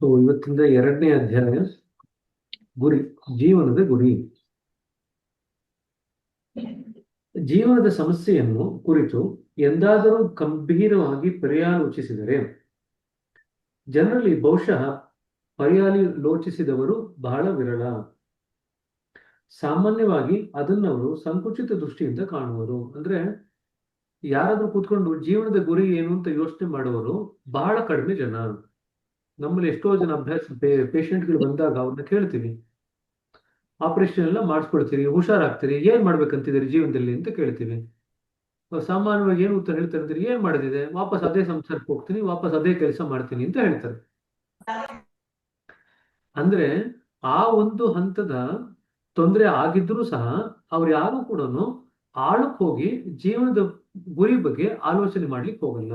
ಇವತ್ತಿಂದ 2ನೇ ಅಧ್ಯಾಯ, ಗುರಿ, ಜೀವನದ ಗುರಿ. ಜೀವನದ ಸಮಸ್ಯೆಯನ್ನು ಕುರಿತು ಎಂದಾದರೂ ಗಂಭೀರವಾಗಿ ಪರ್ಯಾಲೋಚಿಸಿದರೆ ಜನರಲ್ಲಿ ಬಹುಶಃ ಪರ್ಯಾಲೋಚಿಸಿದವರು ಬಹಳ ವಿರಳ. ಸಾಮಾನ್ಯವಾಗಿ ಅದನ್ನವರು ಸಂಕುಚಿತ ದೃಷ್ಟಿಯಿಂದ ಕಾಣುವರು. ಅಂದ್ರೆ ಯಾರಾದ್ರೂ ಕೂತ್ಕೊಂಡು ಜೀವನದ ಗುರಿ ಏನು ಅಂತ ಯೋಚನೆ ಮಾಡುವವರು ಬಹಳ ಕಡಿಮೆ ಜನ. ನಮ್ಮಲ್ಲಿ ಎಷ್ಟೋ ಜನ ಪೇಷಂಟ್ಗಳು ಬಂದಾಗ ಅವ್ರನ್ನ ಕೇಳ್ತೀವಿ, ಆಪರೇಷನ್ ಎಲ್ಲ ಮಾಡಿಸ್ಕೊಳ್ತೀರಿ, ಹುಷಾರಾಗ್ತೀರಿ, ಏನ್ ಮಾಡ್ಬೇಕಂತಿದ್ದೀರಿ ಜೀವನದಲ್ಲಿ ಅಂತ ಕೇಳ್ತೀವಿ. ಸಾಮಾನ್ಯವಾಗಿ ಏನು ಉತ್ತರ ಹೇಳ್ತಾರೆ ಅಂದ್ರೆ, ಏನ್ ಮಾಡೋದಿದೆ, ವಾಪಸ್ ಅದೇ ಸಂಸಾರಕ್ಕೆ ಹೋಗ್ತೀನಿ, ವಾಪಸ್ ಅದೇ ಕೆಲಸ ಮಾಡ್ತೀನಿ ಅಂತ ಹೇಳ್ತಾರೆ. ಅಂದ್ರೆ ಆ ಒಂದು ಹಂತದ ತೊಂದರೆ ಆಗಿದ್ರೂ ಸಹ ಅವ್ರು ಯಾರು ಕೂಡ ಆಳಕ್ಕೆ ಹೋಗಿ ಜೀವನದ ಗುರಿ ಬಗ್ಗೆ ಆಲೋಚನೆ ಮಾಡ್ಲಿಕ್ಕೆ ಹೋಗಲ್ಲ.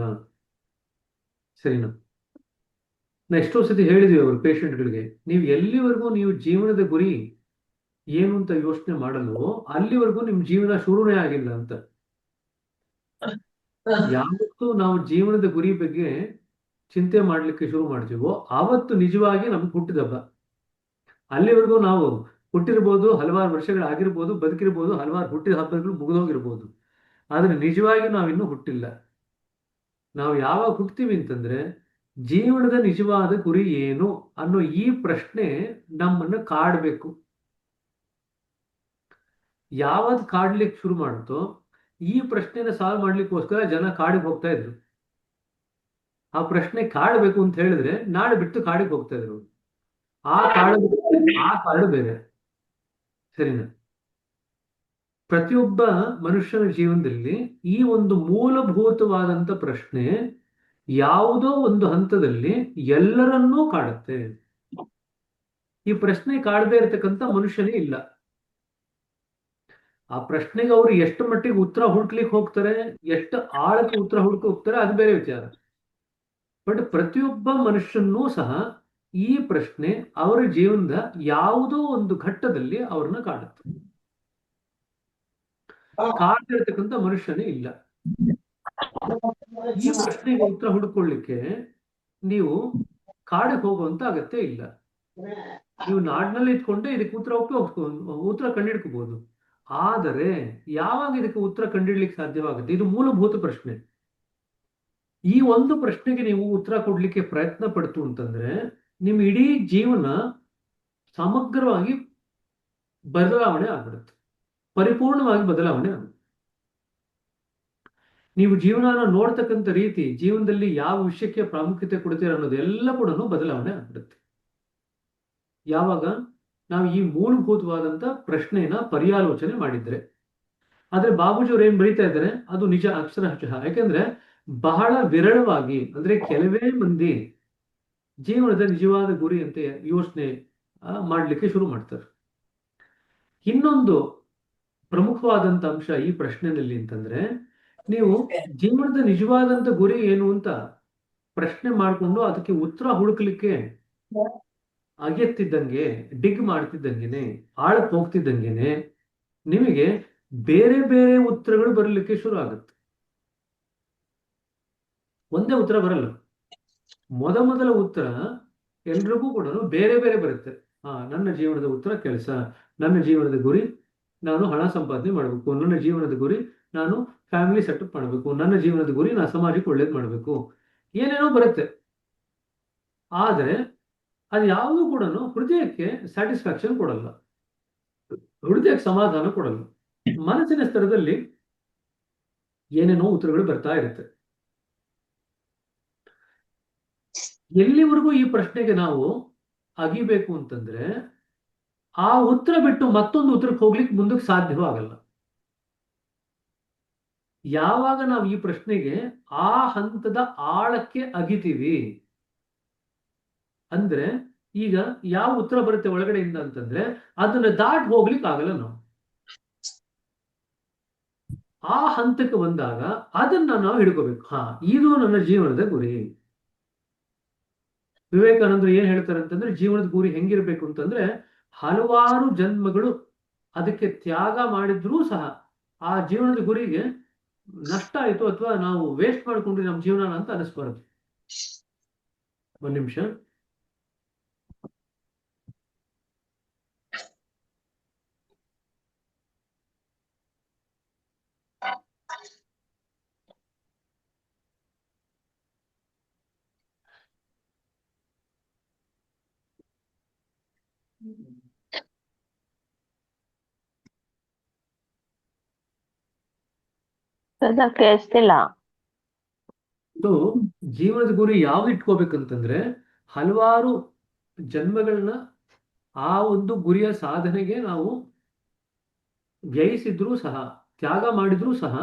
ಸರಿನಾ? ನಾ ಎಷ್ಟೋ ಸತಿ ಹೇಳಿದ್ವಿ ಅವ್ರ ಪೇಷಂಟ್ಗಳಿಗೆ, ನೀವು ಎಲ್ಲಿವರೆಗೂ ನೀವು ಜೀವನದ ಗುರಿ ಏನು ಅಂತ ಯೋಚನೆ ಮಾಡಲು ಅಲ್ಲಿವರೆಗೂ ನಿಮ್ ಜೀವನ ಶುರುನೇ ಆಗಿಲ್ಲ ಅಂತ. ಯಾವತ್ತು ನಾವು ಜೀವನದ ಗುರಿ ಬಗ್ಗೆ ಚಿಂತೆ ಮಾಡ್ಲಿಕ್ಕೆ ಶುರು ಮಾಡ್ತೀವೋ ಆವತ್ತು ನಿಜವಾಗಿ ನಮ್ಗೆ ಹುಟ್ಟಿದಬ್ಬ. ಅಲ್ಲಿವರೆಗೂ ನಾವು ಹುಟ್ಟಿರ್ಬೋದು, ಹಲವಾರು ವರ್ಷಗಳಾಗಿರ್ಬೋದು, ಬದುಕಿರ್ಬೋದು, ಹಲವಾರು ಹುಟ್ಟಿದ ಹಬ್ಬಗಳು ಮುಗಿದೋಗಿರ್ಬೋದು, ಆದ್ರೆ ನಿಜವಾಗಿ ನಾವಿನ್ನೂ ಹುಟ್ಟಿಲ್ಲ. ನಾವು ಯಾವಾಗ ಹುಟ್ತೀವಿ ಅಂತಂದ್ರೆ, ಜೀವನದ ನಿಜವಾದ ಗುರಿ ಏನು ಅನ್ನೋ ಈ ಪ್ರಶ್ನೆ ನಮ್ಮನ್ನ ಕಾಡ್ಬೇಕು. ಯಾವಾಗ ಕಾಡ್ಲಿಕ್ಕೆ ಶುರು ಮಾಡುತ್ತೋ ಈ ಪ್ರಶ್ನೆನ ಸಾಲ್ವ್ ಮಾಡ್ಲಿಕ್ಕೋಸ್ಕರ ಜನ ಕಾಡಿಗೆ ಹೋಗ್ತಾ ಇದ್ರು. ಆ ಪ್ರಶ್ನೆ ಕಾಡ್ಬೇಕು ಅಂತ ಹೇಳಿದ್ರೆ ನಾಡು ಬಿಟ್ಟು ಕಾಡಿಗೆ ಹೋಗ್ತಾ ಇದ್ರು. ಆ ಕಾಡು ಬೇರೆ. ಸರಿನಾ? ಪ್ರತಿಯೊಬ್ಬ ಮನುಷ್ಯನ ಜೀವನದಲ್ಲಿ ಈ ಒಂದು ಮೂಲಭೂತವಾದಂತ ಪ್ರಶ್ನೆ ಯಾವುದೋ ಒಂದು ಹಂತದಲ್ಲಿ ಎಲ್ಲರನ್ನೂ ಕಾಡುತ್ತೆ. ಈ ಪ್ರಶ್ನೆ ಕಾಡದೇ ಇರತಕ್ಕಂತ ಮನುಷ್ಯನೇ ಇಲ್ಲ. ಆ ಪ್ರಶ್ನೆಗೆ ಅವರು ಎಷ್ಟು ಮಟ್ಟಿಗೆ ಉತ್ತರ ಹುಡುಕ್ಲಿಕ್ಕೆ ಹೋಗ್ತಾರೆ, ಎಷ್ಟು ಆಳಕ್ಕೆ ಉತ್ತರ ಹುಡುಕ ಹೋಗ್ತಾರೆ, ಅದು ಬೇರೆ ವಿಚಾರ. ಬಟ್ ಪ್ರತಿಯೊಬ್ಬ ಮನುಷ್ಯನೂ ಸಹ ಈ ಪ್ರಶ್ನೆ ಅವರ ಜೀವನದ ಯಾವುದೋ ಒಂದು ಘಟ್ಟದಲ್ಲಿ ಅವ್ರನ್ನ ಕಾಡುತ್ತೆ. ಕಾಡ್ತಿರ್ತಕ್ಕಂಥ ಮನುಷ್ಯನೇ ಇಲ್ಲ. ಈ ಪ್ರಶ್ನೆಗೆ ಉತ್ತರ ಹುಡುಕೊಳ್ಳಿಕ್ಕೆ ನೀವು ಕಾಡಿಗೆ ಹೋಗುವಂತ ಅಗತ್ಯ ಇಲ್ಲ. ನೀವು ನಾಡಿನಲ್ಲಿ ಇಟ್ಕೊಂಡೆ ಇದಕ್ಕೆ ಉತ್ತರ ಕಂಡಿಡ್ಕೋಬಹುದು. ಆದರೆ ಯಾವಾಗ ಇದಕ್ಕೆ ಉತ್ತರ ಕಂಡಿಡ್ಲಿಕ್ಕೆ ಸಾಧ್ಯವಾಗುತ್ತೆ? ಇದು ಮೂಲಭೂತ ಪ್ರಶ್ನೆ. ಈ ಒಂದು ಪ್ರಶ್ನೆಗೆ ನೀವು ಉತ್ತರ ಕೊಡ್ಲಿಕ್ಕೆ ಪ್ರಯತ್ನ ಪಡ್ತು ಅಂತಂದ್ರೆ ನಿಮ್ ಇಡೀ ಜೀವನ ಸಮಗ್ರವಾಗಿ ಬದಲಾವಣೆ ಆಗ್ಬಿಡುತ್ತೆ, ಪರಿಪೂರ್ಣವಾಗಿ ಬದಲಾವಣೆ ಆಗುತ್ತೆ. ನೀವು ಜೀವನನ ನೋಡ್ತಕ್ಕಂಥ ರೀತಿ, ಜೀವನದಲ್ಲಿ ಯಾವ ವಿಷಯಕ್ಕೆ ಪ್ರಾಮುಖ್ಯತೆ ಕೊಡ್ತೀರ ಅನ್ನೋದು ಎಲ್ಲ ಕೂಡ ಬದಲಾವಣೆ ಆಗ್ಬಿಡುತ್ತೆ. ಯಾವಾಗ ನಾವು ಈ ಮೂಲಭೂತವಾದಂತ ಪ್ರಶ್ನೆಯನ್ನ ಪರ್ಯಾಲೋಚನೆ ಮಾಡಿದ್ರೆ. ಆದ್ರೆ ಬಾಬೂಜಿಯವ್ರು ಏನ್ ಬರೀತಾ ಇದ್ದಾರೆ ಅದು ನಿಜ, ಅಕ್ಷರಶಃ. ಯಾಕೆಂದ್ರೆ ಬಹಳ ವಿರಳವಾಗಿ, ಅಂದ್ರೆ ಕೆಲವೇ ಮಂದಿ ಜೀವನದ ನಿಜವಾದ ಗುರಿ ಅಂತ ಯೋಚನೆ ಮಾಡ್ಲಿಕ್ಕೆ ಶುರು ಮಾಡ್ತಾರೆ. ಇನ್ನೊಂದು ಪ್ರಮುಖವಾದಂತ ಅಂಶ ಈ ಪ್ರಶ್ನೆಯಲ್ಲಿ ಅಂತಂದ್ರೆ, ನೀವು ಜೀವನದ ನಿಜವಾದಂತ ಗುರಿ ಏನು ಅಂತ ಪ್ರಶ್ನೆ ಮಾಡಿಕೊಂಡು ಅದಕ್ಕೆ ಉತ್ತರ ಹುಡುಕ್ಲಿಕ್ಕೆ ಅಗೆತ್ತಿದ್ದಂಗೆ, ಡಿಗ್ ಮಾಡ್ತಿದ್ದಂಗೆನೆ, ಆಳಕ್ಕೆ ಹೋಗ್ತಿದ್ದಂಗೆನೆ ನಿಮಗೆ ಬೇರೆ ಬೇರೆ ಉತ್ತರಗಳು ಬರಲಿಕ್ಕೆ ಶುರು ಆಗುತ್ತೆ. ಒಂದೇ ಉತ್ತರ ಬರಲ್ಲ. ಮೊದಲ ಉತ್ತರ ಎಲ್ರಿಗೂ ಕೂಡ ಬೇರೆ ಬೇರೆ ಬರುತ್ತೆ. ನನ್ನ ಜೀವನದ ಉತ್ತರ ಕೆಲಸ, ನನ್ನ ಜೀವನದ ಗುರಿ ನಾನು ಹಣ ಸಂಪಾದನೆ ಮಾಡಬೇಕು, ನನ್ನ ಜೀವನದ ಗುರಿ ನಾನು ಫ್ಯಾಮಿಲಿ ಸೆಟಪ್ ಮಾಡಬೇಕು, ನನ್ನ ಜೀವನದ ಗುರಿ ನಾನು ಸಮಾಜಕ್ಕೆ ಒಳ್ಳೇದು ಮಾಡಬೇಕು, ಏನೇನೋ ಬರುತ್ತೆ. ಆದರೆ ಅದು ಯಾವುದೂ ಕೂಡ ಹೃದಯಕ್ಕೆ ಸ್ಯಾಟಿಸ್ಫ್ಯಾಕ್ಷನ್ ಕೊಡಲ್ಲ, ಹೃದಯಕ್ಕೆ ಸಮಾಧಾನ ಕೊಡಲ್ಲ. ಮನಸ್ಸಿನ ಸ್ತರದಲ್ಲಿ ಏನೇನೋ ಉತ್ತರಗಳು ಬರ್ತಾ ಇರುತ್ತೆ. ಎಲ್ಲಿವರೆಗೂ ಈ ಪ್ರಶ್ನೆಗೆ ನಾವು ಅಗಿಬೇಕು ಅಂತಂದ್ರೆ ಆ ಉತ್ತರ ಬಿಟ್ಟು ಮತ್ತೊಂದು ಉತ್ತರಕ್ಕೆ ಹೋಗ್ಲಿಕ್ಕೆ ಮುಂದಕ್ಕೆ ಸಾಧ್ಯವಾಗಲ್ಲ. ಯಾವಾಗ ನಾವು ಈ ಪ್ರಶ್ನೆಗೆ ಆ ಹಂತದ ಆಳಕ್ಕೆ ಅಗಿತೀವಿ ಅಂದ್ರೆ, ಈಗ ಯಾವ ಉತ್ತರ ಬರುತ್ತೆ ಒಳಗಡೆಯಿಂದ ಅಂತಂದ್ರೆ ಅದನ್ನ ದಾಟ್ ಹೋಗ್ಲಿಕ್ಕೆ ಆಗಲ್ಲ. ನಾವು ಆ ಹಂತಕ್ಕೆ ಬಂದಾಗ ಅದನ್ನ ನಾವು ಹಿಡ್ಕೋಬೇಕು. ಇದು ನನ್ನ ಜೀವನದ ಗುರಿ. ವಿವೇಕಾನಂದರು ಏನ್ ಹೇಳ್ತಾರೆ ಅಂತಂದ್ರೆ, ಜೀವನದ ಗುರಿ ಹೆಂಗಿರ್ಬೇಕು ಅಂತಂದ್ರೆ, ಹಲವಾರು ಜನ್ಮಗಳು ಅದಕ್ಕೆ ತ್ಯಾಗ ಮಾಡಿದ್ರೂ ಸಹ ಆ ಜೀವನದ ಗುರಿಗೆ ನಷ್ಟ ಆಯ್ತು ಅಥವಾ ನಾವು ವೇಸ್ಟ್ ಮಾಡ್ಕೊಂಡ್ರಿ ನಮ್ಮ ಜೀವನ ಅಂತ ಅನಿಸ್ಬಾರ್ದು. ಒಂದ್ ನಿಮಿಷ. ಸದಾ ಕೇಳಿಸ್ತಿಲ್ಲ. ಸೊ ಜೀವನದ ಗುರಿ ಯಾವ್ದು ಇಟ್ಕೋಬೇಕಂತಂದ್ರೆ ಹಲವಾರು ಜನ್ಮಗಳನ್ನ ಆ ಒಂದು ಗುರಿಯ ಸಾಧನೆಗೆ ನಾವು ವ್ಯಯಿಸಿದ್ರೂ ಸಹ, ತ್ಯಾಗ ಮಾಡಿದ್ರೂ ಸಹ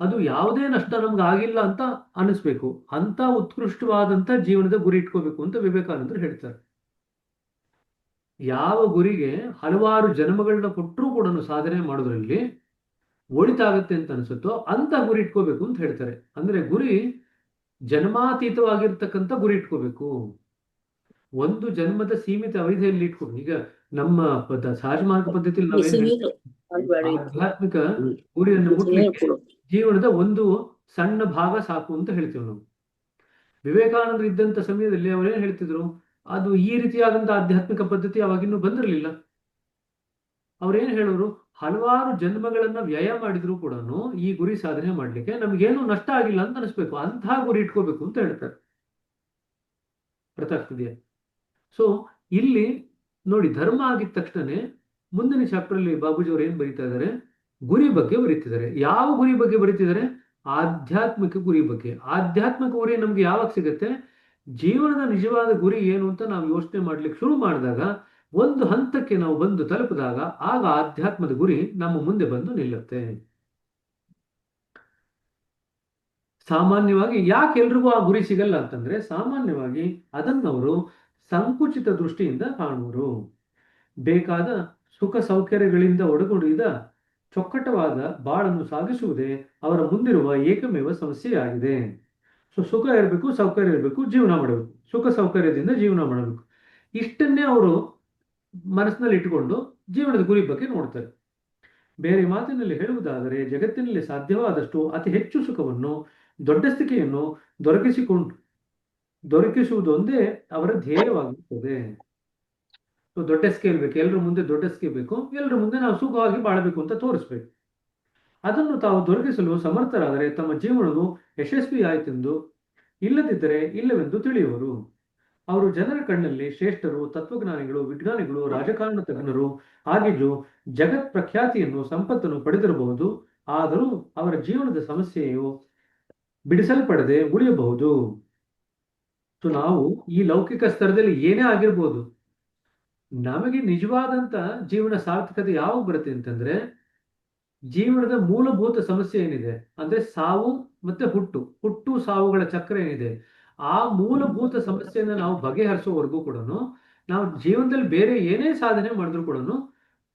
ಅದು ಯಾವುದೇ ನಷ್ಟ ನಮ್ಗೆ ಆಗಿಲ್ಲ ಅಂತ ಅನಿಸ್ಬೇಕು. ಅಂತ ಉತ್ಕೃಷ್ಟವಾದಂತ ಜೀವನದ ಗುರಿ ಇಟ್ಕೋಬೇಕು ಅಂತ ವಿವೇಕಾನಂದರು ಹೇಳ್ತಾರೆ. ಯಾವ ಗುರಿಗೆ ಹಲವಾರು ಜನ್ಮಗಳನ್ನ ಕೊಟ್ಟರೂ ಕೂಡ ಸಾಧನೆ ಮಾಡೋದ್ರಲ್ಲಿ ಒಳಿತಾಗತ್ತೆ ಅಂತ ಅನ್ಸುತ್ತೋ ಅಂತ ಗುರಿ ಇಟ್ಕೋಬೇಕು ಅಂತ ಹೇಳ್ತಾರೆ. ಅಂದ್ರೆ ಗುರಿ ಜನ್ಮಾತೀತವಾಗಿರ್ತಕ್ಕಂಥ ಗುರಿ ಇಟ್ಕೋಬೇಕು. ಒಂದು ಜನ್ಮದ ಸೀಮಿತ ಅವಧಿಯಲ್ಲಿ ಇಟ್ಕೊಂಡು, ಈಗ ನಮ್ಮ ಸಹಜ ಮಾರ್ಗ ಪದ್ಧತಿಯಲ್ಲಿ ನಾವೇನ್ ಹೇಳ್ತೀವಿ, ಆಧ್ಯಾತ್ಮಿಕ ಗುರಿಯನ್ನು ಮುಟ್ಲಿಕ್ಕೆ ಜೀವನದ ಒಂದು ಸಣ್ಣ ಭಾಗ ಸಾಕು ಅಂತ ಹೇಳ್ತೀವಿ ನಾವು. ವಿವೇಕಾನಂದರು ಇದ್ದಂತ ಸಮಯದಲ್ಲಿ ಅವರೇನ್ ಹೇಳ್ತಿದ್ರು, ಅದು ಈ ರೀತಿಯಾದಂತ ಆಧ್ಯಾತ್ಮಿಕ ಪದ್ಧತಿ ಅವಾಗಿನ್ನೂ ಬಂದಿರಲಿಲ್ಲ. ಅವ್ರೇನ್ ಹೇಳೋರು, ಹಲವಾರು ಜನ್ಮಗಳನ್ನ ವ್ಯಯ ಮಾಡಿದ್ರು ಕೂಡ ಈ ಗುರಿ ಸಾಧನೆ ಮಾಡ್ಲಿಕ್ಕೆ ನಮ್ಗೇನು ನಷ್ಟ ಆಗಿಲ್ಲ ಅಂತ ಅನಿಸ್ಬೇಕು, ಅಂತಹ ಗುರಿ ಇಟ್ಕೋಬೇಕು ಅಂತ ಹೇಳ್ತಾರೆ. ಅರ್ಥ ಆಗ್ತಿದೆಯಾ? ಸೊ ಇಲ್ಲಿ ನೋಡಿ, ಧರ್ಮ ಆಗಿದ ತಕ್ಷಣನೇ ಮುಂದಿನ ಚಾಪ್ಟರ್ ಅಲ್ಲಿ ಬಾಬೂಜಿ ಅವ್ರು ಏನ್ ಬರೀತಾ ಇದ್ದಾರೆ, ಗುರಿ ಬಗ್ಗೆ ಬರೀತಿದ್ದಾರೆ. ಯಾವ ಗುರಿ ಬಗ್ಗೆ ಬರೀತಿದ್ದಾರೆ? ಆಧ್ಯಾತ್ಮಿಕ ಗುರಿ ಬಗ್ಗೆ. ಆಧ್ಯಾತ್ಮಿಕ ಗುರಿ ನಮ್ಗೆ ಯಾವಾಗ ಸಿಗುತ್ತೆ? ಜೀವನದ ನಿಜವಾದ ಗುರಿ ಏನು ಅಂತ ನಾವು ಯೋಚನೆ ಮಾಡ್ಲಿಕ್ಕೆ ಶುರು ಮಾಡಿದಾಗ, ಒಂದು ಹಂತಕ್ಕೆ ನಾವು ಬಂದು ತಲುಪಿದಾಗ, ಆಗ ಆಧ್ಯಾತ್ಮದ ಗುರಿ ನಮ್ಮ ಮುಂದೆ ಬಂದು ನಿಲ್ಲುತ್ತೆ. ಸಾಮಾನ್ಯವಾಗಿ ಯಾಕೆ ಎಲ್ರಿಗೂ ಆ ಗುರಿ ಸಿಗಲ್ಲ ಅಂತಂದ್ರೆ, ಸಾಮಾನ್ಯವಾಗಿ ಅದನ್ನವರು ಸಂಕುಚಿತ ದೃಷ್ಟಿಯಿಂದ ಕಾಣುವರು. ಬೇಕಾದ ಸುಖ ಸೌಕರ್ಯಗಳಿಂದ ಒಡಗೂಡಿದ ಚೊಕ್ಕಟವಾದ ಬಾಳನ್ನು ಸಾಗಿಸುವುದೇ ಅವರ ಮುಂದಿರುವ ಏಕಮೇವ ಸಮಸ್ಯೆಯಾಗಿದೆ. ಸುಖ ಇರಬೇಕು, ಸೌಕರ್ಯ ಇರಬೇಕು, ಜೀವನ ಮಾಡಬೇಕು, ಸುಖ ಸೌಕರ್ಯದಿಂದ ಜೀವನ ಮಾಡಬೇಕು, ಇಷ್ಟನ್ನೇ ಅವರು ಮನಸ್ಸಿನಲ್ಲಿ ಇಟ್ಟುಕೊಂಡು ಜೀವನದ ಗುರಿ ಬಗ್ಗೆ ನೋಡ್ತಾರೆ. ಬೇರೆ ಮಾತಿನಲ್ಲಿ ಹೇಳುವುದಾದರೆ, ಜಗತ್ತಿನಲ್ಲಿ ಸಾಧ್ಯವಾದಷ್ಟು ಅತಿ ಹೆಚ್ಚು ಸುಖವನ್ನು, ದೊಡ್ಡಸ್ತಿಕೆಯನ್ನು ದೊರಕಿಸುವುದೊಂದೇ ಅವರ ಧ್ಯೇಯವಾಗುತ್ತದೆ. ದೊಡ್ಡ ಸ್ಕೇಲ್ ಬೇಕು, ಎಲ್ಲರ ಮುಂದೆ ದೊಡ್ಡ ಸ್ಕೇಲ್ ಬೇಕು, ಎಲ್ಲರ ಮುಂದೆ ನಾವು ಸುಖವಾಗಿ ಬಾಳಬೇಕು ಅಂತ ತೋರಿಸ್ಬೇಕು. ಅದನ್ನು ತಾವು ದೊರಕಿಸಲು ಸಮರ್ಥರಾದರೆ ತಮ್ಮ ಜೀವನವು ಯಶಸ್ವಿ ಆಯಿತೆಂದು, ಇಲ್ಲದಿದ್ದರೆ ಇಲ್ಲವೆಂದು ತಿಳಿಯುವರು. ಅವರು ಜನರ ಕಣ್ಣಲ್ಲಿ ಶ್ರೇಷ್ಠರು, ತತ್ವಜ್ಞಾನಿಗಳು, ವಿಜ್ಞಾನಿಗಳು, ರಾಜಕಾರಣ ತಜ್ಞರು ಆಗಿದ್ದು ಜಗತ್ ಪ್ರಖ್ಯಾತಿಯನ್ನು, ಸಂಪತ್ತನ್ನು ಪಡೆದಿರಬಹುದು. ಆದರೂ ಅವರ ಜೀವನದ ಸಮಸ್ಯೆಯು ಬಿಡಿಸಲ್ಪಡದೆ ಉಳಿಯಬಹುದು. ಸೊ ನಾವು ಈ ಲೌಕಿಕ ಸ್ತರದಲ್ಲಿ ಏನೇ ಆಗಿರ್ಬೋದು, ನಮಗೆ ನಿಜವಾದಂತ ಜೀವನ ಸಾರ್ಥಕತೆ ಯಾವಾಗ ಬರುತ್ತೆ ಅಂತಂದ್ರೆ, ಜೀವನದ ಮೂಲಭೂತ ಸಮಸ್ಯೆ ಏನಿದೆ ಅಂದ್ರೆ ಸಾವು ಮತ್ತೆ ಹುಟ್ಟು ಸಾವುಗಳ ಚಕ್ರ ಏನಿದೆ, ಆ ಮೂಲಭೂತ ಸಮಸ್ಯೆಯನ್ನ ನಾವು ಬಗೆಹರಿಸುವವರೆಗೂ ಕೂಡ ನಾವು ಜೀವನದಲ್ಲಿ ಬೇರೆ ಏನೇ ಸಾಧನೆ ಮಾಡಿದ್ರು ಕೂಡ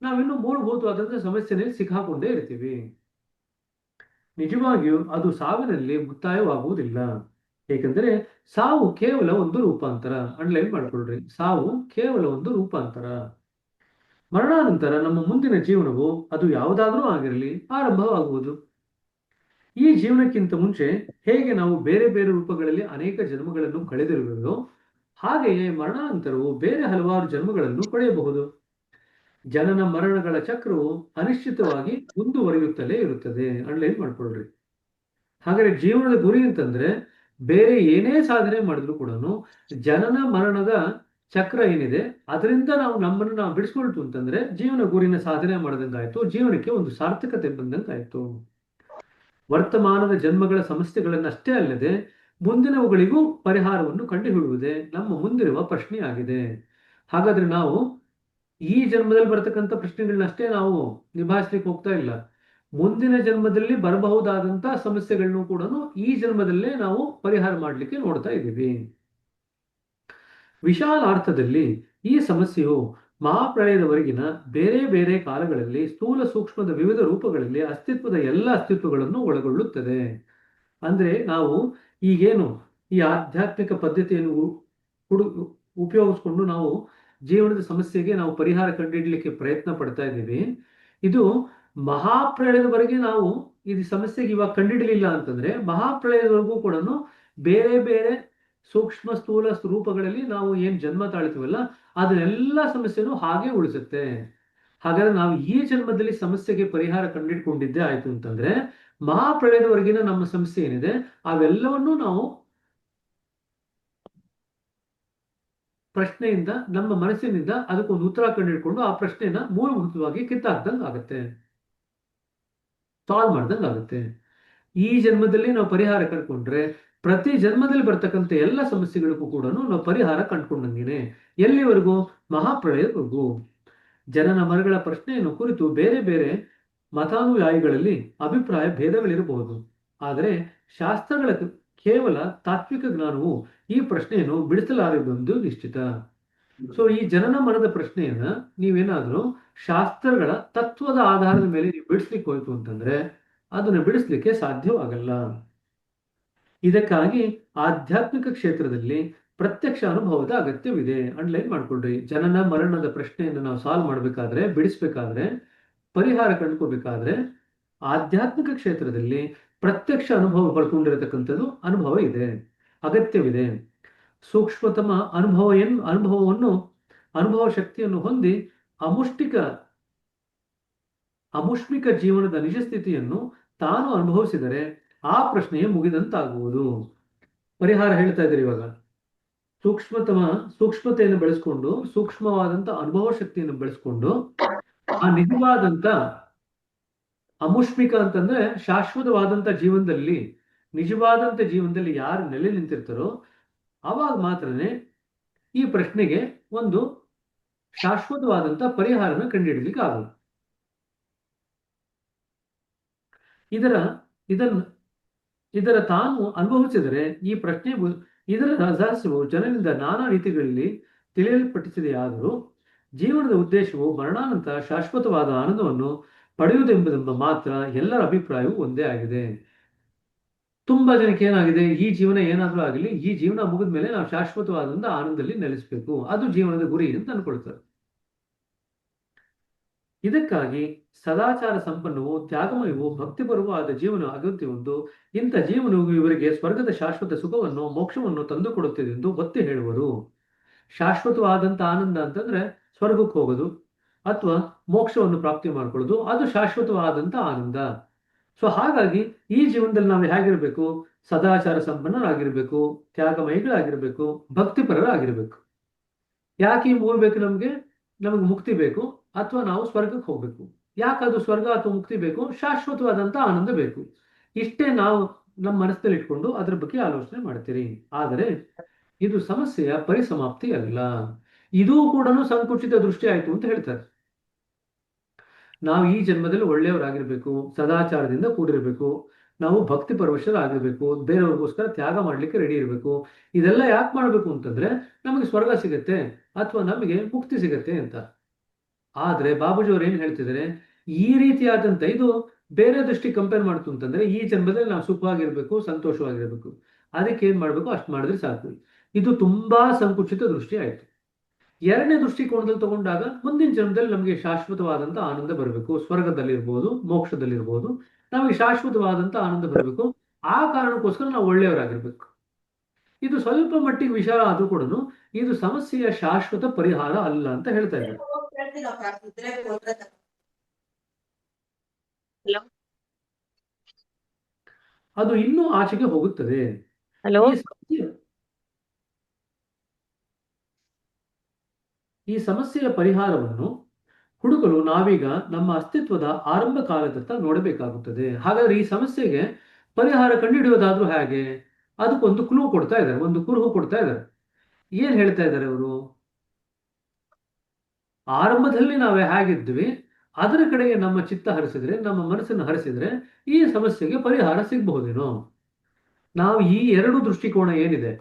ನಾವಿನ್ನು ಮೂಲಭೂತವಾದಂತಹ ಸಮಸ್ಯೆನಲ್ಲಿ ಸಿಕ್ಕಾಕೊಂಡೇ ಇರ್ತೀವಿ. ನಿಜವಾಗಿಯೂ ಅದು ಸಾವಿನಲ್ಲಿ ಮುಕ್ತಾಯವಾಗುವುದಿಲ್ಲ. ಏಕೆಂದರೆ ಸಾವು ಕೇವಲ ಒಂದು ರೂಪಾಂತರ. ಅಂಡರ್ಲೈನ್ ಮಾಡ್ಕೊಳ್ರಿ, ಸಾವು ಕೇವಲ ಒಂದು ರೂಪಾಂತರ. ಮರಣಾನಂತರ ನಮ್ಮ ಮುಂದಿನ ಜೀವನವು ಅದು ಯಾವುದಾದ್ರೂ ಆಗಿರಲಿ ಆರಂಭವಾಗುವುದು. ಈ ಜೀವನಕ್ಕಿಂತ ಮುಂಚೆ ಹೇಗೆ ನಾವು ಬೇರೆ ಬೇರೆ ರೂಪಗಳಲ್ಲಿ ಅನೇಕ ಜನ್ಮಗಳನ್ನು ಕಳೆದಿರುವುದೋ, ಹಾಗೆಯೇ ಮರಣಾನಂತರವು ಬೇರೆ ಹಲವಾರು ಜನ್ಮಗಳನ್ನು ಪಡೆಯಬಹುದು. ಜನನ ಮರಣಗಳ ಚಕ್ರವು ಅನಿಶ್ಚಿತವಾಗಿ ಮುಂದುವರಿಯುತ್ತಲೇ ಇರುತ್ತದೆ. ಅಂಡರ್ಲೈನ್ ಮಾಡ್ಕೊಳ್ರಿ. ಹಾಗಾದ್ರೆ ಜೀವನದ ಗುರಿ ಅಂತಂದ್ರೆ ಬೇರೆ ಏನೇ ಸಾಧನೆ ಮಾಡಿದ್ರು ಕೂಡ ಜನನ ಮರಣದ ಚಕ್ರ ಏನಿದೆ ಅದರಿಂದ ನಮ್ಮನ್ನು ನಾವು ಬಿಡಿಸ್ಕೊಳ್ತು ಅಂತಂದ್ರೆ ಜೀವನ ಗುರಿನ ಸಾಧನೆ ಮಾಡಿದಂಗಾಯ್ತು, ಜೀವನಕ್ಕೆ ಒಂದು ಸಾರ್ಥಕತೆ ಬಂದಂಗಾಯ್ತು. ವರ್ತಮಾನದ ಜನ್ಮಗಳ ಸಮಸ್ಯೆಗಳನ್ನಷ್ಟೇ ಅಲ್ಲದೆ ಮುಂದಿನವುಗಳಿಗೂ ಪರಿಹಾರವನ್ನು ಕಂಡುಹಿಡಿಯುವುದೇ ನಮ್ಮ ಮುಂದಿರುವ ಪ್ರಶ್ನೆಯಾಗಿದೆ. ಹಾಗಾದ್ರೆ ನಾವು ಈ ಜನ್ಮದಲ್ಲಿ ಬರ್ತಕ್ಕಂಥ ಪ್ರಶ್ನೆಗಳನ್ನಷ್ಟೇ ನಾವು ನಿಭಾಯಿಸ್ಲಿಕ್ಕೆ ಹೋಗ್ತಾ ಇಲ್ಲ, ಮುಂದಿನ ಜನ್ಮದಲ್ಲಿ ಬರಬಹುದಾದಂತ ಸಮಸ್ಯೆಗಳನ್ನು ಕೂಡ ಈ ಜನ್ಮದಲ್ಲೇ ನಾವು ಪರಿಹಾರ ಮಾಡಲಿಕ್ಕೆ ನೋಡ್ತಾ ಇದ್ದೀವಿ. ವಿಶಾಲ ಅರ್ಥದಲ್ಲಿ ಈ ಸಮಸ್ಯೆಯು ಮಹಾಪ್ರಳಯದವರೆಗಿನ ಬೇರೆ ಬೇರೆ ಕಾಲಗಳಲ್ಲಿ ಸ್ಥೂಲ ಸೂಕ್ಷ್ಮದ ವಿವಿಧ ರೂಪಗಳಲ್ಲಿ ಅಸ್ತಿತ್ವದ ಎಲ್ಲ ಅಸ್ತಿತ್ವಗಳನ್ನು ಒಳಗೊಳ್ಳುತ್ತದೆ. ಅಂದ್ರೆ ನಾವು ಈಗೇನು ಈ ಆಧ್ಯಾತ್ಮಿಕ ಪದ್ಧತಿಯನ್ನು ಉಪಯೋಗಿಸ್ಕೊಂಡು ನಾವು ಜೀವನದ ಸಮಸ್ಯೆಗೆ ನಾವು ಪರಿಹಾರ ಕಂಡುಹಿಡಲಿಕ್ಕೆ ಪ್ರಯತ್ನ ಪಡ್ತಾ ಇದ್ದೀವಿ. ಇದು ಮಹಾಪ್ರಳಯದವರೆಗೆ ನಾವು ಈ ಸಮಸ್ಯೆಗೆ ಇವಾಗ ಕಂಡುಹಿಡಲಿಲ್ಲ ಅಂತಂದ್ರೆ ಮಹಾಪ್ರಳಯದವರೆಗೂ ಕೂಡ ಬೇರೆ ಬೇರೆ ಸೂಕ್ಷ್ಮ ಸ್ಥೂಲ ರೂಪಗಳಲ್ಲಿ ನಾವು ಏನ್ ಜನ್ಮ ತಾಳ್ತೀವಲ್ಲ ಅದನ್ನೆಲ್ಲ ಸಮಸ್ಯೆನೂ ಹಾಗೆ ಉಳಿಸುತ್ತೆ. ಹಾಗಾದ್ರೆ ನಾವು ಈ ಜನ್ಮದಲ್ಲಿ ಸಮಸ್ಯೆಗೆ ಪರಿಹಾರ ಕಂಡುಹಿಡ್ಕೊಂಡಿದ್ದೇ ಆಯ್ತು ಅಂತಂದ್ರೆ ಮಹಾಪ್ರಳಯದವರೆಗಿನ ನಮ್ಮ ಸಮಸ್ಯೆ ಏನಿದೆ ಅವೆಲ್ಲವನ್ನೂ ನಾವು ಪ್ರಶ್ನೆಯಿಂದ ನಮ್ಮ ಮನಸ್ಸಿನಿಂದ ಅದಕ್ಕೊಂದು ಉತ್ತರ ಕಂಡುಹಿಡ್ಕೊಂಡು ಆ ಪ್ರಶ್ನೆನ ಮೂಲಭೂತವಾಗಿ ಕಿತ್ತಾಕ್ದಂಗೆ ಆಗುತ್ತೆ, ಸಾಲ್ವ್ ಮಾಡ್ದಂಗೆ ಆಗುತ್ತೆ. ಈ ಜನ್ಮದಲ್ಲಿ ನಾವು ಪರಿಹಾರ ಕಂಡುಕೊಂಡ್ರೆ ಪ್ರತಿ ಜನ್ಮದಲ್ಲಿ ಬರ್ತಕ್ಕಂಥ ಎಲ್ಲ ಸಮಸ್ಯೆಗಳಿಗೂ ಕೂಡ ನಾವು ಪರಿಹಾರ ಕಂಡುಕೊಂಡಂಗೆನೆ. ಎಲ್ಲಿವರೆಗೂ? ಮಹಾಪ್ರಳಯವರೆಗೂ. ಜನನ ಮರಗಳ ಪ್ರಶ್ನೆಯನ್ನು ಕುರಿತು ಬೇರೆ ಬೇರೆ ಮತಾನುಯಾಯಿಗಳಲ್ಲಿ ಅಭಿಪ್ರಾಯ ಭೇದಗಳಿರಬಹುದು. ಆದರೆ ಶಾಸ್ತ್ರಗಳ ಕೇವಲ ತಾತ್ವಿಕ ಜ್ಞಾನವು ಈ ಪ್ರಶ್ನೆಯನ್ನು ಬಿಡಿಸಲಾರದೆಂದು ನಿಶ್ಚಿತ. ಸೊ ಈ ಜನನ ಮರಣದ ಪ್ರಶ್ನೆಯನ್ನ ನೀವೇನಾದ್ರೂ ಶಾಸ್ತ್ರಗಳ ತತ್ವದ ಆಧಾರದ ಮೇಲೆ ನೀವು ಬಿಡಿಸ್ಲಿಕ್ಕೆ ಹೋಯ್ತು ಅಂತಂದ್ರೆ ಅದನ್ನ ಬಿಡಿಸ್ಲಿಕ್ಕೆ ಸಾಧ್ಯವಾಗಲ್ಲ. ಇದಕ್ಕಾಗಿ ಆಧ್ಯಾತ್ಮಿಕ ಕ್ಷೇತ್ರದಲ್ಲಿ ಪ್ರತ್ಯಕ್ಷ ಅನುಭವದ ಅಗತ್ಯವಿದೆ. ಅಂಡರ್ಲೈನ್ ಮಾಡ್ಕೊಳ್ರಿ. ಜನನ ಮರಣದ ಪ್ರಶ್ನೆಯನ್ನು ನಾವು ಸಾಲ್ವ್ ಮಾಡಬೇಕಾದ್ರೆ, ಬಿಡಿಸ್ಬೇಕಾದ್ರೆ, ಪರಿಹಾರ ಕಂಡುಕೋಬೇಕಾದ್ರೆ ಆಧ್ಯಾತ್ಮಿಕ ಕ್ಷೇತ್ರದಲ್ಲಿ ಪ್ರತ್ಯಕ್ಷ ಅನುಭವ ಪಡ್ಕೊಂಡಿರತಕ್ಕಂಥದ್ದು ಅನುಭವ ಇದೆ, ಅಗತ್ಯವಿದೆ. ಸೂಕ್ಷ್ಮತಮ ಅನುಭವ ಶಕ್ತಿಯನ್ನು ಹೊಂದಿ ಅಮುಷ್ಮಿಕ ಜೀವನದ ನಿಜಸ್ಥಿತಿಯನ್ನು ತಾನು ಅನುಭವಿಸಿದರೆ ಆ ಪ್ರಶ್ನೆಯೇ ಮುಗಿದಂತಾಗುವುದು. ಪರಿಹಾರ ಹೇಳ್ತಾ ಇದ್ದಾರೆ ಇವಾಗ. ಸೂಕ್ಷ್ಮತೆಯನ್ನು ಬೆಳೆಸ್ಕೊಂಡು, ಸೂಕ್ಷ್ಮವಾದಂತ ಅನುಭವ ಶಕ್ತಿಯನ್ನು ಬೆಳೆಸ್ಕೊಂಡು, ಆ ನಿಜವಾದಂತ ಅಮುಷ್ಮಿಕ ಅಂತಂದ್ರೆ ಶಾಶ್ವತವಾದಂತ ಜೀವನದಲ್ಲಿ, ನಿಜವಾದಂತ ಜೀವನದಲ್ಲಿ ಯಾರು ನೆಲೆ ನಿಂತಿರ್ತಾರೋ ಅವಾಗ ಮಾತ್ರನೇ ಈ ಪ್ರಶ್ನೆಗೆ ಒಂದು ಶಾಶ್ವತವಾದಂತ ಪರಿಹಾರನ ಕಂಡುಹಿಡಲಿಕ್ಕೆ ಆಗುತ್ತೆ. ಇದರ ತಾನು ಅನುಭವಿಸಿದರೆ ಈ ಪ್ರಶ್ನೆ ಇದರ ರಹಸ್ಯವು ಜನರಿಂದ ನಾನಾ ರೀತಿಗಳಲ್ಲಿ ತಿಳಿಯಲ್ಪಟ್ಟಿದೆಯಾದರೂ ಜೀವನದ ಉದ್ದೇಶವು ಮರಣಾನಂತರ ಶಾಶ್ವತವಾದ ಆನಂದವನ್ನು ಪಡೆಯುವುದೆಂಬುದೆಂಬ ಮಾತ್ರ ಎಲ್ಲರ ಅಭಿಪ್ರಾಯವೂ ಒಂದೇ ಆಗಿದೆ. ತುಂಬಾ ಜನಕ್ಕೆ ಏನಾಗಿದೆ, ಈ ಜೀವನ ಏನಾದ್ರೂ ಆಗಲಿ, ಈ ಜೀವನ ಮುಗಿದ ಮೇಲೆ ನಾವು ಶಾಶ್ವತವಾದಂತ ಆನಂದದಲ್ಲಿ ನೆಲೆಸಬೇಕು, ಅದು ಜೀವನದ ಗುರಿ ಅಂತ ಅನ್ಕೊಳ್ತಾರೆ. ಇದಕ್ಕಾಗಿ ಸದಾಚಾರ ಸಂಪನ್ನವೂ ತ್ಯಾಗಮಯವೂ ಭಕ್ತಿಪರವೂ ಆದ ಜೀವನ ಅಗತ್ಯವೆಂದು, ಇಂಥ ಜೀವನವು ಇವರಿಗೆ ಸ್ವರ್ಗದ ಶಾಶ್ವತ ಸುಖವನ್ನು ಮೋಕ್ಷವನ್ನು ತಂದುಕೊಡುತ್ತದೆ ಎಂದು ಒತ್ತಿ ಹೇಳುವರು. ಶಾಶ್ವತವಾದಂತ ಆನಂದ ಅಂತಂದ್ರೆ ಸ್ವರ್ಗಕ್ಕೆ ಹೋಗೋದು ಅಥವಾ ಮೋಕ್ಷವನ್ನು ಪ್ರಾಪ್ತಿ ಮಾಡ್ಕೊಳ್ಳೋದು, ಅದು ಶಾಶ್ವತವಾದಂತ ಆನಂದ. ಸೊ ಹಾಗಾಗಿ ಈ ಜೀವನದಲ್ಲಿ ನಾವು ಹೇಗಿರ್ಬೇಕು? ಸದಾಚಾರ ಸಂಪನ್ನರಾಗಿರ್ಬೇಕು, ತ್ಯಾಗಮಯಿಗಳಾಗಿರ್ಬೇಕು, ಭಕ್ತಿಪರರಾಗಿರ್ಬೇಕು. ಯಾಕೆ ಈ ಮೂರು ಬೇಕು ನಮ್ಗೆ? ನಮಗೆ ಮುಕ್ತಿ ಬೇಕು ಅಥವಾ ನಾವು ಸ್ವರ್ಗಕ್ಕೆ ಹೋಗ್ಬೇಕು. ಯಾಕದು ಸ್ವರ್ಗ ಅಥವಾ ಮುಕ್ತಿ ಬೇಕು? ಶಾಶ್ವತವಾದಂತ ಆನಂದ ಬೇಕು. ಇಷ್ಟೇ ನಾವು ನಮ್ಮ ಮನಸ್ಸಲ್ಲಿ ಇಟ್ಕೊಂಡು ಅದ್ರ ಬಗ್ಗೆ ಆಲೋಚನೆ ಮಾಡ್ತೀರಿ. ಆದರೆ ಇದು ಸಮಸ್ಯೆಯ ಪರಿಸಮಾಪ್ತಿ ಅಲ್ಲ. ಇದೂ ಕೂಡ ಸಂಕುಚಿತ ದೃಷ್ಟಿ ಆಯ್ತು ಅಂತ ಹೇಳ್ತಾರೆ. ನಾವು ಈ ಜನ್ಮದಲ್ಲಿ ಒಳ್ಳೆಯವರಾಗಿರ್ಬೇಕು, ಸದಾಚಾರದಿಂದ ಕೂಡಿರ್ಬೇಕು, ನಾವು ಭಕ್ತಿ ಪರವಶರಾಗಿರ್ಬೇಕು, ಬೇರೆಯವ್ರಿಗೋಸ್ಕರ ತ್ಯಾಗ ಮಾಡ್ಲಿಕ್ಕೆ ರೆಡಿ ಇರಬೇಕು. ಇದೆಲ್ಲ ಯಾಕೆ ಮಾಡ್ಬೇಕು ಅಂತಂದ್ರೆ ನಮಗೆ ಸ್ವರ್ಗ ಸಿಗತ್ತೆ ಅಥವಾ ನಮಗೆ ಮುಕ್ತಿ ಸಿಗತ್ತೆ ಅಂತ. ಆದ್ರೆ ಬಾಬೂಜಿಯವ್ರು ಏನ್ ಹೇಳ್ತಿದ್ದಾರೆ, ಈ ರೀತಿಯಾದಂತ ಇದು ಬೇರೆ ದೃಷ್ಟಿ ಕಂಪೇರ್ ಮಾಡ್ತು ಅಂತಂದ್ರೆ ಈ ಜನ್ಮದಲ್ಲಿ ನಾವು ಸುಖವಾಗಿರ್ಬೇಕು, ಸಂತೋಷವಾಗಿರ್ಬೇಕು, ಅದಕ್ಕೆ ಏನ್ ಮಾಡ್ಬೇಕು ಅಷ್ಟು ಮಾಡಿದ್ರೆ ಸಾಕು. ಇದು ತುಂಬಾ ಸಂಕುಚಿತ ದೃಷ್ಟಿ ಆಯ್ತು. ಎರಡನೇ ದೃಷ್ಟಿಕೋನದಲ್ಲಿ ತಗೊಂಡಾಗ ಮುಂದಿನ ಜನ್ಮದಲ್ಲಿ ನಮಗೆ ಶಾಶ್ವತವಾದಂತ ಆನಂದ ಬರಬೇಕು, ಸ್ವರ್ಗದಲ್ಲಿರ್ಬೋದು, ಮೋಕ್ಷದಲ್ಲಿರ್ಬೋದು, ನಮಗೆ ಶಾಶ್ವತವಾದಂತ ಆನಂದ ಬರಬೇಕು. ಆ ಕಾರಣಕ್ಕೋಸ್ಕರ ನಾವು ಒಳ್ಳೆಯವರಾಗಿರ್ಬೇಕು. ಇದು ಸ್ವಲ್ಪ ಮಟ್ಟಿಗೆ ವಿಚಾರ ಆದ್ರೂ ಕೂಡ ಇದು ಸಮಸ್ಯೆಯ ಶಾಶ್ವತ ಪರಿಹಾರ ಅಲ್ಲ ಅಂತ ಹೇಳ್ತಾ ಇದ್ದಾರೆ. ಅದು ಇನ್ನೂ ಆಚೆಗೆ ಹೋಗುತ್ತದೆ. ಈ ಸಮಸ್ಯೆಯ ಪರಿಹಾರವನ್ನು ಹುಡುಕಲು ನಾವೀಗ ನಮ್ಮ ಅಸ್ತಿತ್ವದ ಆರಂಭ ಕಾಲದತ್ತ ನೋಡಬೇಕಾಗುತ್ತದೆ. ಹಾಗಾದ್ರೆ ಈ ಸಮಸ್ಯೆಗೆ ಪರಿಹಾರ ಕಂಡುಹಿಡಿಯೋದಾದ್ರೂ ಹೇಗೆ? ಅದಕ್ಕೊಂದು ಕ್ಲೂ ಕೊಡ್ತಾ ಇದ್ದಾರೆ, ಒಂದು ಕುರುಹು ಕೊಡ್ತಾ ಇದ್ದಾರೆ. ಏನ್ ಹೇಳ್ತಾ ಇದ್ದಾರೆ ಅವರು? ಆರಂಭದಲ್ಲಿ ನಾವೇ ಹೇಗಿದ್ವಿ ಅದರ ಕಡೆಗೆ ನಮ್ಮ ಚಿತ್ತ ಹರಿಸಿದ್ರೆ, ನಮ್ಮ ಮನಸ್ಸನ್ನು ಹರಿಸಿದ್ರೆ ಈ ಸಮಸ್ಯೆಗೆ ಪರಿಹಾರ ಸಿಗಬಹುದೇನೋ? ನಾವು ಈ ಎರಡು ದೃಷ್ಟಿಕೋನ ಏನಿದೆ,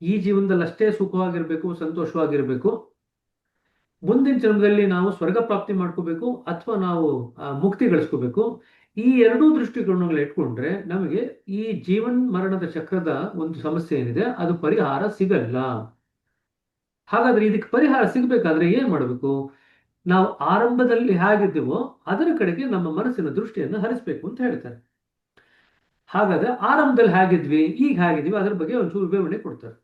ಈ ಜೀವನದಲ್ಲಿ ಅಷ್ಟೇ ಸುಖವಾಗಿರ್ಬೇಕು, ಸಂತೋಷವಾಗಿರ್ಬೇಕು, ಮುಂದಿನ ಜನ್ಮದಲ್ಲಿ ನಾವು ಸ್ವರ್ಗ ಪ್ರಾಪ್ತಿ ಮಾಡ್ಕೋಬೇಕು ಅಥವಾ ನಾವು ಮುಕ್ತಿ ಗಳಿಸ್ಕೋಬೇಕು, ಈ ಎರಡೂ ದೃಷ್ಟಿಕೋನಗಳು ಇಟ್ಕೊಂಡ್ರೆ ನಮಗೆ ಈ ಜೀವನ್ ಮರಣದ ಚಕ್ರದ ಒಂದು ಸಮಸ್ಯೆ ಏನಿದೆ ಅದು ಪರಿಹಾರ ಸಿಗಲ್ಲ. ಹಾಗಾದ್ರೆ ಇದಕ್ಕೆ ಪರಿಹಾರ ಸಿಗ್ಬೇಕಾದ್ರೆ ಏನ್ ಮಾಡಬೇಕು? ನಾವು ಆರಂಭದಲ್ಲಿ ಹೇಗಿದ್ದೀವೋ ಅದರ ಕಡೆಗೆ ನಮ್ಮ ಮನಸ್ಸಿನ ದೃಷ್ಟಿಯನ್ನು ಹರಿಸ್ಬೇಕು ಅಂತ ಹೇಳ್ತಾರೆ. ಹಾಗಾದ್ರೆ ಆರಂಭದಲ್ಲಿ ಹೇಗಿದ್ವಿ, ಈಗ ಹೇಗಿದ್ವಿ ಅದರ ಬಗ್ಗೆ ಒಂಚೂರು ವಿವರಣೆ ಕೊಡ್ತಾರೆ.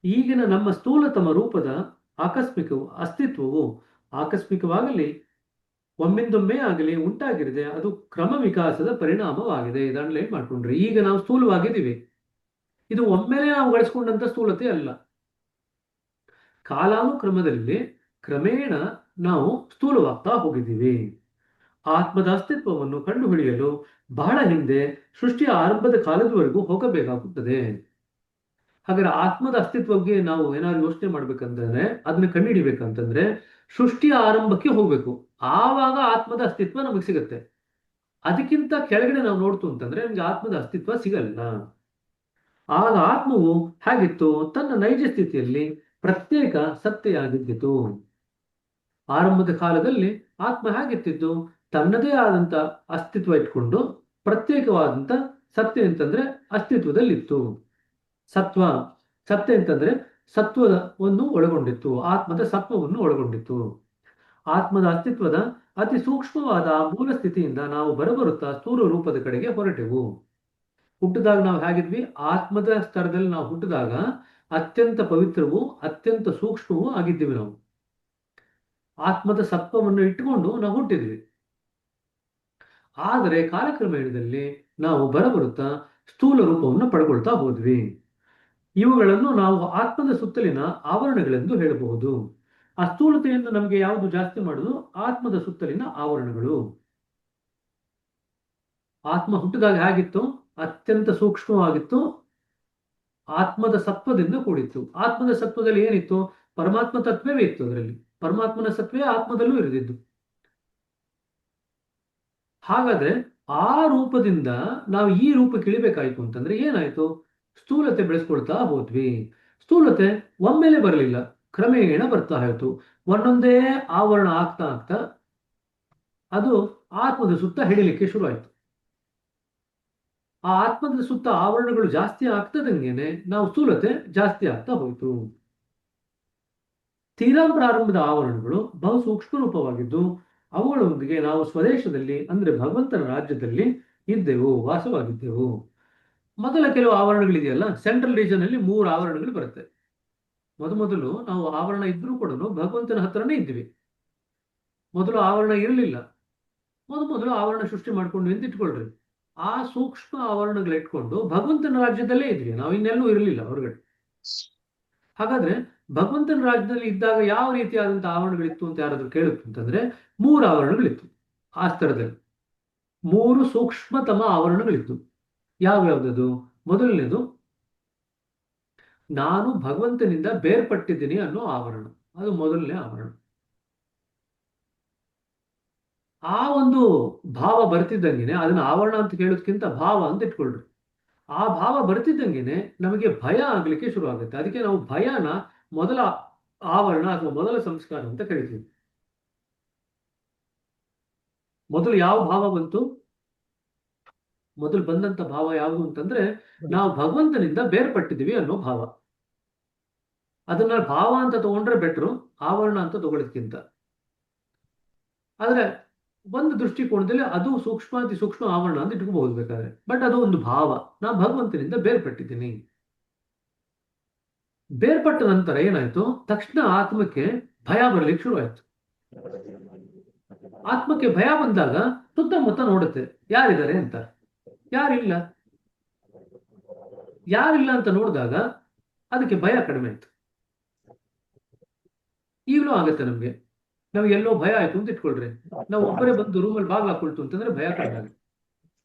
ಈಗಿನ ನಮ್ಮ ಸ್ಥೂಲತಮ ರೂಪದ ಅಸ್ತಿತ್ವವು ಆಕಸ್ಮಿಕವಾಗಲಿ ಒಮ್ಮಿಂದೊಮ್ಮೆ ಆಗಲಿ ಉಂಟಾಗಿರದೆ ಅದು ಕ್ರಮ ವಿಕಾಸದ ಪರಿಣಾಮವಾಗಿದೆ. ಇದನ್ನೇ ಮಾಡ್ಕೊಂಡ್ರಿ. ಈಗ ನಾವು ಸ್ಥೂಲವಾಗಿದ್ದೀವಿ, ಇದು ಒಮ್ಮೆಲೆ ನಾವು ಗಳಿಸ್ಕೊಂಡಂತ ಸ್ಥೂಲತೆ ಅಲ್ಲ. ಕಾಲಾನುಕ್ರಮದಲ್ಲಿ ಕ್ರಮೇಣ ನಾವು ಸ್ಥೂಲವಾಗ್ತಾ ಹೋಗಿದ್ದೀವಿ. ಆತ್ಮದ ಅಸ್ತಿತ್ವವನ್ನು ಕಂಡುಹಿಡಿಯಲು ಬಹಳ ಹಿಂದೆ ಸೃಷ್ಟಿಯ ಆರಂಭದ ಕಾಲದವರೆಗೂ ಹೋಗಬೇಕಾಗುತ್ತದೆ. ಹಾಗಾದ್ರೆ ಆತ್ಮದ ಅಸ್ತಿತ್ವಕ್ಕೆ ನಾವು ಏನಾದ್ರು ಯೋಚನೆ ಮಾಡ್ಬೇಕಂತಂದ್ರೆ, ಅದನ್ನ ಕಂಡುಹಿಡಿಬೇಕಂತಂದ್ರೆ ಸೃಷ್ಟಿಯ ಆರಂಭಕ್ಕೆ ಹೋಗ್ಬೇಕು. ಆವಾಗ ಆತ್ಮದ ಅಸ್ತಿತ್ವ ನಮಗೆ ಸಿಗತ್ತೆ. ಅದಕ್ಕಿಂತ ಕೆಳಗಡೆ ನಾವು ನೋಡ್ತು ಅಂತಂದ್ರೆ ನಮ್ಗೆ ಆತ್ಮದ ಅಸ್ತಿತ್ವ ಸಿಗಲ್ಲ. ಆಗ ಆತ್ಮವು ಹೇಗಿತ್ತು? ತನ್ನ ನೈಜ ಸ್ಥಿತಿಯಲ್ಲಿ ಪ್ರತ್ಯೇಕ ಸತ್ತೆಯಾಗಿದ್ದಿತು. ಆರಂಭದ ಕಾಲದಲ್ಲಿ ಆತ್ಮ ಹೇಗಿತ್ತಿದ್ದು? ತನ್ನದೇ ಆದಂತ ಅಸ್ತಿತ್ವ ಇಟ್ಕೊಂಡು ಪ್ರತ್ಯೇಕವಾದಂತ ಸತ್ಯ ಅಂತಂದ್ರೆ ಅಸ್ತಿತ್ವದಲ್ಲಿತ್ತು. ಸತ್ವ, ಸತ್ಯ ಅಂತಂದ್ರೆ ಸತ್ವವನ್ನು ಒಳಗೊಂಡಿತ್ತು, ಆತ್ಮದ ಸತ್ವವನ್ನು ಒಳಗೊಂಡಿತ್ತು. ಆತ್ಮದ ಅಸ್ತಿತ್ವದ ಅತಿ ಸೂಕ್ಷ್ಮವಾದ ಮೂಲ ಸ್ಥಿತಿಯಿಂದ ನಾವು ಬರಬರುತ್ತಾ ಸ್ಥೂಲ ರೂಪದ ಕಡೆಗೆ ಹೊರಟೆವು. ಹುಟ್ಟಿದಾಗ ನಾವು ಹೇಗಿದ್ವಿ? ಆತ್ಮದ ಸ್ತರದಲ್ಲಿ ನಾವು ಹುಟ್ಟಿದಾಗ ಅತ್ಯಂತ ಪವಿತ್ರವೂ ಅತ್ಯಂತ ಸೂಕ್ಷ್ಮವೂ ಆಗಿದ್ದೀವಿ. ನಾವು ಆತ್ಮದ ಸತ್ವವನ್ನು ಇಟ್ಟುಕೊಂಡು ನಾವು ಹುಟ್ಟಿದ್ವಿ. ಆದರೆ ಕಾಲಕ್ರಮೇಣದಲ್ಲಿ ನಾವು ಬರಬರುತ್ತಾ ಸ್ಥೂಲ ರೂಪವನ್ನು ಪಡ್ಕೊಳ್ತಾ ಹೋದ್ವಿ. ಇವುಗಳನ್ನು ನಾವು ಆತ್ಮದ ಸುತ್ತಲಿನ ಆವರಣಗಳೆಂದು ಹೇಳಬಹುದು. ಆ ಸ್ಥೂಲತೆಯನ್ನು ನಮಗೆ ಯಾವುದು ಜಾಸ್ತಿ ಮಾಡುದು? ಆತ್ಮದ ಸುತ್ತಲಿನ ಆವರಣಗಳು. ಆತ್ಮ ಹುಟ್ಟಿದಾಗ ಹೇಗಿತ್ತು? ಅತ್ಯಂತ ಸೂಕ್ಷ್ಮವಾಗಿತ್ತು, ಆತ್ಮದ ಸತ್ವದಿಂದ ಕೂಡಿತ್ತು. ಆತ್ಮದ ಸತ್ವದಲ್ಲಿ ಏನಿತ್ತು? ಪರಮಾತ್ಮ ತತ್ವವೇ ಇತ್ತು. ಅದರಲ್ಲಿ ಪರಮಾತ್ಮನ ಸತ್ವೇ ಆತ್ಮದಲ್ಲೂ ಇರಿದಿದ್ದು. ಹಾಗಾದ್ರೆ ಆ ರೂಪದಿಂದ ನಾವು ಈ ರೂಪಕ್ಕೆ ಇಳಿಬೇಕಾಯ್ತು ಅಂತಂದ್ರೆ ಏನಾಯ್ತು? ಸ್ಥೂಲತೆ ಬೆಳೆಸ್ಕೊಳ್ತಾ ಹೋದ್ವಿ. ಸ್ಥೂಲತೆ ಒಮ್ಮೆಲೆ ಬರಲಿಲ್ಲ, ಕ್ರಮೇಣ ಬರ್ತಾ ಹೋಯ್ತು. ಒಂದೊಂದೇ ಆವರಣ ಆಗ್ತಾ ಆಗ್ತಾ ಅದು ಆತ್ಮದ ಸುತ್ತ ಹಿಡಿಲಿಕ್ಕೆ ಶುರು ಆಯ್ತು. ಆ ಆತ್ಮದ ಸುತ್ತ ಆವರಣಗಳು ಜಾಸ್ತಿ ಆಗ್ತದಂಗೆನೆ ನಾವು ಸ್ಥೂಲತೆ ಜಾಸ್ತಿ ಆಗ್ತಾ ಹೋಯ್ತು. ತೀರಾ ಪ್ರಾರಂಭದ ಆವರಣಗಳು ಬಹು ಸೂಕ್ಷ್ಮ ರೂಪವಾಗಿದ್ದು ಅವುಗಳೊಂದಿಗೆ ನಾವು ಸ್ವದೇಶದಲ್ಲಿ ಅಂದ್ರೆ ಭಗವಂತನ ರಾಜ್ಯದಲ್ಲಿ ಇದ್ದೆವು, ವಾಸವಾಗಿದ್ದೆವು. ಮೊದಲ ಕೆಲವು ಆವರಣಗಳಿದೆಯಲ್ಲ, ಸೆಂಟ್ರಲ್ ರೀಜನ್ ಅಲ್ಲಿ 3 ಆವರಣಗಳು ಬರುತ್ತೆ. ಮೊದಲು ನಾವು ಆವರಣ ಇದ್ರೂ ಕೂಡ ಭಗವಂತನ ಹತ್ರನೇ ಇದ್ವಿ. ಮೊದಲು ಆವರಣ ಇರಲಿಲ್ಲ. ಮೊದಲು ಆವರಣ ಸೃಷ್ಟಿ ಮಾಡ್ಕೊಂಡು ಅಂತ ಇಟ್ಕೊಳ್ರಿ. ಆ ಸೂಕ್ಷ್ಮ ಆವರಣಗಳು ಇಟ್ಕೊಂಡು ಭಗವಂತನ ರಾಜ್ಯದಲ್ಲೇ ಇದ್ವಿ. ನಾವು ಇನ್ನೆಲ್ಲೂ ಇರಲಿಲ್ಲ ಹೊರಗಡೆ. ಹಾಗಾದ್ರೆ ಭಗವಂತನ ರಾಜ್ಯದಲ್ಲಿ ಇದ್ದಾಗ ಯಾವ ರೀತಿಯಾದಂತಹ ಆವರಣಗಳಿತ್ತು ಅಂತ ಯಾರಾದ್ರೂ ಕೇಳುತ್ತೆ ಅಂತಂದ್ರೆ 3 ಆವರಣಗಳಿತ್ತು. ಆ ಸ್ತರದಲ್ಲಿ 3 ಸೂಕ್ಷ್ಮತಮ ಆವರಣಗಳಿತ್ತು. ಯಾವ್ಯಾವ್ದದು? ಮೊದಲನೇದು ನಾನು ಭಗವಂತನಿಂದ ಬೇರ್ಪಟ್ಟಿದ್ದೀನಿ ಅನ್ನೋ ಆವರಣ. ಅದು ಮೊದಲನೇ ಆವರಣ. ಆ ಒಂದು ಭಾವ ಬರ್ತಿದ್ದಂಗೆನೆ, ಅದನ್ನ ಆವರಣ ಅಂತ ಕೇಳೋದಕ್ಕಿಂತ ಭಾವ ಅಂತ ಇಟ್ಕೊಳ್ರಿ. ಆ ಭಾವ ಬರ್ತಿದ್ದಂಗೆನೆ ನಮಗೆ ಭಯ ಆಗ್ಲಿಕ್ಕೆ ಶುರು ಆಗುತ್ತೆ. ಅದಕ್ಕೆ ನಾವು ಭಯನ ಮೊದಲ ಆವರಣ ಅಥವಾ ಮೊದಲ ಸಂಸ್ಕಾರ ಅಂತ ಕರಿತೀವಿ. ಮೊದಲು ಯಾವ ಭಾವ ಬಂತು? ಮೊದಲು ಬಂದಂತ ಭಾವ ಯಾವುದು ಅಂತಂದ್ರೆ ನಾವು ಭಗವಂತನಿಂದ ಬೇರ್ಪಟ್ಟಿದ್ದೀವಿ ಅನ್ನೋ ಭಾವ. ಅದನ್ನ ಭಾವ ಅಂತ ತಗೊಂಡ್ರೆ ಬೆಟ್ರು, ಆವರಣ ಅಂತ ತಗೊಳ್ಳೋದಕ್ಕಿಂತ. ಆದ್ರೆ ಒಂದು ದೃಷ್ಟಿಕೋನದಲ್ಲಿ ಅದು ಅತಿ ಸೂಕ್ಷ್ಮ ಆವರಣ ಅಂತ ಇಟ್ಕೋಬಹುದು ಬೇಕಾದ್ರೆ. ಬಟ್ ಅದು ಒಂದು ಭಾವ. ನಾ ಭಗವಂತನಿಂದ ಬೇರ್ಪಟ್ಟಿದ್ದೀನಿ. ಬೇರ್ಪಟ್ಟ ನಂತರ ಏನಾಯ್ತು? ತಕ್ಷಣ ಆತ್ಮಕ್ಕೆ ಭಯ ಬರ್ಲಿಕ್ಕೆ ಶುರು ಆಯ್ತು. ಆತ್ಮಕ್ಕೆ ಭಯ ಬಂದಾಗ ಸುತ್ತಮುತ್ತ ನೋಡುತ್ತೆ, ಯಾರಿದ್ದಾರೆ ಅಂತ. ಯಾರಿಲ್ಲ. ಯಾರಿಲ್ಲ ಅಂತ ನೋಡಿದಾಗ ಅದಕ್ಕೆ ಭಯ ಕಡಿಮೆ ಆಯ್ತು. ಈಗಲೂ ಆಗತ್ತೆ ನಮ್ಗೆ. ನಾವು ಎಲ್ಲೋ ಭಯ ಆಯ್ತು ಅಂತ ಇಟ್ಕೊಳ್ರಿ. ನಾವು ಒಬ್ಬರೇ ಬಂದು ರೂಮಲ್ಲಿ ಬಾಗಿಲು ಹಾಕೊಳ್ತು ಅಂತಂದ್ರೆ ಭಯ ಕಡಿಮೆ ಆಗುತ್ತೆ.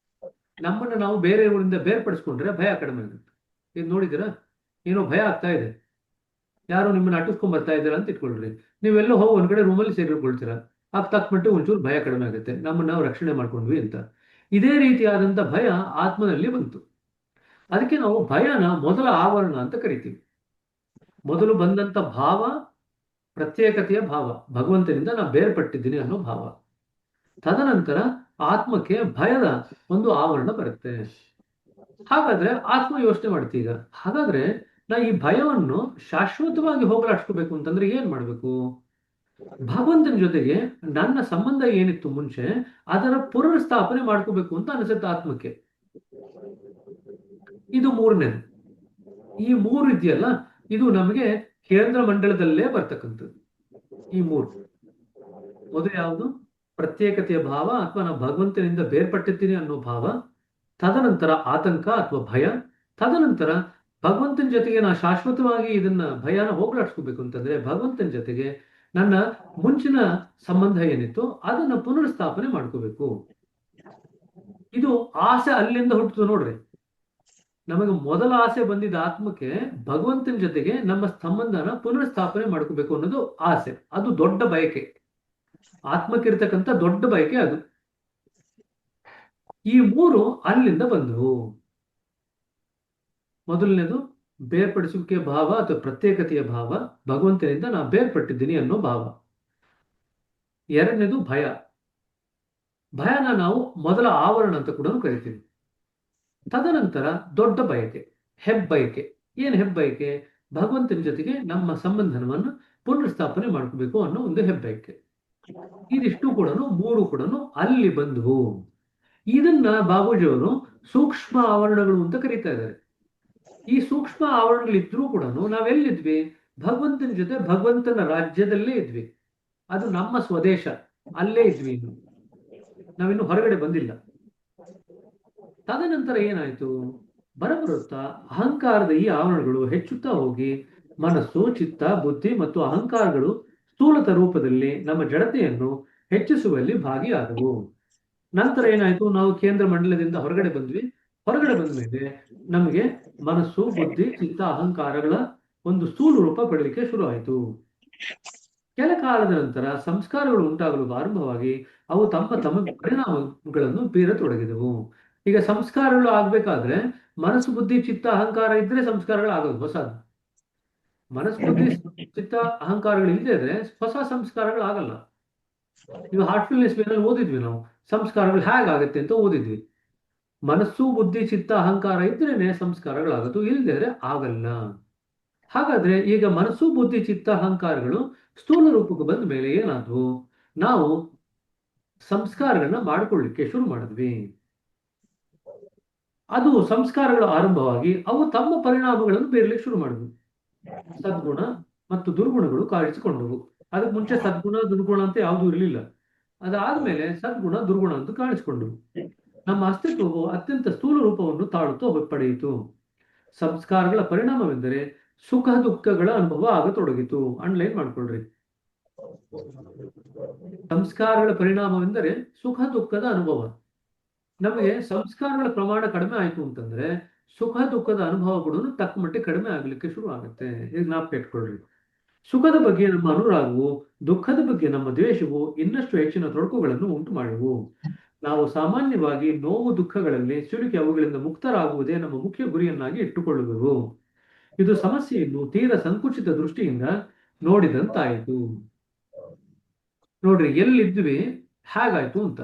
ನಮ್ಮನ್ನ ನಾವು ಬೇರೆಯವರಿಂದ ಬೇರ್ಪಡಿಸ್ಕೊಂಡ್ರೆ ಭಯ ಕಡಿಮೆ ಆಗುತ್ತೆ. ಇದು ನೋಡಿದಿರಾ? ಏನೋ ಭಯ ಆಗ್ತಾ ಇದೆ, ಯಾರೋ ನಿಮ್ಮನ್ನ ಅಟ್ಟಿಸ್ಕೊಂಡ್ ಬರ್ತಾ ಇದ್ದೀರಾ ಅಂತ ಇಟ್ಕೊಳ್ರಿ. ನೀವೆಲ್ಲೋ ಹೋಗಿ ಒಂದ್ ಕಡೆ ರೂಮಲ್ಲಿ ಸೇರಿಕೊಳ್ತೀರಾ. ಆಗ ತಕ್ಕಮಟ್ಟಿಗೆ ಒಂಚೂರು ಭಯ ಕಡಿಮೆ ಆಗುತ್ತೆ, ನಮ್ಮನ್ನ ನಾವು ರಕ್ಷಣೆ ಮಾಡ್ಕೊಂಡ್ವಿ ಅಂತ. ಇದೇ ರೀತಿಯಾದಂತ ಭಯ ಆತ್ಮನಲ್ಲಿ ಬಂತು. ಅದಕ್ಕೆ ನಾವು ಭಯನ ಮೊದಲ ಆವರಣ ಅಂತ ಕರಿತೀವಿ. ಮೊದಲು ಬಂದಂತ ಭಾವ ಪ್ರತ್ಯೇಕತೆಯ ಭಾವ, ಭಗವಂತನಿಂದ ನಾ ಬೇರ್ಪಟ್ಟಿದ್ದೀನಿ ಅನ್ನೋ ಭಾವ. ತದನಂತರ ಆತ್ಮಕ್ಕೆ ಭಯದ ಒಂದು ಆವರಣ ಬರುತ್ತೆ. ಹಾಗಾದ್ರೆ ಆತ್ಮ ಯೋಚನೆ ಮಾಡ್ತೀಗ, ಹಾಗಾದ್ರೆ ನಾ ಈ ಭಯವನ್ನು ಶಾಶ್ವತವಾಗಿ ಹೋಗಲಾಡಿಸ್ಕೋಬೇಕು ಅಂತಂದ್ರೆ ಏನ್ ಮಾಡ್ಬೇಕು? ಭಗವಂತನ ಜೊತೆಗೆ ನನ್ನ ಸಂಬಂಧ ಏನಿತ್ತು ಮುಂಚೆ ಅದರ ಪುನರ್ಸ್ಥಾಪನೆ ಮಾಡ್ಕೋಬೇಕು ಅಂತ ಅನಿಸುತ್ತೆ ಆತ್ಮಕ್ಕೆ. ಇದು ಮೂರನೇದು. ಈ 3 ಇದೆಯಲ್ಲ, ಇದು ನಮಗೆ ಕೇಂದ್ರ ಮಂಡಲದಲ್ಲೇ ಬರ್ತಕ್ಕಂಥದ್ದು. ಈ 3 ಮೊದಲು ಯಾವುದು? ಪ್ರತ್ಯೇಕತೆಯ ಭಾವ ಅಥವಾ ನಾವು ಭಗವಂತನಿಂದ ಬೇರ್ಪಟ್ಟಿದ್ದೀನಿ ಅನ್ನೋ ಭಾವ. ತದನಂತರ ಆತಂಕ ಅಥವಾ ಭಯ. ತದನಂತರ ಭಗವಂತನ ಜೊತೆಗೆ ನಾ ಶಾಶ್ವತವಾಗಿ ಇದನ್ನ ಭಯನ ಹೋಗ್ಲಾಡ್ಸ್ಕೋಬೇಕು ಅಂತಂದ್ರೆ ಭಗವಂತನ ಜೊತೆಗೆ ನನ್ನ ಮುಂಚಿನ ಸಂಬಂಧ ಏನಿತ್ತು ಅದನ್ನ ಪುನರ್ಸ್ಥಾಪನೆ ಮಾಡ್ಕೋಬೇಕು. ಇದು ಆಸೆ ಅಲ್ಲಿಂದ ಹುಟ್ಟಿತು ನೋಡ್ರಿ. ನಮಗೆ ಮೊದಲ ಆಸೆ ಬಂದಿದ್ದ ಆತ್ಮಕ್ಕೆ ಭಗವಂತನ ಜೊತೆಗೆ ನಮ್ಮ ಸಂಬಂಧನ ಪುನರ್ಸ್ಥಾಪನೆ ಮಾಡ್ಕೋಬೇಕು ಅನ್ನೋದು ಆಸೆ. ಅದು ದೊಡ್ಡ ಬಯಕೆ, ಆತ್ಮಕ್ಕಿರ್ತಕ್ಕಂಥ ದೊಡ್ಡ ಬಯಕೆ ಅದು. ಈ ಮೂರು ಅಲ್ಲಿಂದ ಬಂದವು. ಮೊದಲನೇದು ಬೇರ್ಪಡಿಸುವಿಕೆ ಭಾವ ಅಥವಾ ಪ್ರತ್ಯೇಕತೆಯ ಭಾವ, ಭಗವಂತನಿಂದ ನಾ ಬೇರ್ಪಟ್ಟಿದ್ದೀನಿ ಅನ್ನೋ ಭಾವ. ಎರಡನೇದು ಭಯ. ಭಯನ ನಾವು ಮೊದಲ ಆವರಣ ಅಂತ ಕೂಡ ಕರಿತೀವಿ. ತದನಂತರ ದೊಡ್ಡ ಬಯಕೆ, ಹೆಬ್ಬಯಕೆ. ಏನು ಹೆಬ್ಬಯಕೆ? ಭಗವಂತನ ಜೊತೆಗೆ ನಮ್ಮ ಸಂಬಂಧನವನ್ನು ಪುನರ್ಸ್ಥಾಪನೆ ಮಾಡ್ಕೋಬೇಕು ಅನ್ನೋ ಒಂದು ಹೆಬ್ಬಯಕೆ. ಇದಿಷ್ಟು ಕೂಡ ಮೂರು ಕೂಡ ಅಲ್ಲಿ ಬಂದವು. ಇದನ್ನ ಬಾಬೂಜಿಯವರು ಸೂಕ್ಷ್ಮ ಆವರಣಗಳು ಅಂತ ಕರೀತಾ ಇದ್ದಾರೆ. ಈ ಸೂಕ್ಷ್ಮ ಆವರಣಗಳಿದ್ರೂ ಕೂಡ ನಾವೆಲ್ಲಿದ್ವಿ? ಭಗವಂತನ ಜೊತೆ ಭಗವಂತನ ರಾಜ್ಯದಲ್ಲೇ ಇದ್ವಿ. ಅದು ನಮ್ಮ ಸ್ವದೇಶ, ಅಲ್ಲೇ ಇದ್ವಿ. ಇನ್ನು ನಾವಿನ್ನು ಹೊರಗಡೆ ಬಂದಿಲ್ಲ. ತದನಂತರ ಏನಾಯ್ತು? ಬರಬರುತ್ತಾ ಅಹಂಕಾರದ ಈ ಆವರಣಗಳು ಹೆಚ್ಚುತ್ತಾ ಹೋಗಿ ಮನಸ್ಸು, ಚಿತ್ತ, ಬುದ್ಧಿ ಮತ್ತು ಅಹಂಕಾರಗಳು ಸ್ಥೂಲತ ರೂಪದಲ್ಲಿ ನಮ್ಮ ಜಡತೆಯನ್ನು ಹೆಚ್ಚಿಸುವಲ್ಲಿ ಭಾಗಿಯಾದವು. ನಂತರ ಏನಾಯ್ತು? ನಾವು ಕೇಂದ್ರ ಮಂಡಲದಿಂದ ಹೊರಗಡೆ ಬಂದ್ವಿ. ಹೊರಗಡೆ ಬಂದ ಮೇಲೆ ನಮಗೆ ಮನಸ್ಸು, ಬುದ್ಧಿ, ಚಿತ್ತ, ಅಹಂಕಾರಗಳ ಒಂದು ಸ್ಥೂಲ ರೂಪ ಪಡಲಿಕ್ಕೆ ಶುರು ಆಯಿತು. ಕೆಲ ಕಾಲದ ನಂತರ ಸಂಸ್ಕಾರಗಳು ಉಂಟಾಗಲು ಆರಂಭವಾಗಿ ಅವು ತಮ್ಮ ತಮ್ಮ ಪರಿಣಾಮಗಳನ್ನು ಬೀರತೊಡಗಿದವು. ಈಗ ಸಂಸ್ಕಾರಗಳು ಆಗ್ಬೇಕಾದ್ರೆ ಮನಸ್ಸು, ಬುದ್ಧಿ, ಚಿತ್ತ, ಅಹಂಕಾರ ಇದ್ರೆ ಸಂಸ್ಕಾರಗಳು ಆಗೋದು ಹೊಸದು. ಮನಸ್ಸು, ಬುದ್ಧಿ, ಚಿತ್ತ, ಅಹಂಕಾರಗಳು ಇಲ್ಲದೆ ಇದ್ರೆ ಹೊಸ ಸಂಸ್ಕಾರಗಳು ಆಗಲ್ಲ. ನೀವು ಹಾರ್ಟ್ಫುಲ್ನೆಸ್ ಮೇನಲ್ಲಿ ಓದಿದ್ವಿ ನಾವು, ಸಂಸ್ಕಾರಗಳು ಹೇಗಾಗತ್ತೆ ಅಂತ ಓದಿದ್ವಿ. ಮನಸ್ಸು, ಬುದ್ಧಿ, ಚಿತ್ತ, ಅಹಂಕಾರ ಇದ್ರೇನೆ ಸಂಸ್ಕಾರಗಳಾಗದು, ಇಲ್ಲದೆ ಆಗಲ್ಲ. ಹಾಗಾದ್ರೆ ಈಗ ಮನಸ್ಸು, ಬುದ್ಧಿ, ಚಿತ್ತ, ಅಹಂಕಾರಗಳು ಸ್ಥೂಲ ರೂಪಕ್ಕೆ ಬಂದ ಮೇಲೆ ಏನಾದ್ವು? ನಾವು ಸಂಸ್ಕಾರಗಳನ್ನ ಮಾಡಿಕೊಳ್ಳಿಕ್ಕೆ ಶುರು ಮಾಡಿದ್ವಿ. ಅದು ಸಂಸ್ಕಾರಗಳು ಆರಂಭವಾಗಿ ಅವು ತಮ್ಮ ಪರಿಣಾಮಗಳನ್ನು ಬೀರಲಿಕ್ಕೆ ಶುರು ಮಾಡಿದ್ವು. ಸದ್ಗುಣ ಮತ್ತು ದುರ್ಗುಣಗಳು ಕಾಣಿಸಿಕೊಂಡವು. ಅದಕ್ಕೆ ಮುಂಚೆ ಸದ್ಗುಣ, ದುರ್ಗುಣ ಅಂತ ಯಾವುದೂ ಇರಲಿಲ್ಲ. ಅದಾದ್ಮೇಲೆ ಸದ್ಗುಣ, ದುರ್ಗುಣ ಅಂತ ಕಾಣಿಸಿಕೊಂಡವು. ನಮ್ಮ ಅಸ್ತಿತ್ವವು ಅತ್ಯಂತ ಸ್ಥೂಲ ರೂಪವನ್ನು ತಾಳುತ್ತಾ ಪಡೆಯಿತು. ಸಂಸ್ಕಾರಗಳ ಪರಿಣಾಮವೆಂದರೆ ಸುಖ ದುಃಖಗಳ ಅನುಭವ ಆಗತೊಡಗಿತು. ಅಂಡ್ಲೈನ್ ಮಾಡ್ಕೊಳ್ರಿ. ಸಂಸ್ಕಾರಗಳ ಪರಿಣಾಮವೆಂದರೆ ಸುಖ ದುಃಖದ ಅನುಭವ. ನಮಗೆ ಸಂಸ್ಕಾರಗಳ ಪ್ರಮಾಣ ಕಡಿಮೆ ಆಯ್ತು ಅಂತಂದ್ರೆ ಸುಖ ದುಃಖದ ಅನುಭವಗಳು ತಕ್ಕ ಮಟ್ಟಿಗೆ ಕಡಿಮೆ ಆಗ್ಲಿಕ್ಕೆ ಶುರು ಆಗುತ್ತೆ. ಈಗ ಜ್ಞಾಪಕ ಇಟ್ಕೊಳ್ರಿ. ಸುಖದ ಬಗ್ಗೆ ನಮ್ಮ ಅನುರಾಗವು, ದುಃಖದ ಬಗ್ಗೆ ನಮ್ಮ ದ್ವೇಷವು ಇನ್ನಷ್ಟು ಹೆಚ್ಚಿನ ತೊಡಕುಗಳನ್ನು ಉಂಟು ಮಾಡಿವು. ನಾವು ಸಾಮಾನ್ಯವಾಗಿ ನೋವು, ದುಃಖಗಳಲ್ಲಿ ಸಿಲುಕಿ ಅವುಗಳಿಂದ ಮುಕ್ತರಾಗುವುದೇ ನಮ್ಮ ಮುಖ್ಯ ಗುರಿಯನ್ನಾಗಿ ಇಟ್ಟುಕೊಳ್ಳುವೆವು. ಇದು ಸಮಸ್ಯೆಯನ್ನು ತೀರ ಸಂಕುಚಿತ ದೃಷ್ಟಿಯಿಂದ ನೋಡಿದಂತಾಯಿತು. ನೋಡ್ರಿ, ಎಲ್ಲಿದ್ವಿ, ಹೇಗಾಯ್ತು ಅಂತ.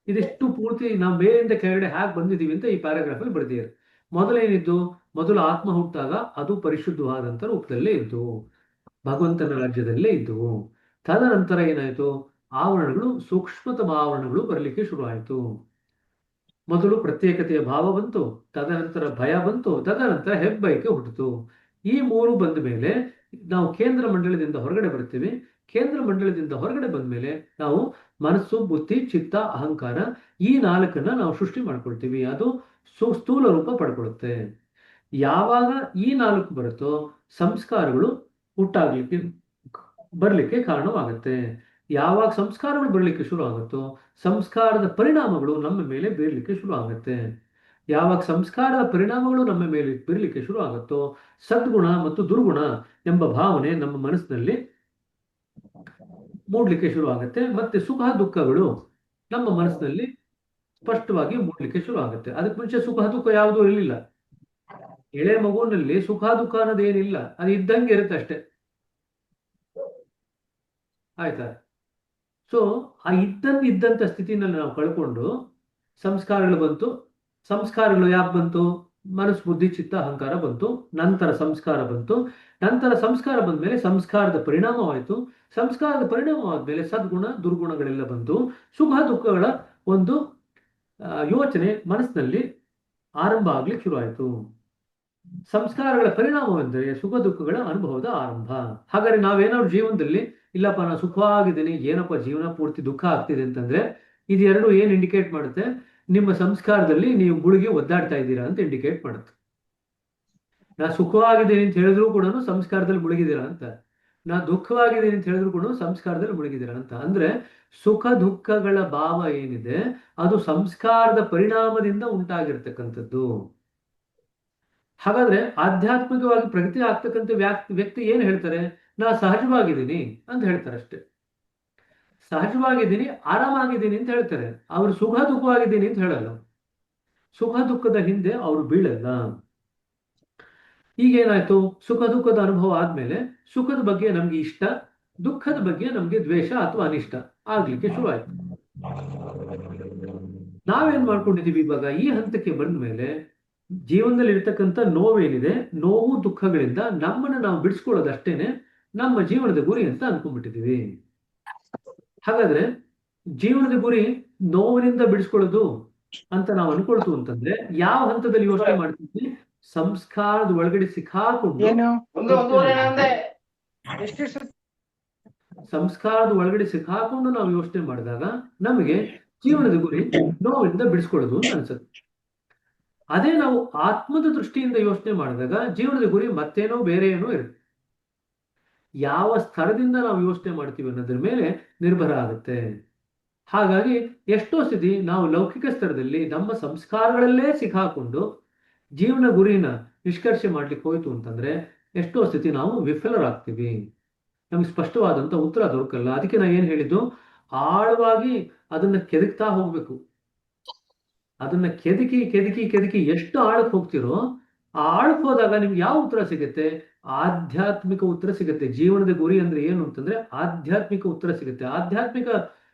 ಇದಿಷ್ಟು ಪೂರ್ತಿ ನಾವು ಮೇಲಿಂದ ಕೆಳಗಡೆ ಹೇಗೆ ಬಂದಿದ್ದೀವಿ ಅಂತ ಈ ಪ್ಯಾರಾಗ್ರಾಫ್ ಅಲ್ಲಿ ಬರ್ದಿದ್ದಾರೆ. ಮೊದಲೇನಿದ್ದು? ಮೊದಲು ಆತ್ಮ ಹುಟ್ಟಾಗ ಅದು ಪರಿಶುದ್ಧವಾದಂತ ರೂಪದಲ್ಲೇ ಇದ್ದು ಭಗವಂತನ ರಾಜ್ಯದಲ್ಲೇ ಇದ್ದವು. ತದನಂತರ ಏನಾಯ್ತು? ಆವರಣಗಳು, ಸೂಕ್ಷ್ಮತಮ ಆವರಣಗಳು ಬರಲಿಕ್ಕೆ ಶುರು ಆಯಿತು. ಮೊದಲು ಪ್ರತ್ಯೇಕತೆಯ ಭಾವ ಬಂತು, ತದನಂತರ ಭಯ ಬಂತು, ತದನಂತರ ಹೆಬ್ಬಯಕೆ ಹುಟ್ಟಿತು. ಈ ಮೂರು ಬಂದ ಮೇಲೆ ನಾವು ಕೇಂದ್ರ ಮಂಡಲದಿಂದ ಹೊರಗಡೆ ಬರ್ತೀವಿ. ಕೇಂದ್ರ ಮಂಡಲದಿಂದ ಹೊರಗಡೆ ಬಂದ ಮೇಲೆ ನಾವು ಮನಸ್ಸು, ಬುದ್ಧಿ, ಚಿತ್ತ, ಅಹಂಕಾರ ಈ ನಾಲ್ಕನ್ನ ನಾವು ಸೃಷ್ಟಿ ಮಾಡ್ಕೊಳ್ತೀವಿ. ಅದು ಸ್ಥೂಲ ರೂಪ ಪಡ್ಕೊಳುತ್ತೆ. ಯಾವಾಗ ಈ ನಾಲ್ಕು ಬರುತ್ತೋ ಸಂಸ್ಕಾರಗಳು ಹುಟ್ಟಾಗ್ಲಿಕ್ಕೆ ಬರ್ಲಿಕ್ಕೆ ಕಾರಣವಾಗುತ್ತೆ. ಯಾವಾಗ ಸಂಸ್ಕಾರಗಳು ಬರಲಿಕ್ಕೆ ಶುರು ಆಗುತ್ತೋ ಸಂಸ್ಕಾರದ ಪರಿಣಾಮಗಳು ನಮ್ಮ ಮೇಲೆ ಬೀರ್ಲಿಕ್ಕೆ ಶುರು ಆಗುತ್ತೆ. ಯಾವಾಗ ಸಂಸ್ಕಾರದ ಪರಿಣಾಮಗಳು ನಮ್ಮ ಮೇಲೆ ಬೀರ್ಲಿಕ್ಕೆ ಶುರು ಆಗುತ್ತೋ ಸದ್ಗುಣ ಮತ್ತು ದುರ್ಗುಣ ಎಂಬ ಭಾವನೆ ನಮ್ಮ ಮನಸ್ಸಿನಲ್ಲಿ ಮೂಡ್ಲಿಕ್ಕೆ ಶುರು ಆಗುತ್ತೆ. ಮತ್ತೆ ಸುಖ ದುಃಖಗಳು ನಮ್ಮ ಮನಸ್ಸಿನಲ್ಲಿ ಸ್ಪಷ್ಟವಾಗಿ ಮೂಡ್ಲಿಕ್ಕೆ ಶುರು ಆಗುತ್ತೆ. ಅದಕ್ಕೆ ಮುಂಚೆ ಸುಖ ದುಃಖ ಯಾವುದೂ ಇರಲಿಲ್ಲ. ಎಳೆ ಮಗುವಿನಲ್ಲಿ ಸುಖ ದುಃಖ ಅನ್ನೋದೇನಿಲ್ಲ, ಅದು ಇದ್ದಂಗೆ ಇರುತ್ತೆ ಅಷ್ಟೇ. ಆಯ್ತಾ? ಸೊ ಆ ಇದ್ದಂತ ಸ್ಥಿತಿನಲ್ಲಿ ನಾವು ಕಳ್ಕೊಂಡು ಸಂಸ್ಕಾರಗಳು ಬಂತು. ಸಂಸ್ಕಾರಗಳು ಯಾಕೆ ಬಂತು? ಮನಸ್ಸು, ಬುದ್ಧಿ, ಚಿತ್ತ, ಅಹಂಕಾರ ಬಂತು. ನಂತರ ಸಂಸ್ಕಾರ ಬಂತು. ನಂತರ ಸಂಸ್ಕಾರ ಬಂದ ಮೇಲೆ ಸಂಸ್ಕಾರದ ಪರಿಣಾಮವಾಯಿತು. ಸಂಸ್ಕಾರದ ಪರಿಣಾಮವಾದ್ಮೇಲೆ ಸದ್ಗುಣ, ದುರ್ಗುಣಗಳೆಲ್ಲ ಬಂತು. ಸುಖ ದುಃಖಗಳ ಒಂದು ಯೋಚನೆ ಮನಸ್ಸಿನಲ್ಲಿ ಆರಂಭ ಆಗ್ಲಿಕ್ಕೆ ಶುರು ಆಯಿತು. ಸಂಸ್ಕಾರಗಳ ಪರಿಣಾಮವೆಂದರೆ ಸುಖ ದುಃಖಗಳ ಅನುಭವದ ಆರಂಭ. ಹಾಗಾದ್ರೆ ನಾವೇನಾದ್ರು ಜೀವನದಲ್ಲಿ ಇಲ್ಲಪ್ಪ ನಾನು ಸುಖವಾಗಿದ್ದೀನಿ, ಏನಪ್ಪ ಜೀವನ ಪೂರ್ತಿ ದುಃಖ ಆಗ್ತಿದೆ ಅಂತಂದ್ರೆ ಇದೆರಡು ಏನ್ ಇಂಡಿಕೇಟ್ ಮಾಡುತ್ತೆ? ನಿಮ್ಮ ಸಂಸ್ಕಾರದಲ್ಲಿ ನೀವು ಮುಳುಗಿ ಒದ್ದಾಡ್ತಾ ಇದ್ದೀರಾ ಅಂತ ಇಂಡಿಕೇಟ್ ಮಾಡುತ್ತೆ. ನಾ ಸುಖವಾಗಿದ್ದೀನಿ ಅಂತ ಹೇಳಿದ್ರು ಕೂಡ ಸಂಸ್ಕಾರದಲ್ಲಿ ಮುಳುಗಿದ್ದೀರಾ ಅಂತ. ನಾ ದುಃಖವಾಗಿದ್ದೀನಿ ಅಂತ ಹೇಳಿದ್ರು ಕೂಡ ಸಂಸ್ಕಾರದಲ್ಲಿ ಮುಳುಗಿದ್ದೀರಾ ಅಂತ. ಅಂದ್ರೆ ಸುಖ ದುಃಖಗಳ ಭಾವ ಏನಿದೆ ಅದು ಸಂಸ್ಕಾರದ ಪರಿಣಾಮದಿಂದ ಉಂಟಾಗಿರ್ತಕ್ಕಂಥದ್ದು. ಹಾಗಾದ್ರೆ ಆಧ್ಯಾತ್ಮಿಕವಾಗಿ ಪ್ರಗತಿ ಆಗ್ತಕ್ಕಂಥ ವ್ಯಕ್ತಿ ಏನ್ ಹೇಳ್ತಾರೆ? ನಾ ಸಹಜವಾಗಿದ್ದೀನಿ ಅಂತ ಹೇಳ್ತಾರೆ ಅಷ್ಟೇ. ಸಹಜವಾಗಿದ್ದೀನಿ, ಆರಾಮಾಗಿದ್ದೀನಿ ಅಂತ ಹೇಳ್ತಾರೆ. ಅವ್ರು ಸುಖ ದುಃಖವಾಗಿದ್ದೀನಿ ಅಂತ ಹೇಳಲ್ಲ. ಸುಖ ದುಃಖದ ಹಿಂದೆ ಅವರು ಬೀಳಲ್ಲ. ಈಗೇನಾಯ್ತು? ಸುಖ ದುಃಖದ ಅನುಭವ ಆದ್ಮೇಲೆ ಸುಖದ ಬಗ್ಗೆ ನಮ್ಗೆ ಇಷ್ಟ, ದುಃಖದ ಬಗ್ಗೆ ನಮ್ಗೆ ದ್ವೇಷ ಅಥವಾ ಅನಿಷ್ಟ ಆಗ್ಲಿಕ್ಕೆ ಶುರು ಆಯ್ತು. ನಾವೇನ್ ಮಾಡ್ಕೊಂಡಿದೀವಿ ಇವಾಗ? ಈ ಹಂತಕ್ಕೆ ಬಂದ ಮೇಲೆ ಜೀವನದಲ್ಲಿ ಇರ್ತಕ್ಕಂಥ ನೋವೇನಿದೆ, ನೋವು ದುಃಖಗಳಿಂದ ನಮ್ಮನ್ನ ನಾವು ಬಿಡಿಸ್ಕೊಳ್ಳೋದಷ್ಟೇನೆ ನಮ್ಮ ಜೀವನದ ಗುರಿ ಅಂತ ಅನ್ಕೊಂಡ್ಬಿಟ್ಟಿದೀವಿ. ಹಾಗಾದ್ರೆ ಜೀವನದ ಗುರಿ ನೋವಿನಿಂದ ಬಿಡಿಸ್ಕೊಳ್ಳೋದು ಅಂತ ನಾವು ಅನ್ಕೊಳ್ತು ಅಂತಂದ್ರೆ ಯಾವ ಹಂತದಲ್ಲಿ ಯೋಚನೆ ಮಾಡ್ತೀವಿ? ಸಂಸ್ಕಾರದ ಒಳಗಡೆ ಸಿಕ್ಕಾಕೊಂಡು ಸಂಸ್ಕಾರದ ಒಳಗಡೆ ಸಿಕ್ಕಾಕೊಂಡು ನಾವು ಯೋಚನೆ ಮಾಡಿದಾಗ ನಮಗೆ ಜೀವನದ ಗುರಿ ನೋವಿನಿಂದ ಬಿಡಿಸ್ಕೊಳ್ಳೋದು ಅಂತ ಅನ್ಸುತ್ತೆ. ಅದೇ ನಾವು ಆತ್ಮದ ದೃಷ್ಟಿಯಿಂದ ಯೋಚನೆ ಮಾಡಿದಾಗ ಜೀವನದ ಗುರಿ ಮತ್ತೇನೋ ಬೇರೆ ಏನೋ ಇರುತ್ತೆ. ಯಾವ ಸ್ತರದಿಂದ ನಾವು ಯೋಚನೆ ಮಾಡ್ತೀವಿ ಅನ್ನೋದ್ರ ಮೇಲೆ ನಿರ್ಭರ ಆಗುತ್ತೆ. ಹಾಗಾಗಿ ಎಷ್ಟೋ ಸ್ಥಿತಿ ನಾವು ಲೌಕಿಕ ಸ್ತರದಲ್ಲಿ ನಮ್ಮ ಸಂಸ್ಕಾರಗಳಲ್ಲೇ ಸಿಕ್ಕಾಕೊಂಡು ಜೀವನ ಗುರಿನ ನಿಷ್ಕರ್ಷೆ ಮಾಡ್ಲಿಕ್ಕೆ ಹೋಯ್ತು ಅಂತಂದ್ರೆ ಎಷ್ಟೋ ಸ್ಥಿತಿ ನಾವು ವಿಫಲರಾಗ್ತೀವಿ. ನಮ್ಗೆ ಸ್ಪಷ್ಟವಾದಂತ ಉತ್ತರ ದೊರಕಲ್ಲ. ಅದಕ್ಕೆ ನಾ ಏನ್ ಹೇಳಿದ್ದು, ಆಳವಾಗಿ ಅದನ್ನ ಕೆದಕ್ತಾ ಹೋಗ್ಬೇಕು. ಅದನ್ನ ಕೆದಕಿ ಕೆದಕಿ ಕೆದಕಿ ಎಷ್ಟು ಆಳಕ್ಕೆ ಹೋಗ್ತಿರೋ ಆ ಆಳಕ್ಕೆ ಹೋದಾಗ ನಿಮ್ಗೆ ಯಾವ ಉತ್ತರ ಸಿಗುತ್ತೆ? ಆಧ್ಯಾತ್ಮಿಕ ಉತ್ತರ ಸಿಗುತ್ತೆ. ಜೀವನದ ಗುರಿ ಅಂದ್ರೆ ಏನು ಅಂತಂದ್ರೆ ಆಧ್ಯಾತ್ಮಿಕ ಉತ್ತರ ಸಿಗುತ್ತೆ. ಆಧ್ಯಾತ್ಮಿಕ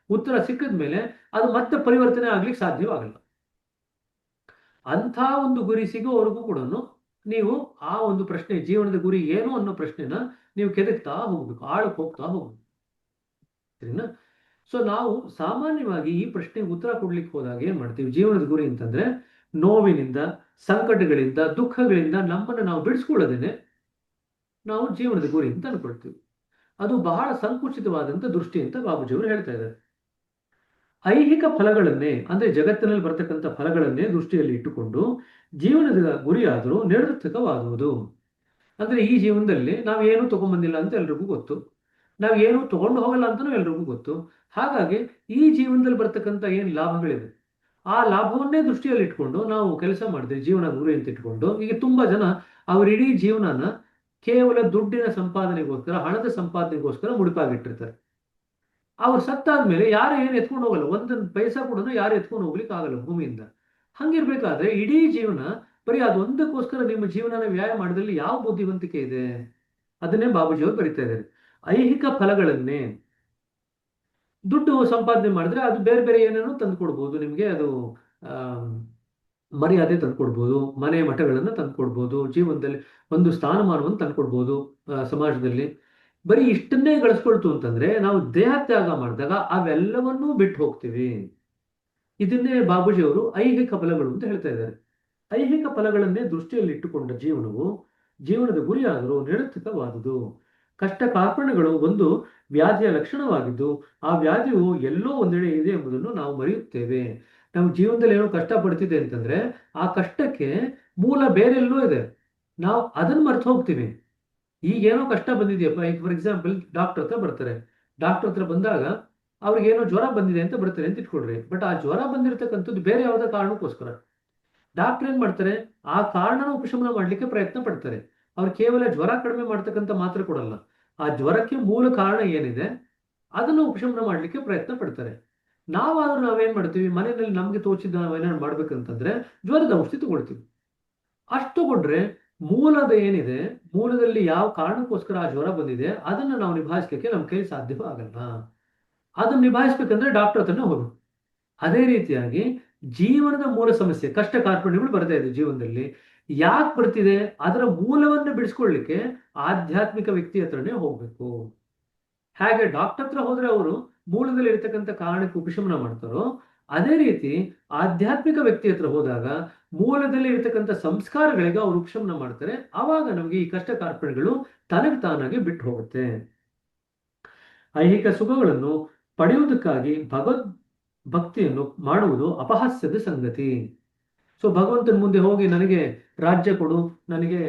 ಉತ್ತರ ಸಿಕ್ಕಿದ ಮೇಲೆ ಅದು ಮತ್ತೆ ಪರಿವರ್ತನೆ ಆಗ್ಲಿಕ್ಕೆ ಸಾಧ್ಯವಾಗಲ್ಲ. ಅಂಥ ಒಂದು ಗುರಿ ಸಿಗೋವರೆಗೂ ಕೂಡ ನೀವು ಆ ಒಂದು ಪ್ರಶ್ನೆ, ಜೀವನದ ಗುರಿ ಏನು ಅನ್ನೋ ಪ್ರಶ್ನೆನ ನೀವು ಕೆದಕ್ತಾ ಹೋಗ್ಬೇಕು, ಆಳಕ್ಕೆ ಹೋಗ್ತಾ ಹೋಗ್ಬೇಕು. ಸರಿನಾ? ಸೊ ನಾವು ಸಾಮಾನ್ಯವಾಗಿ ಈ ಪ್ರಶ್ನೆಗೆ ಉತ್ತರ ಕೊಡ್ಲಿಕ್ಕೆ ಹೋದಾಗ ಏನ್ ಮಾಡ್ತೀವಿ? ಜೀವನದ ಗುರಿ ಅಂತಂದ್ರೆ ನೋವಿನಿಂದ, ಸಂಕಟಗಳಿಂದ, ದುಃಖಗಳಿಂದ ನಮ್ಮನ್ನು ನಾವು ಬಿಡಿಸ್ಕೊಳ್ಳೋದೇನೆ ನಾವು ಜೀವನದ ಗುರಿ ಅಂತ ಅನ್ಕೊಳ್ತೀವಿ. ಅದು ಬಹಳ ಸಂಕುಚಿತವಾದಂತ ದೃಷ್ಟಿ ಅಂತ ಬಾಬೂಜಿಯವರು ಹೇಳ್ತಾ ಇದ್ದಾರೆ. ಐಹಿಕ ಫಲಗಳನ್ನೇ, ಅಂದ್ರೆ ಜಗತ್ತಿನಲ್ಲಿ ಬರ್ತಕ್ಕಂಥ ಫಲಗಳನ್ನೇ ದೃಷ್ಟಿಯಲ್ಲಿ ಇಟ್ಟುಕೊಂಡು ಜೀವನದ ಗುರಿಯಾದರೂ ನಿರರ್ಥಕವಾಗುವುದು. ಅಂದ್ರೆ ಈ ಜೀವನದಲ್ಲಿ ನಾವೇನು ತಗೊಂಡ್ಬಂದಿಲ್ಲ ಅಂತ ಎಲ್ರಿಗೂ ಗೊತ್ತು, ನಾವೇನು ತಗೊಂಡು ಹೋಗಲ್ಲ ಅಂತಲೂ ಎಲ್ರಿಗೂ ಗೊತ್ತು. ಹಾಗಾಗಿ ಈ ಜೀವನದಲ್ಲಿ ಬರ್ತಕ್ಕಂಥ ಏನ್ ಲಾಭಗಳಿದೆ ಆ ಲಾಭವನ್ನೇ ದೃಷ್ಟಿಯಲ್ಲಿ ಇಟ್ಕೊಂಡು ನಾವು ಕೆಲಸ ಮಾಡಿದ್ರೆ ಜೀವನ ಗುರಿ ಅಂತ ಇಟ್ಕೊಂಡು, ಈಗ ತುಂಬಾ ಜನ ಅವ್ರ ಇಡೀ ಜೀವನನ ಕೇವಲ ದುಡ್ಡಿನ ಸಂಪಾದನೆಗೋಸ್ಕರ, ಹಣದ ಸಂಪಾದನೆಗೋಸ್ಕರ ಮುಡಿಪಾಗಿಟ್ಟಿರ್ತಾರೆ. ಅವ್ರು ಸತ್ತಾದ್ಮೇಲೆ ಯಾರು ಏನು ಎತ್ಕೊಂಡು ಹೋಗಲ್ಲ, ಒಂದೊಂದು ಪೈಸಾ ಕೂಡ ಯಾರು ಎತ್ಕೊಂಡು ಹೋಗ್ಲಿಕ್ಕೆ ಆಗಲ್ಲ ಭೂಮಿಯಿಂದ. ಹಂಗಿರ್ಬೇಕಾದ್ರೆ ಇಡೀ ಜೀವನ ಬರೀ ಅದೊಂದಕ್ಕೋಸ್ಕರ ನಿಮ್ಮ ಜೀವನನ ವ್ಯಾಯ ಮಾಡೋದ್ರಲ್ಲಿ ಯಾವ ಬುದ್ಧಿವಂತಿಕೆ ಇದೆ? ಅದನ್ನೇ ಬಾಬೂಜಿಯವರು ಬರೀತಾ ಇದ್ದಾರೆ. ಐಹಿಕ ಫಲಗಳನ್ನೇ, ದುಡ್ಡು ಸಂಪಾದನೆ ಮಾಡಿದ್ರೆ ಅದು ಬೇರೆ ಬೇರೆ ಏನೇನೋ ತಂದು ಕೊಡ್ಬೋದು ನಿಮಗೆ. ಅದು ಆ ಮರ್ಯಾದೆ ತಂದ್ಕೊಡ್ಬೋದು, ಮನೆ ಮಠಗಳನ್ನು ತಂದ್ಕೊಡ್ಬೋದು, ಜೀವನದಲ್ಲಿ ಒಂದು ಸ್ಥಾನಮಾನವನ್ನು ತಂದ್ಕೊಡ್ಬೋದು ಸಮಾಜದಲ್ಲಿ. ಬರೀ ಇಷ್ಟನ್ನೇ ಗಳಿಸ್ಕೊಳ್ತು ಅಂತಂದ್ರೆ ನಾವು ದೇಹ ತ್ಯಾಗ ಮಾಡಿದಾಗ ಅವೆಲ್ಲವನ್ನೂ ಬಿಟ್ಟು ಹೋಗ್ತೀವಿ. ಇದನ್ನೇ ಬಾಬೂಜಿಯವರು ಐಹಿಕ ಫಲಗಳು ಅಂತ ಹೇಳ್ತಾ ಇದ್ದಾರೆ. ಐಹಿಕ ಫಲಗಳನ್ನೇ ದೃಷ್ಟಿಯಲ್ಲಿ ಇಟ್ಟುಕೊಂಡ ಜೀವನವು ಜೀವನದ ಗುರಿಯಾದರೂ ನಿರರ್ಥಕವಾದುದು. ಕಷ್ಟ ಕಾರ್ಪಣ್ಯಗಳು ಒಂದು ವ್ಯಾಧಿಯ ಲಕ್ಷಣವಾಗಿದ್ದು ಆ ವ್ಯಾಧಿಯು ಎಲ್ಲೋ ಒಂದೆಡೆ ಇದೆ ಎಂಬುದನ್ನು ನಾವು ಮರೆಯುತ್ತೇವೆ. ನಮ್ಮ ಜೀವನದಲ್ಲಿ ಏನೋ ಕಷ್ಟ ಪಡ್ತಿದೆ ಅಂತಂದ್ರೆ ಆ ಕಷ್ಟಕ್ಕೆ ಮೂಲ ಬೇರೆಲ್ಲೋ ಇದೆ, ನಾವು ಅದನ್ನ ಮರ್ತು ಹೋಗ್ತೀವಿ. ಈಗೇನೋ ಕಷ್ಟ ಬಂದಿದೆಯಪ್ಪ, ಈಗ ಫಾರ್ ಎಕ್ಸಾಂಪಲ್ ಡಾಕ್ಟರ್ ಹತ್ರ ಬರ್ತಾರೆ. ಡಾಕ್ಟರ್ ಹತ್ರ ಬಂದಾಗ ಅವ್ರಿಗೇನೋ ಜ್ವರ ಬಂದಿದೆ ಅಂತ ಬರ್ತಾರೆ ಅಂತ ಇಟ್ಕೊಳ್ರಿ. ಬಟ್ ಆ ಜ್ವರ ಬಂದಿರತಕ್ಕಂಥದ್ದು ಬೇರೆ ಯಾವುದೋ ಕಾರಣಕ್ಕೋಸ್ಕರ. ಡಾಕ್ಟರ್ ಏನ್ ಮಾಡ್ತಾರೆ? ಆ ಕಾರಣನ ಉಪಶಮನ ಮಾಡ್ಲಿಕ್ಕೆ ಪ್ರಯತ್ನ ಪಡ್ತಾರೆ. ಅವ್ರು ಕೇವಲ ಜ್ವರ ಕಡಿಮೆ ಮಾಡ್ತಕ್ಕಂಥ ಮಾತ್ರ ಕೊಡಲ್ಲ, ಆ ಜ್ವರಕ್ಕೆ ಮೂಲ ಕಾರಣ ಏನಿದೆ ಅದನ್ನು ಉಪಶಮನ ಮಾಡ್ಲಿಕ್ಕೆ ಪ್ರಯತ್ನ ಪಡ್ತಾರೆ. ನಾವಾದ್ರೂ ನಾವೇನ್ ಮಾಡ್ತೀವಿ? ಮನೆಯಲ್ಲಿ ನಮ್ಗೆ ತೋಚಿದ ನಾವೇನಾದ್ರು ಮಾಡ್ಬೇಕಂತಂದ್ರೆ ಜ್ವರದ ಔಷಧಿ ತಗೊಳ್ತೀವಿ. ಅಷ್ಟು ತಗೊಂಡ್ರೆ ಮೂಲದ ಏನಿದೆ, ಮೂಲದಲ್ಲಿ ಯಾವ ಕಾರಣಕ್ಕೋಸ್ಕರ ಆ ಜ್ವರ ಬಂದಿದೆ ಅದನ್ನ ನಾವು ನಿಭಾಯಿಸ್ಲಿಕ್ಕೆ ನಮ್ಮ ಕೈ ಸಾಧ್ಯವೂ ಆಗಲ್ಲ. ಅದನ್ನ ನಿಭಾಯಿಸ್ಬೇಕಂದ್ರೆ ಡಾಕ್ಟರ್ ಹತ್ರನೇ ಹೋಗ್ಬೇಕು. ಅದೇ ರೀತಿಯಾಗಿ ಜೀವನದ ಮೂಲ ಸಮಸ್ಯೆ, ಕಷ್ಟ ಕಾರ್ಪಣ್ಯಗಳು ಬರ್ತಾ ಇದೆ ಜೀವನದಲ್ಲಿ. ಯಾಕೆ ಬರ್ತಿದೆ ಅದರ ಮೂಲವನ್ನು ಬಿಡಿಸ್ಕೊಳ್ಳಿಕ್ಕೆ ಆಧ್ಯಾತ್ಮಿಕ ವ್ಯಕ್ತಿ ಹತ್ರನೇ ಹೋಗ್ಬೇಕು. ಹಾಗೆ ಡಾಕ್ಟರ್ ಹತ್ರ ಹೋದ್ರೆ ಅವರು ಮೂಲದಲ್ಲಿ ಇರ್ತಕ್ಕಂಥ ಕಾರಣಕ್ಕೆ ಉಪಶಮನ ಮಾಡ್ತಾರೋ, ಅದೇ ರೀತಿ ಆಧ್ಯಾತ್ಮಿಕ ವ್ಯಕ್ತಿ ಹತ್ರ ಹೋದಾಗ ಮೂಲದಲ್ಲಿ ಇರ್ತಕ್ಕಂಥ ಸಂಸ್ಕಾರಗಳಿಗೆ ಅವರು ಉಪಶಮನ ಮಾಡ್ತಾರೆ. ಆವಾಗ ನಮಗೆ ಈ ಕಷ್ಟ ಕಾರ್ಪಣ್ಯಗಳು ತನಗೆ ತಾನಾಗಿ ಬಿಟ್ಟು ಹೋಗುತ್ತೆ. ಐಹಿಕ ಸುಖಗಳನ್ನು ಪಡೆಯುವುದಕ್ಕಾಗಿ ಭಗವದ್ ಭಕ್ತಿಯನ್ನು ಮಾಡುವುದು ಅಪಹಾಸ್ಯದ ಸಂಗತಿ. ಸೊ ಭಗವಂತನ ಮುಂದೆ ಹೋಗಿ ನನಗೆ ರಾಜ್ಯ ಕೊಡು, ನನಗೆ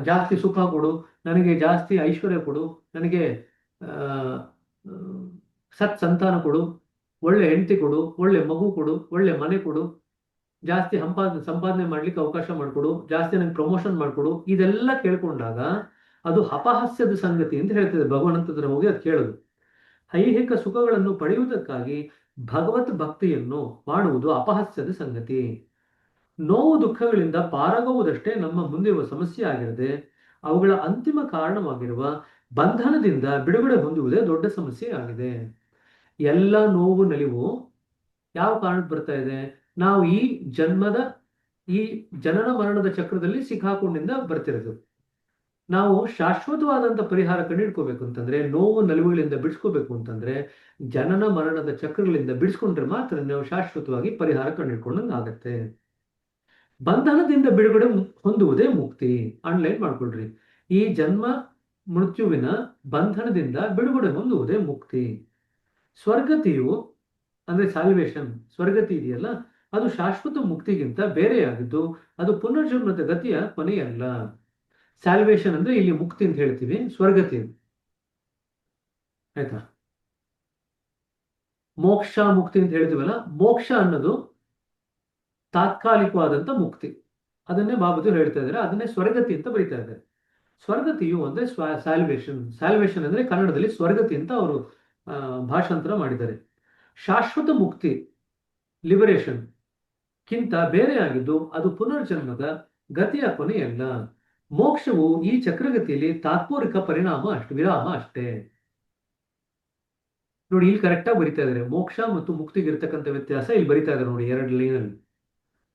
ಜಾಸ್ತಿ ಸುಖ ಕೊಡು, ನನಗೆ ಜಾಸ್ತಿ ಐಶ್ವರ್ಯ ಕೊಡು, ನನಗೆ ಆ, ಆ, ಸತ್ ಸಂತಾನ ಕೊಡು, ಒಳ್ಳೆ ಹೆಂಡತಿ ಕೊಡು, ಒಳ್ಳೆ ಮಗು ಕೊಡು, ಒಳ್ಳೆ ಮನೆ ಕೊಡು, ಜಾಸ್ತಿ ಸಂಪಾದನೆ ಮಾಡ್ಲಿಕ್ಕೆ ಅವಕಾಶ ಮಾಡಿಕೊಡು, ಜಾಸ್ತಿ ನಂಗೆ ಪ್ರಮೋಷನ್ ಮಾಡಿಕೊಡು, ಇದೆಲ್ಲ ಕೇಳ್ಕೊಂಡಾಗ ಅದು ಅಪಹಾಸ್ಯದ ಸಂಗತಿ ಅಂತ ಹೇಳ್ತದೆ. ಭಗವಂತನ ಹೋಗಿ ಅದು ಕೇಳೋದು. ಐಹಿಕ ಸುಖಗಳನ್ನು ಪಡೆಯುವುದಕ್ಕಾಗಿ ಭಗವತ್ ಭಕ್ತಿಯನ್ನು ಮಾಡುವುದು ಅಪಹಾಸ್ಯದ ಸಂಗತಿ. ನೋವು ದುಃಖಗಳಿಂದ ಪಾರಾಗುವುದಷ್ಟೇ ನಮ್ಮ ಮುಂದಿರುವ ಸಮಸ್ಯೆ ಆಗಿರದೆ ಅವುಗಳ ಅಂತಿಮ ಕಾರಣವಾಗಿರುವ ಬಂಧನದಿಂದ ಬಿಡುಗಡೆ ಹೊಂದುವುದೇ ದೊಡ್ಡ ಸಮಸ್ಯೆ ಆಗಿದೆ. ಎಲ್ಲ ನೋವು ನಲಿವು ಯಾವ ಕಾರಣಕ್ಕೆ ಬರ್ತಾ ಇದೆ? ನಾವು ಈ ಜನನ ಮರಣದ ಚಕ್ರದಲ್ಲಿ ಸಿಕ್ಕಾಕೊಂಡಿಂದ ಬರ್ತಿರೋದು. ನಾವು ಶಾಶ್ವತವಾದಂಥ ಪರಿಹಾರ ಕಂಡುಹಿಡ್ಕೋಬೇಕು ಅಂತಂದ್ರೆ, ನೋವು ನಲಿವುಗಳಿಂದ ಬಿಡಿಸ್ಕೋಬೇಕು ಅಂತಂದ್ರೆ, ಜನನ ಮರಣದ ಚಕ್ರಗಳಿಂದ ಬಿಡಿಸ್ಕೊಂಡ್ರೆ ಮಾತ್ರ ನಾವು ಶಾಶ್ವತವಾಗಿ ಪರಿಹಾರ ಕಂಡುಹಿಡ್ಕೊಂಡಂಗೆ ಆಗತ್ತೆ. ಬಂಧನದಿಂದ ಬಿಡುಗಡೆ ಹೊಂದುವುದೇ ಮುಕ್ತಿ. ಅಂಡರ್ಲೈನ್ ಮಾಡ್ಕೊಳ್ರಿ. ಈ ಜನ್ಮ ಮೃತ್ಯುವಿನ ಬಂಧನದಿಂದ ಬಿಡುಗಡೆ ಹೊಂದುವುದೇ ಮುಕ್ತಿ. ಸ್ವರ್ಗತಿಯು ಅಂದ್ರೆ ಸಾಲ್ವೇಷನ್, ಸ್ವರ್ಗತಿ ಇದೆಯಲ್ಲ, ಅದು ಶಾಶ್ವತ ಮುಕ್ತಿಗಿಂತ ಬೇರೆಯಾಗಿದ್ದು ಅದು ಪುನರ್ಜನ್ಮದ ಗತಿಯ ಕೊನೆಯಲ್ಲ. ಸ್ಯಾಲ್ವೇಷನ್ ಅಂದ್ರೆ ಇಲ್ಲಿ ಮುಕ್ತಿ ಅಂತ ಹೇಳ್ತೀವಿ, ಸ್ವರ್ಗತಿ ಆಯ್ತಾ. ಮೋಕ್ಷ ಮುಕ್ತಿ ಅಂತ ಹೇಳ್ತೀವಲ್ಲ, ಮೋಕ್ಷ ಅನ್ನೋದು ತಾತ್ಕಾಲಿಕವಾದಂತ ಮುಕ್ತಿ. ಅದನ್ನೇ ಬಾಬುಜಿ ಹೇಳ್ತಾ ಇದ್ದಾರೆ, ಅದನ್ನೇ ಸ್ವರ್ಗತಿ ಅಂತ ಬರೀತಾ ಇದ್ದಾರೆ. ಸ್ವರ್ಗತಿಯು ಅಂದ್ರೆ ಸ್ಯಾಲ್ವೇಷನ್ ಅಂದ್ರೆ ಕನ್ನಡದಲ್ಲಿ ಸ್ವರ್ಗತಿ ಅಂತ ಅವರು ಭಾಷಾಂತರ ಮಾಡಿದ್ದಾರೆ. ಶಾಶ್ವತ ಮುಕ್ತಿ ಲಿಬರೇಷನ್ ಕಿಂತ ಬೇರೆಯಾಗಿದ್ದು ಅದು ಪುನರ್ಜನ್ಮದ ಗತಿಯ ಕೊನೆಯಲ್ಲ. ಮೋಕ್ಷವು ಈ ಚಕ್ರಗತಿಯಲ್ಲಿ ತಾತ್ಪೂರಿಕ ವಿರಾಮ ಅಷ್ಟೇ. ನೋಡಿ, ಇಲ್ಲಿ ಕರೆಕ್ಟಾಗಿ ಬರಿತಾ ಇದ್ದಾರೆ. ಮೋಕ್ಷ ಮತ್ತು ಮುಕ್ತಿಗಿರ್ತಕ್ಕಂಥ ವ್ಯತ್ಯಾಸ ಇಲ್ಲಿ ಬರಿತಾ ಇದ್ದಾರೆ ನೋಡಿ, 2 ಲೈನಲ್ಲಿ.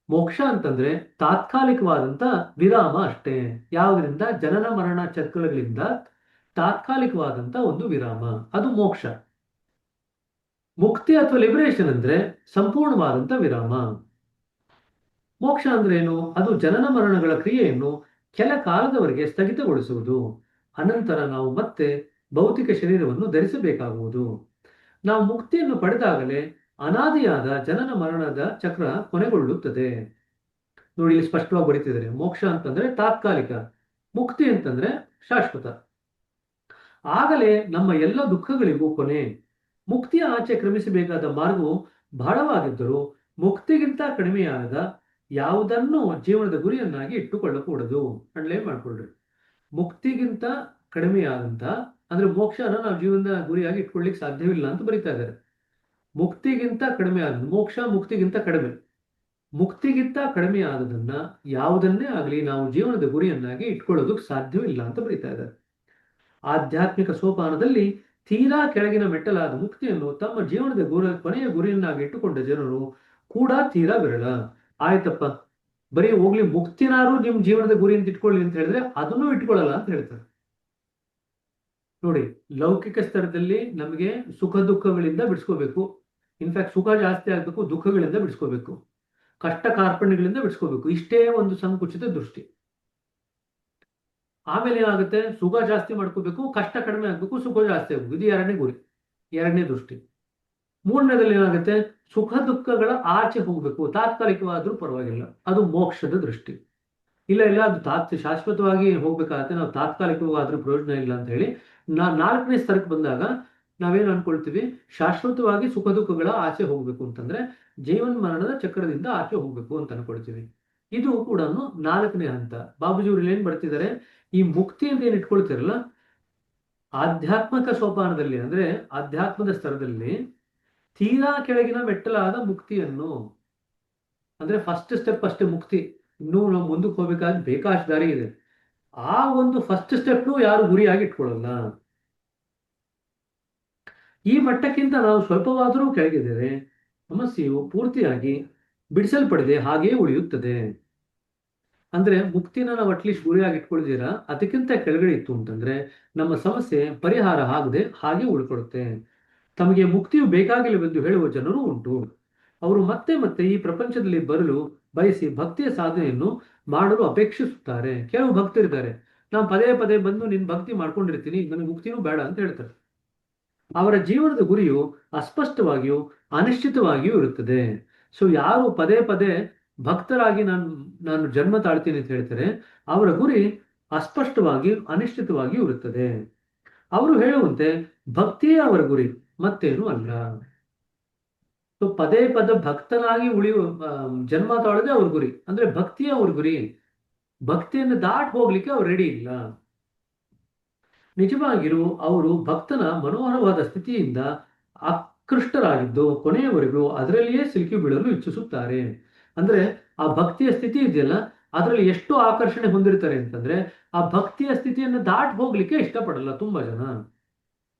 ಮೋಕ್ಷ ಅಂತಂದ್ರೆ ತಾತ್ಕಾಲಿಕವಾದಂತ ವಿರಾಮ ಅಷ್ಟೇ. ಯಾವುದರಿಂದ? ಜನನ ಮರಣ ಚಕ್ರಗಳಿಂದ ತಾತ್ಕಾಲಿಕವಾದಂತ ಒಂದು ವಿರಾಮ, ಅದು ಮೋಕ್ಷ. ಮುಕ್ತಿ ಅಥವಾ ಲಿಬರೇಷನ್ ಅಂದ್ರೆ ಸಂಪೂರ್ಣವಾದಂತ ವಿರಾಮ. ಮೋಕ್ಷ ಅಂದ್ರೆ ಏನು? ಅದು ಜನನ ಮರಣಗಳ ಕ್ರಿಯೆಯನ್ನು ಕೆಲ ಕಾಲದವರೆಗೆ ಸ್ಥಗಿತಗೊಳಿಸುವುದು. ಅನಂತರ ನಾವು ಮತ್ತೆ ಭೌತಿಕ ಶರೀರವನ್ನು ಧರಿಸಬೇಕಾಗುವುದು. ನಾವು ಮುಕ್ತಿಯನ್ನು ಪಡೆದಾಗಲೇ ಅನಾದಿಯಾದ ಜನನ ಮರಣದ ಚಕ್ರ ಕೊನೆಗೊಳ್ಳುತ್ತದೆ. ನೋಡಿ, ಇಲ್ಲಿ ಸ್ಪಷ್ಟವಾಗಿ ಬರೀತಿದ್ದಾರೆ. ಮೋಕ್ಷ ಅಂತಂದ್ರೆ ತಾತ್ಕಾಲಿಕ, ಮುಕ್ತಿ ಅಂತಂದ್ರೆ ಶಾಶ್ವತ. ಆಗಲೇ ನಮ್ಮ ಎಲ್ಲ ದುಃಖಗಳಿಗೂ ಕೊನೆ. ಮುಕ್ತಿಯ ಆಚೆ ಕ್ರಮಿಸಬೇಕಾದ ಮಾರ್ಗವು ಬಹಳವಾಗಿದ್ದರೂ ಮುಕ್ತಿಗಿಂತ ಕಡಿಮೆಯಾದ ಯಾವುದನ್ನು ಜೀವನದ ಗುರಿಯನ್ನಾಗಿ ಇಟ್ಟುಕೊಳ್ಳಕೂಡದು. ಅಂಡರ್ಲೈನ್ ಮಾಡ್ಕೊಳ್ರಿ. ಮುಕ್ತಿಗಿಂತ ಕಡಿಮೆಯಾದಂತ ಅಂದ್ರೆ ಮೋಕ್ಷನ ನಾವು ಜೀವನದ ಗುರಿಯಾಗಿ ಇಟ್ಕೊಳ್ಳಿಕ್ಕೆ ಸಾಧ್ಯವಿಲ್ಲ ಅಂತ ಬರೀತಾ ಇದ್ದಾರೆ. ಮುಕ್ತಿಗಿಂತ ಕಡಿಮೆ ಆದ ಮೋಕ್ಷ, ಮುಕ್ತಿಗಿಂತ ಕಡಿಮೆ. ಮುಕ್ತಿಗಿಂತ ಕಡಿಮೆ ಆದದನ್ನ ಯಾವುದನ್ನೇ ಆಗಲಿ ನಾವು ಜೀವನದ ಗುರಿಯನ್ನಾಗಿ ಇಟ್ಕೊಳ್ಳೋದಕ್ಕೆ ಸಾಧ್ಯವಿಲ್ಲ ಅಂತ ಬರೀತಾ ಇದ್ದಾರೆ. ಆಧ್ಯಾತ್ಮಿಕ ಸೋಪಾನದಲ್ಲಿ ತೀರಾ ಕೆಳಗಿನ ಮೆಟ್ಟಲಾದ ಮುಕ್ತಿಯನ್ನು ತಮ್ಮ ಜೀವನದ ಕೊನೆಯ ಗುರಿಯನ್ನಾಗಿ ಇಟ್ಟುಕೊಂಡ ಜನರು ಕೂಡ ತೀರಾ ವಿರಳ. ಆಯ್ತಪ್ಪ, ಬರೀ ಹೋಗ್ಲಿ ಮುಕ್ತಿನಾರು ನಿಮ್ ಜೀವನದ ಗುರಿ ಅಂತ ಇಟ್ಕೊಳ್ಳಿ ಅಂತ ಹೇಳಿದ್ರೆ ಅದನ್ನೂ ಇಟ್ಕೊಳ್ಳಲ್ಲ ಅಂತ ಹೇಳ್ತಾರೆ. ನೋಡಿ, ಲೌಕಿಕ ಸ್ತರದಲ್ಲಿ ನಮಗೆ ಸುಖ ದುಃಖಗಳಿಂದ ಬಿಡಿಸ್ಕೋಬೇಕು. ಇನ್ಫ್ಯಾಕ್ಟ್ ಸುಖ ಜಾಸ್ತಿ ಆಗ್ಬೇಕು, ದುಃಖಗಳಿಂದ ಬಿಡಿಸ್ಕೋಬೇಕು, ಕಷ್ಟ ಕಾರ್ಪಣ್ಯಗಳಿಂದ ಬಿಡಿಸ್ಕೋಬೇಕು. ಇಷ್ಟೇ ಒಂದು ಸಂಕುಚಿತ ದೃಷ್ಟಿ. ಆಮೇಲೆ ಏನಾಗುತ್ತೆ? ಸುಖ ಜಾಸ್ತಿ ಮಾಡ್ಕೋಬೇಕು, ಕಷ್ಟ ಕಡಿಮೆ ಆಗ್ಬೇಕು, ಸುಖ ಜಾಸ್ತಿ ಆಗ್ಬೇಕು. ಇದು 2ನೇ ಗುರಿ, 2ನೇ ದೃಷ್ಟಿ. 3ನೇದಲ್ಲಿ ಏನಾಗುತ್ತೆ? ಸುಖ ದುಃಖಗಳ ಆಚೆ ಹೋಗ್ಬೇಕು, ತಾತ್ಕಾಲಿಕವಾದ್ರೂ ಪರವಾಗಿಲ್ಲ, ಅದು ಮೋಕ್ಷದ ದೃಷ್ಟಿ. ಇಲ್ಲ ಅದು ಶಾಶ್ವತವಾಗಿ ಹೋಗ್ಬೇಕಾಗತ್ತೆ, ನಾವು ತಾತ್ಕಾಲಿಕವಾದ್ರೂ ಪ್ರಯೋಜನ ಇಲ್ಲ ಅಂತ ಹೇಳಿ 4ನೇ ಸ್ತರಕ್ಕೆ ಬಂದಾಗ ನಾವೇನು ಅನ್ಕೊಳ್ತೀವಿ? ಶಾಶ್ವತವಾಗಿ ಸುಖ ದುಃಖಗಳ ಆಚೆ ಹೋಗ್ಬೇಕು ಅಂತಂದ್ರೆ ಜೀವನ ಮರಣದ ಚಕ್ರದಿಂದ ಆಚೆ ಹೋಗ್ಬೇಕು ಅಂತ ಅನ್ಕೊಳ್ತೀವಿ. ಇದು ಕೂಡ 4ನೇ ಹಂತ. ಬಾಬುಜಿಯವರು ಏನ್ ಬರ್ತಿದ್ದಾರೆ? ಈ ಮುಕ್ತಿ ಅಂತ ಏನ್ ಇಟ್ಕೊಳ್ತಿರಲ್ಲ, ಆಧ್ಯಾತ್ಮಿಕ ಸೋಪಾನದಲ್ಲಿ ಅಂದ್ರೆ ಆಧ್ಯಾತ್ಮದ ಸ್ತರದಲ್ಲಿ ತೀರಾ ಕೆಳಗಿನ ಮೆಟ್ಟಲಾದ ಮುಕ್ತಿಯನ್ನು, ಅಂದ್ರೆ ಫಸ್ಟ್ ಸ್ಟೆಪ್ ಅಷ್ಟೇ ಮುಕ್ತಿ. ಇನ್ನೂ ನಾವು ಮುಂದಕ್ಕೆ ಹೋಗ್ಬೇಕಾದ್ರೆ ಬೇಕಾಷ್ಟು ದಾರಿ ಇದೆ. ಆ ಒಂದು ಫಸ್ಟ್ ಸ್ಟೆಪ್ನು ಯಾರು ಗುರಿಯಾಗಿ ಇಟ್ಕೊಳ್ಳಲ್ಲ. ಈ ಮಟ್ಟಕ್ಕಿಂತ ನಾವು ಸ್ವಲ್ಪವಾದರೂ ಕೆಳಗಿದರೆ ಸಮಸ್ಯೆಯು ಪೂರ್ತಿಯಾಗಿ ಬಿಡಿಸಲ್ಪಡದೆ ಹಾಗೆಯೇ ಉಳಿಯುತ್ತದೆ. ಅಂದ್ರೆ ಮುಕ್ತಿನ ನಾವು ಅಟ್ಲೀಸ್ಟ್ ಗುರಿಯಾಗಿ ಇಟ್ಕೊಳ್ದಿರಾ ಅದಕ್ಕಿಂತ ಕೆಳಗಡೆ ಇತ್ತು ಅಂತಂದ್ರೆ ನಮ್ಮ ಸಮಸ್ಯೆ ಪರಿಹಾರ ಆಗದೆ ಹಾಗೆ ಉಳ್ಕೊಳುತ್ತೆ. ತಮಗೆ ಮುಕ್ತಿಯು ಬೇಕಾಗಿಲ್ಲವೆಂದು ಹೇಳುವ ಜನರು ಉಂಟು. ಅವರು ಮತ್ತೆ ಮತ್ತೆ ಈ ಪ್ರಪಂಚದಲ್ಲಿ ಬರಲು ಬಯಸಿ ಭಕ್ತಿಯ ಸಾಧನೆಯನ್ನು ಮಾಡಲು ಅಪೇಕ್ಷಿಸುತ್ತಾರೆ. ಕೆಲವು ಭಕ್ತರಿದ್ದಾರೆ, ನಾನು ಪದೇ ಪದೇ ಬಂದು ನಿನ್ ಭಕ್ತಿ ಮಾಡ್ಕೊಂಡಿರ್ತೀನಿ, ನನಗೆ ಮುಕ್ತಿನೂ ಬೇಡ ಅಂತ ಹೇಳ್ತಾರೆ. ಅವರ ಜೀವನದ ಗುರಿಯು ಅಸ್ಪಷ್ಟವಾಗಿಯೂ ಅನಿಶ್ಚಿತವಾಗಿಯೂ ಇರುತ್ತದೆ. ಸೊ ಯಾರು ಪದೇ ಪದೇ ಭಕ್ತರಾಗಿ ನಾನು ಜನ್ಮ ತಾಳ್ತೀನಿ ಅಂತ ಹೇಳ್ತಾರೆ, ಅವರ ಗುರಿ ಅಸ್ಪಷ್ಟವಾಗಿ ಅನಿಶ್ಚಿತವಾಗಿ ಇರುತ್ತದೆ. ಅವರು ಹೇಳುವಂತೆ ಭಕ್ತಿಯೇ ಅವರ ಗುರಿ, ಮತ್ತೇನು ಅಲ್ಲ. ಸೊ ಪದೇ ಪದ ಭಕ್ತನಾಗಿ ಉಳಿಯುವ ಜನ್ಮ ತಾಳೋದೇ ಅವ್ರ ಗುರಿ, ಅಂದ್ರೆ ಭಕ್ತಿಯೇ ಅವ್ರ ಗುರಿ. ಭಕ್ತಿಯನ್ನು ದಾಟ್ ಹೋಗ್ಲಿಕ್ಕೆ ಅವ್ರು ರೆಡಿ ಇಲ್ಲ. ನಿಜವಾಗಿಯೂ ಅವರು ಭಕ್ತನ ಮನೋಹರವಾದ ಸ್ಥಿತಿಯಿಂದ ಆಕೃಷ್ಟರಾಗಿದ್ದು ಕೊನೆಯವರೆಗೂ ಅದರಲ್ಲಿಯೇ ಸಿಲುಕಿ ಬೀಳಲು ಇಚ್ಛಿಸುತ್ತಾರೆ. ಅಂದ್ರೆ ಆ ಭಕ್ತಿಯ ಸ್ಥಿತಿ ಇದೆಯಲ್ಲ, ಅದರಲ್ಲಿ ಎಷ್ಟು ಆಕರ್ಷಣೆ ಹೊಂದಿರ್ತಾರೆ ಅಂತಂದ್ರೆ ಆ ಭಕ್ತಿಯ ಸ್ಥಿತಿಯನ್ನು ದಾಟ್ ಹೋಗ್ಲಿಕ್ಕೆ ಇಷ್ಟಪಡಲ್ಲ ತುಂಬಾ ಜನ.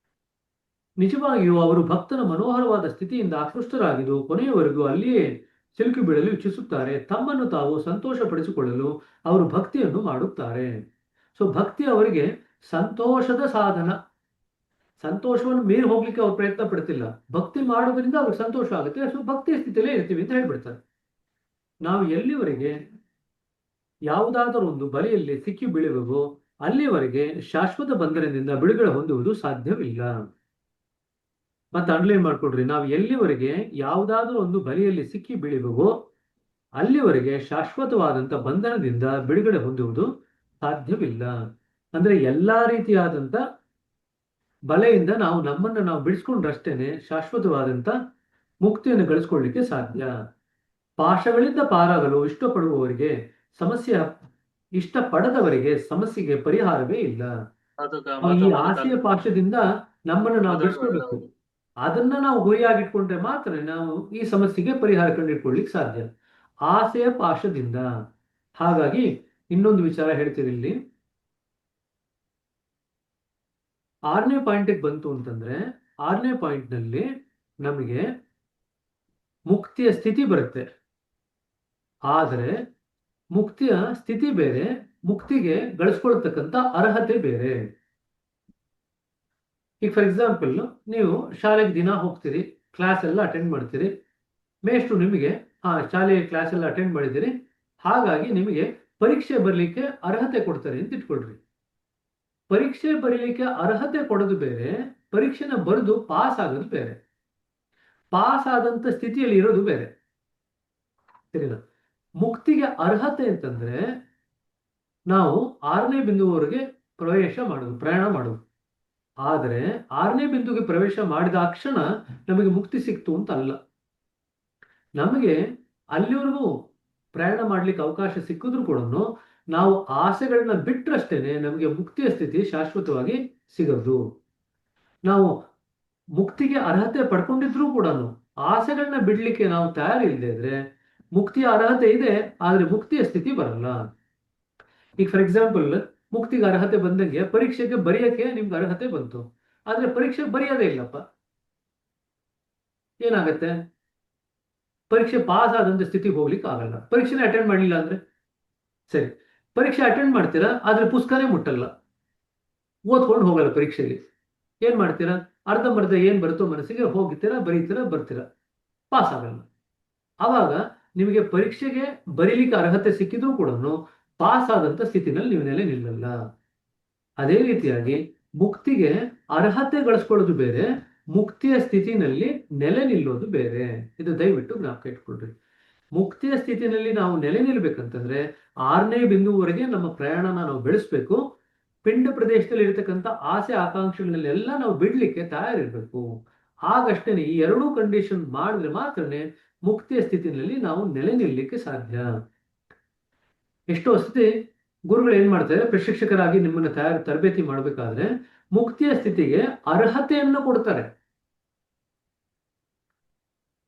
ನಿಜವಾಗಿಯೂ ಅವರು ಭಕ್ತನ ಮನೋಹರವಾದ ಸ್ಥಿತಿಯಿಂದ ಆಕೃಷ್ಟರಾಗಿದ್ದು ಕೊನೆಯವರೆಗೂ ಅಲ್ಲಿಯೇ ಸಿಲುಕಿ ಬೀಳಲು ಇಚ್ಛಿಸುತ್ತಾರೆ. ತಮ್ಮನ್ನು ತಾವು ಸಂತೋಷಪಡಿಸಿಕೊಳ್ಳಲು ಅವರು ಭಕ್ತಿಯನ್ನು ಮಾಡುತ್ತಾರೆ. ಸೊ ಭಕ್ತಿ ಅವರಿಗೆ ಸಂತೋಷದ ಸಾಧನ. ಸಂತೋಷವನ್ನು ಮೀರಿ ಹೋಗ್ಲಿಕ್ಕೆ ಅವ್ರು ಪ್ರಯತ್ನ ಪಡ್ತಿಲ್ಲ. ಭಕ್ತಿ ಮಾಡೋದ್ರಿಂದ ಅವ್ರಿಗೆ ಸಂತೋಷ ಆಗುತ್ತೆ. ಸೊ ಭಕ್ತಿಯ ಸ್ಥಿತಿಯಲ್ಲೇ ಇರ್ತೀವಿ ಅಂತ ಹೇಳ್ಬಿಡ್ತಾರೆ. ನಾವು ಎಲ್ಲಿವರೆಗೆ ಯಾವುದಾದರೂ ಒಂದು ಬಲೆಯಲ್ಲಿ ಸಿಕ್ಕಿ ಬೀಳುವೆವೋ ಅಲ್ಲಿವರೆಗೆ ಶಾಶ್ವತ ಬಂಧನದಿಂದ ಬಿಡುಗಡೆ ಹೊಂದುವುದು ಸಾಧ್ಯವಿಲ್ಲ. ಮತ್ತೆ ಅಂಡರ್ಲೈನ್ ಮಾಡ್ಕೊಡ್ರಿ, ನಾವು ಎಲ್ಲಿವರೆಗೆ ಯಾವುದಾದ್ರೂ ಒಂದು ಬಲೆಯಲ್ಲಿ ಸಿಕ್ಕಿ ಬೀಳುವೆವೋ ಅಲ್ಲಿವರೆಗೆ ಶಾಶ್ವತವಾದಂತ ಬಂಧನದಿಂದ ಬಿಡುಗಡೆ ಹೊಂದುವುದು ಸಾಧ್ಯವಿಲ್ಲ. ಅಂದ್ರೆ ಎಲ್ಲಾ ರೀತಿಯಾದಂತ ಬಲೆಯಿಂದ ನಮ್ಮನ್ನು ನಾವು ಬಿಡಿಸ್ಕೊಂಡ್ರಷ್ಟೇನೆ ಶಾಶ್ವತವಾದಂತ ಮುಕ್ತಿಯನ್ನು ಗಳಿಸ್ಕೊಳ್ಳಿಕ್ಕೆ ಸಾಧ್ಯ. ಪಾಶಗಳಿಂದ ಪಾರಾಗಲು ಇಷ್ಟಪಡುವವರಿಗೆ ಸಮಸ್ಯೆ, ಇಷ್ಟಪಡದವರಿಗೆ ಸಮಸ್ಯೆಗೆ ಪರಿಹಾರವೇ ಇಲ್ಲ. ಈ ಆಸೆಯ ಪಾಶದಿಂದ ನಮ್ಮನ್ನು ನಾವು ಬಿಡಿಸ್ಕೊಳ್ಬೇಕು. ಅದನ್ನ ನಾವು ಗುರಿಯಾಗಿಟ್ಕೊಂಡ್ರೆ ಮಾತ್ರ ನಾವು ಈ ಸಮಸ್ಯೆಗೆ ಪರಿಹಾರ ಕಂಡುಹಿಡ್ಕೊಳ್ಳಿಕ್ಕೆ ಸಾಧ್ಯ, ಆಸೆಯ ಪಾಶದಿಂದ. ಹಾಗಾಗಿ ಇನ್ನೊಂದು ವಿಚಾರ ಹೇಳ್ತೀನಿ ಇಲ್ಲಿ. 6ನೇ ಪಾಯಿಂಟಿಗೆ ಬಂತು ಅಂತಂದ್ರೆ 6ನೇ ಪಾಯಿಂಟ್ ನಲ್ಲಿ ನಮಗೆ ಮುಕ್ತಿಯ ಸ್ಥಿತಿ ಬರುತ್ತೆ. ಆದರೆ ಮುಕ್ತಿಯ ಸ್ಥಿತಿ ಬೇರೆ, ಮುಕ್ತಿಗೆ ಗಳಿಸ್ಕೊಳ್ತಕ್ಕಂಥ ಅರ್ಹತೆ ಬೇರೆ. ಈಗ ಫಾರ್ ಎಕ್ಸಾಂಪಲ್, ನೀವು ಶಾಲೆಗೆ ದಿನ ಹೋಗ್ತೀರಿ, ಕ್ಲಾಸ್ ಎಲ್ಲ ಅಟೆಂಡ್ ಮಾಡ್ತೀರಿ. ಮೇಷ್ಟ್ರು ನಿಮಗೆ ಶಾಲೆಯ ಕ್ಲಾಸ್ ಎಲ್ಲ ಅಟೆಂಡ್ ಮಾಡಿದ್ದೀರಿ, ಹಾಗಾಗಿ ನಿಮಗೆ ಪರೀಕ್ಷೆ ಬರಲಿಕ್ಕೆ ಅರ್ಹತೆ ಕೊಡ್ತಾರೆ ಅಂತ ಇಟ್ಕೊಳ್ರಿ. ಪರೀಕ್ಷೆ ಬರೀಲಿಕ್ಕೆ ಅರ್ಹತೆ ಕೊಡೋದು ಬೇರೆ, ಪರೀಕ್ಷೆನ ಬರೆದು ಪಾಸ್ ಆಗೋದು ಬೇರೆ. ಪಾಸ್ ಆದಂತ ಸ್ಥಿತಿಯಲ್ಲಿ ಇರೋದು ಬೇರೆ. ಸರಿನಾ? ಮುಕ್ತಿಗೆ ಅರ್ಹತೆ ಅಂತಂದ್ರೆ ನಾವು 6ನೇ ಬಿಂದುವರೆಗೆ ಪ್ರಯಾಣ ಮಾಡೋದು. ಆದರೆ 6ನೇ ಬಿಂದುಗೆ ಪ್ರವೇಶ ಮಾಡಿದ ಕ್ಷಣ ನಮಗೆ ಮುಕ್ತಿ ಸಿಕ್ತು ಅಂತ ಅಲ್ಲ. ನಮಗೆ ಅಲ್ಲಿವರೆಗೂ ಪ್ರಯಾಣ ಮಾಡ್ಲಿಕ್ಕೆ ಅವಕಾಶ ಸಿಕ್ಕಿದ್ರು ಕೂಡ ನಾವು ಆಸೆಗಳನ್ನ ಬಿಟ್ಟರಷ್ಟೇನೆ ನಮಗೆ ಮುಕ್ತಿಯ ಸ್ಥಿತಿ ಶಾಶ್ವತವಾಗಿ ಸಿಗೋದು. ನಾವು ಮುಕ್ತಿಗೆ ಅರ್ಹತೆ ಪಡ್ಕೊಂಡಿದ್ರು ಕೂಡ ಆಸೆಗಳನ್ನ ಬಿಡ್ಲಿಕ್ಕೆ ನಾವು ತಯಾರಿಲ್ಲದೆ ಇದ್ರೆ ಮುಕ್ತಿಯ ಅರ್ಹತೆ ಇದೆ, ಆದ್ರೆ ಮುಕ್ತಿಯ ಸ್ಥಿತಿ ಬರಲ್ಲ. ಈಗ ಫಾರ್ ಎಕ್ಸಾಂಪಲ್, ಮುಕ್ತಿಗೆ ಅರ್ಹತೆ ಬಂದಂಗೆ ಪರೀಕ್ಷೆಗೆ ಬರೆಯಕ್ಕೆ ನಿಮ್ಗೆ ಅರ್ಹತೆ ಬಂತು, ಆದ್ರೆ ಪರೀಕ್ಷೆ ಬರೆಯೋದೇ ಇಲ್ಲಪ್ಪ, ಏನಾಗತ್ತೆ? ಪರೀಕ್ಷೆ ಪಾಸ್ ಆದಂತ ಸ್ಥಿತಿಗೆ ಹೋಗ್ಲಿಕ್ಕೆ ಆಗಲ್ಲ. ಪರೀಕ್ಷೆನೇ ಅಟೆಂಡ್ ಮಾಡಲಿಲ್ಲ ಅಂದ್ರೆ ಸರಿ, ಪರೀಕ್ಷೆ ಅಟೆಂಡ್ ಮಾಡ್ತೀರಾ, ಆದ್ರೆ ಪುಸ್ತಕನೇ ಮುಟ್ಟಲ್ಲ, ಓದ್ಕೊಂಡು ಹೋಗಲ್ಲ ಪರೀಕ್ಷೆಗೆ. ಏನ್ ಮಾಡ್ತೀರಾ? ಅರ್ಧಂಬರ್ಧ ಏನ್ ಬರುತ್ತೋ ಮನಸ್ಸಿಗೆ ಹೋಗ್ತೀರಾ, ಬರೀತೀರಾ, ಬರ್ತೀರಾ, ಪಾಸ್ ಆಗಲ್ಲ. ಆವಾಗ ನಿಮಗೆ ಪರೀಕ್ಷೆಗೆ ಬರೀಲಿಕ್ಕೆ ಅರ್ಹತೆ ಸಿಕ್ಕಿದ್ರು ಕೂಡ ಪಾಸ್ ಆದಂತ ಸ್ಥಿತಿನಲ್ಲಿ ನೀವು ನೆಲೆ ನಿಲ್ಲಲ್ಲ. ಅದೇ ರೀತಿಯಾಗಿ ಮುಕ್ತಿಗೆ ಅರ್ಹತೆ ಗಳಿಸ್ಕೊಳ್ಳೋದು ಬೇರೆ, ಮುಕ್ತಿಯ ಸ್ಥಿತಿನಲ್ಲಿ ನೆಲೆ ನಿಲ್ಲೋದು ಬೇರೆ. ಇದು ದಯವಿಟ್ಟು ಜ್ಞಾಪಕ ಇಟ್ಕೊಳ್ರಿ. ಮುಕ್ತಿಯ ಸ್ಥಿತಿನಲ್ಲಿ ನಾವು ನೆಲೆ ನಿಲ್ಬೇಕಂತಂದ್ರೆ 6ನೇ ಬಿಂದುವರೆಗೆ ನಮ್ಮ ಪ್ರಯಾಣನ ನಾವು ಬೆಳೆಸ್ಬೇಕು. ಪಿಂಡ ಪ್ರದೇಶದಲ್ಲಿ ಇರತಕ್ಕಂಥ ಆಸೆ ಆಕಾಂಕ್ಷೆಗಳನ್ನೆಲ್ಲ ನಾವು ಬಿಡ್ಲಿಕ್ಕೆ ತಯಾರಿರ್ಬೇಕು. ಆಗಷ್ಟೇನೆ ಈ ಎರಡೂ ಕಂಡೀಷನ್ ಮಾಡಿದ್ರೆ ಮಾತ್ರನೇ ಮುಕ್ತಿಯ ಸ್ಥಿತಿನಲ್ಲಿ ನಾವು ನೆಲೆ ನಿಲ್ಲಲಿಕ್ಕೆ ಸಾಧ್ಯ. ಎಷ್ಟೋ ಸತಿ ಗುರುಗಳು ಏನ್ ಮಾಡ್ತಾರೆ, ಪ್ರಶಿಕ್ಷಕರಾಗಿ ನಿಮ್ಮನ್ನ ತರಬೇತಿ ಮಾಡಬೇಕಾದ್ರೆ ಮುಕ್ತಿಯ ಸ್ಥಿತಿಗೆ ಅರ್ಹತೆಯನ್ನು ಕೊಡ್ತಾರೆ.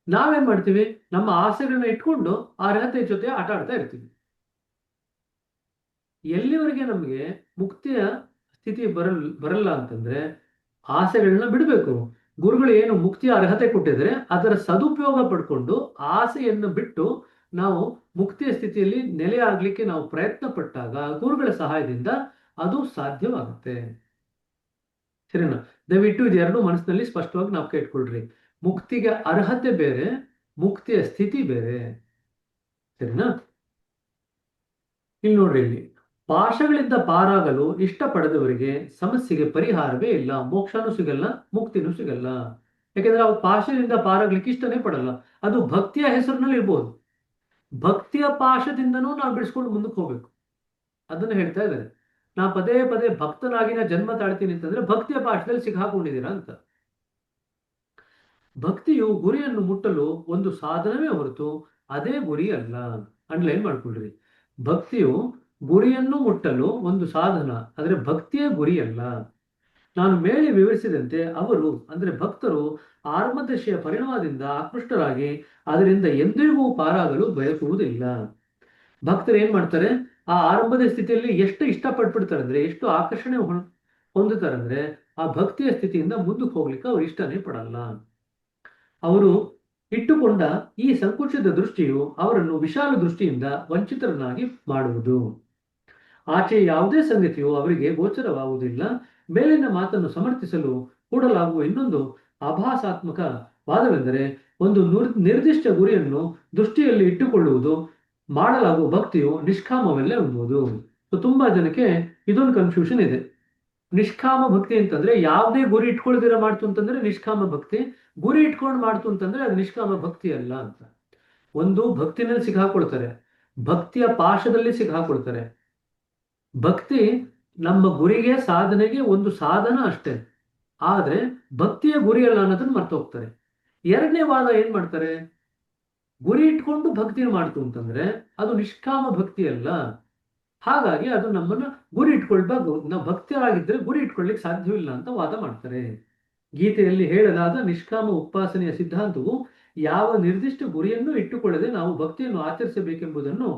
ನಾವೇನ್ ಮಾಡ್ತೀವಿ? ನಮ್ಮ ಆಸೆಗಳನ್ನ ಇಟ್ಕೊಂಡು ಅರ್ಹತೆ ಜೊತೆ ಆಟ ಆಡ್ತಾ ಇರ್ತೀವಿ. ಎಲ್ಲಿವರೆಗೆ ನಮಗೆ ಮುಕ್ತಿಯ ಸ್ಥಿತಿ ಬರಲ್ಲ ಅಂತಂದ್ರೆ ಆಸೆಗಳನ್ನ ಬಿಡಬೇಕು. ಗುರುಗಳು ಏನು ಮುಕ್ತಿಯ ಅರ್ಹತೆ ಕೊಟ್ಟಿದ್ರೆ ಅದರ ಸದುಪಯೋಗ ಪಡ್ಕೊಂಡು ಆಸೆಯನ್ನು ಬಿಟ್ಟು ನಾವು ಮುಕ್ತಿಯ ಸ್ಥಿತಿಯಲ್ಲಿ ನೆಲೆ ಆಗ್ಲಿಕ್ಕೆ ನಾವು ಪ್ರಯತ್ನ ಪಟ್ಟಾಗ ಗುರುಗಳ ಸಹಾಯದಿಂದ ಅದು ಸಾಧ್ಯವಾಗುತ್ತೆ. ಸರಿನಾ? ದಯವಿಟ್ಟು ಇದೆರಡು ಮನಸ್ಸಿನಲ್ಲಿ ಸ್ಪಷ್ಟವಾಗಿ ನಾವು ಇಟ್ಕೊಳ್ರಿ. ಮುಕ್ತಿಗೆ ಅರ್ಹತೆ ಬೇರೆ, ಮುಕ್ತಿಯ ಸ್ಥಿತಿ ಬೇರೆ. ಸರಿನಾ? ಇಲ್ಲಿ ನೋಡ್ರಿ, ಇಲ್ಲಿ ಪಾಶಗಳಿಂದ ಪಾರಾಗಲು ಇಷ್ಟಪಡದವರಿಗೆ ಸಮಸ್ಯೆಗೆ ಪರಿಹಾರವೇ ಇಲ್ಲ. ಮೋಕ್ಷನೂ ಸಿಗಲ್ಲ, ಮುಕ್ತಿನೂ ಸಿಗಲ್ಲ. ಯಾಕೆಂದ್ರೆ ಅವ್ರು ಪಾಶದಿಂದ ಪಾರಾಗ್ಲಿಕ್ಕೆ ಇಷ್ಟನೇ ಪಡಲ್ಲ. ಅದು ಭಕ್ತಿಯ ಹೆಸರಿನಲ್ಲಿ ಇರ್ಬೋದು. ಭಕ್ತಿಯ ಪಾಶದಿಂದನೂ ನಾವು ಬಿಡಿಸ್ಕೊಂಡು ಮುಂದಕ್ಕೆ ಹೋಗ್ಬೇಕು. ಅದನ್ನ ಹೇಳ್ತಾ ಇದ್ದಾರೆ. ನಾ ಪದೇ ಪದೇ ಭಕ್ತನಾಗಿ ನಾ ಜನ್ಮ ತಾಳ್ತೀನಿ ಅಂತಂದ್ರೆ ಭಕ್ತಿಯ ಪಾಶದಲ್ಲಿ ಸಿಕ್ಕಾಕೊಂಡಿದ್ದೀರಾ ಅಂತ. ಭಕ್ತಿಯು ಗುರಿಯನ್ನು ಮುಟ್ಟಲು ಒಂದು ಸಾಧನವೇ ಹೊರತು ಅದೇ ಗುರಿ ಅಲ್ಲ. ಅಂಡರ್ಲೈನ್ ಮಾಡ್ಕೊಳ್ರಿ. ಭಕ್ತಿಯು ಗುರಿಯನ್ನು ಮುಟ್ಟಲು ಒಂದು ಸಾಧನ, ಆದರೆ ಭಕ್ತಿಯ ಗುರಿ ಅಲ್ಲ. ನಾನು ಮೇಲೆ ವಿವರಿಸಿದಂತೆ ಅವರು ಅಂದ್ರೆ ಭಕ್ತರು ಆರ್ಮದಶೆಯ ಪರಿಣಾಮದಿಂದ ಆಕೃಷ್ಟರಾಗಿ ಅದರಿಂದ ಎಂದಿಗೂ ಪಾರಾಗಲು ಬಯಸುವುದಿಲ್ಲ. ಭಕ್ತರು ಏನ್ ಮಾಡ್ತಾರೆ, ಆ ಆರಂಭದ ಸ್ಥಿತಿಯಲ್ಲಿ ಎಷ್ಟು ಇಷ್ಟಪಟ್ಬಿಡ್ತಾರೆ ಅಂದ್ರೆ, ಎಷ್ಟು ಆಕರ್ಷಣೆ ಹೊಂದುತ್ತಾರೆ ಅಂದ್ರೆ, ಆ ಭಕ್ತಿಯ ಸ್ಥಿತಿಯಿಂದ ಮುಂದಕ್ಕೆ ಹೋಗ್ಲಿಕ್ಕೆ ಅವ್ರು ಇಷ್ಟನೇ ಪಡಲ್ಲ. ಅವರು ಇಟ್ಟುಕೊಂಡ ಈ ಸಂಕುಚಿತ ದೃಷ್ಟಿಯು ಅವರನ್ನು ವಿಶಾಲ ದೃಷ್ಟಿಯಿಂದ ವಂಚಿತರನ್ನಾಗಿ ಮಾಡುವುದು. ಆಚೆ ಯಾವುದೇ ಸಂಗತಿಯು ಅವರಿಗೆ ಗೋಚರವಾಗುವುದಿಲ್ಲ. ಮೇಲಿನ ಮಾತನ್ನು ಸಮರ್ಥಿಸಲು ಕೂಡಲಾಗುವ ಇನ್ನೊಂದು ಆಭಾಸಾತ್ಮಕ ವಾದವೆಂದರೆ, ಒಂದು ನಿರ್ದಿಷ್ಟ ಗುರಿಯನ್ನು ದೃಷ್ಟಿಯಲ್ಲಿ ಇಟ್ಟುಕೊಳ್ಳುವುದು ಮಾಡಲಾಗುವ ಭಕ್ತಿಯು ನಿಷ್ಕಾಮವಲ್ಲೇ ಎಂಬುದು. ತುಂಬಾ ಜನಕ್ಕೆ ಇದೊಂದು ಕನ್ಫ್ಯೂಷನ್ ಇದೆ. ನಿಷ್ಕಾಮ ಭಕ್ತಿ ಅಂತಂದ್ರೆ ಯಾವುದೇ ಗುರಿ ಇಟ್ಕೊಳ್ದಿರ ಮಾಡ್ತು ಅಂತಂದ್ರೆ ನಿಷ್ಕಾಮ ಭಕ್ತಿ, ಗುರಿ ಇಟ್ಕೊಂಡು ಮಾಡ್ತು ಅಂತಂದ್ರೆ ಅದು ನಿಷ್ಕಾಮ ಭಕ್ತಿ ಅಲ್ಲ ಅಂತ. ಒಂದು ಭಕ್ತಿನಲ್ಲಿ ಸಿಕ್ಕಾಕೊಳ್ತಾರೆ, ಭಕ್ತಿಯ ಪಾಶದಲ್ಲಿ ಸಿಕ್ಕಾಕೊಳ್ತಾರೆ. ಭಕ್ತಿ ನಮ್ಮ ಗುರಿಗೆ ಸಾಧನೆಗೆ ಒಂದು ಸಾಧನ ಅಷ್ಟೇ, ಆದ್ರೆ ಭಕ್ತಿಯ ಗುರಿ ಅಲ್ಲ ಅನ್ನೋದನ್ನ ಮರ್ತು ಹೋಗ್ತಾರೆ. ಎರಡನೇ ವಾದ ಏನ್ ಮಾಡ್ತಾರೆ, ಗುರಿ ಇಟ್ಕೊಂಡು ಭಕ್ತಿ ಮಾಡ್ತು ಅಂತಂದ್ರೆ ಅದು ನಿಷ್ಕಾಮ ಭಕ್ತಿ ಅಲ್ಲ, ಹಾಗಾಗಿ ಅದು ನಮ್ಮನ್ನ ಗುರಿ ಇಟ್ಕೊಳ್ಬೇಕು, ನಾವು ಭಕ್ತರಾಗಿದ್ರೆ ಗುರಿ ಇಟ್ಕೊಳ್ಲಿಕ್ಕೆ ಸಾಧ್ಯವಿಲ್ಲ ಅಂತ ವಾದ ಮಾಡ್ತಾರೆ. ಗೀತೆಯಲ್ಲಿ ಹೇಳಲಾದ ನಿಷ್ಕಾಮ ಉಪಾಸನೆಯ ಸಿದ್ಧಾಂತವು ಯಾವ ನಿರ್ದಿಷ್ಟ ಗುರಿಯನ್ನು ಇಟ್ಟುಕೊಳ್ಳದೆ ನಾವು ಭಕ್ತಿಯನ್ನು ಆಚರಿಸಬೇಕೆಂಬುದನ್ನು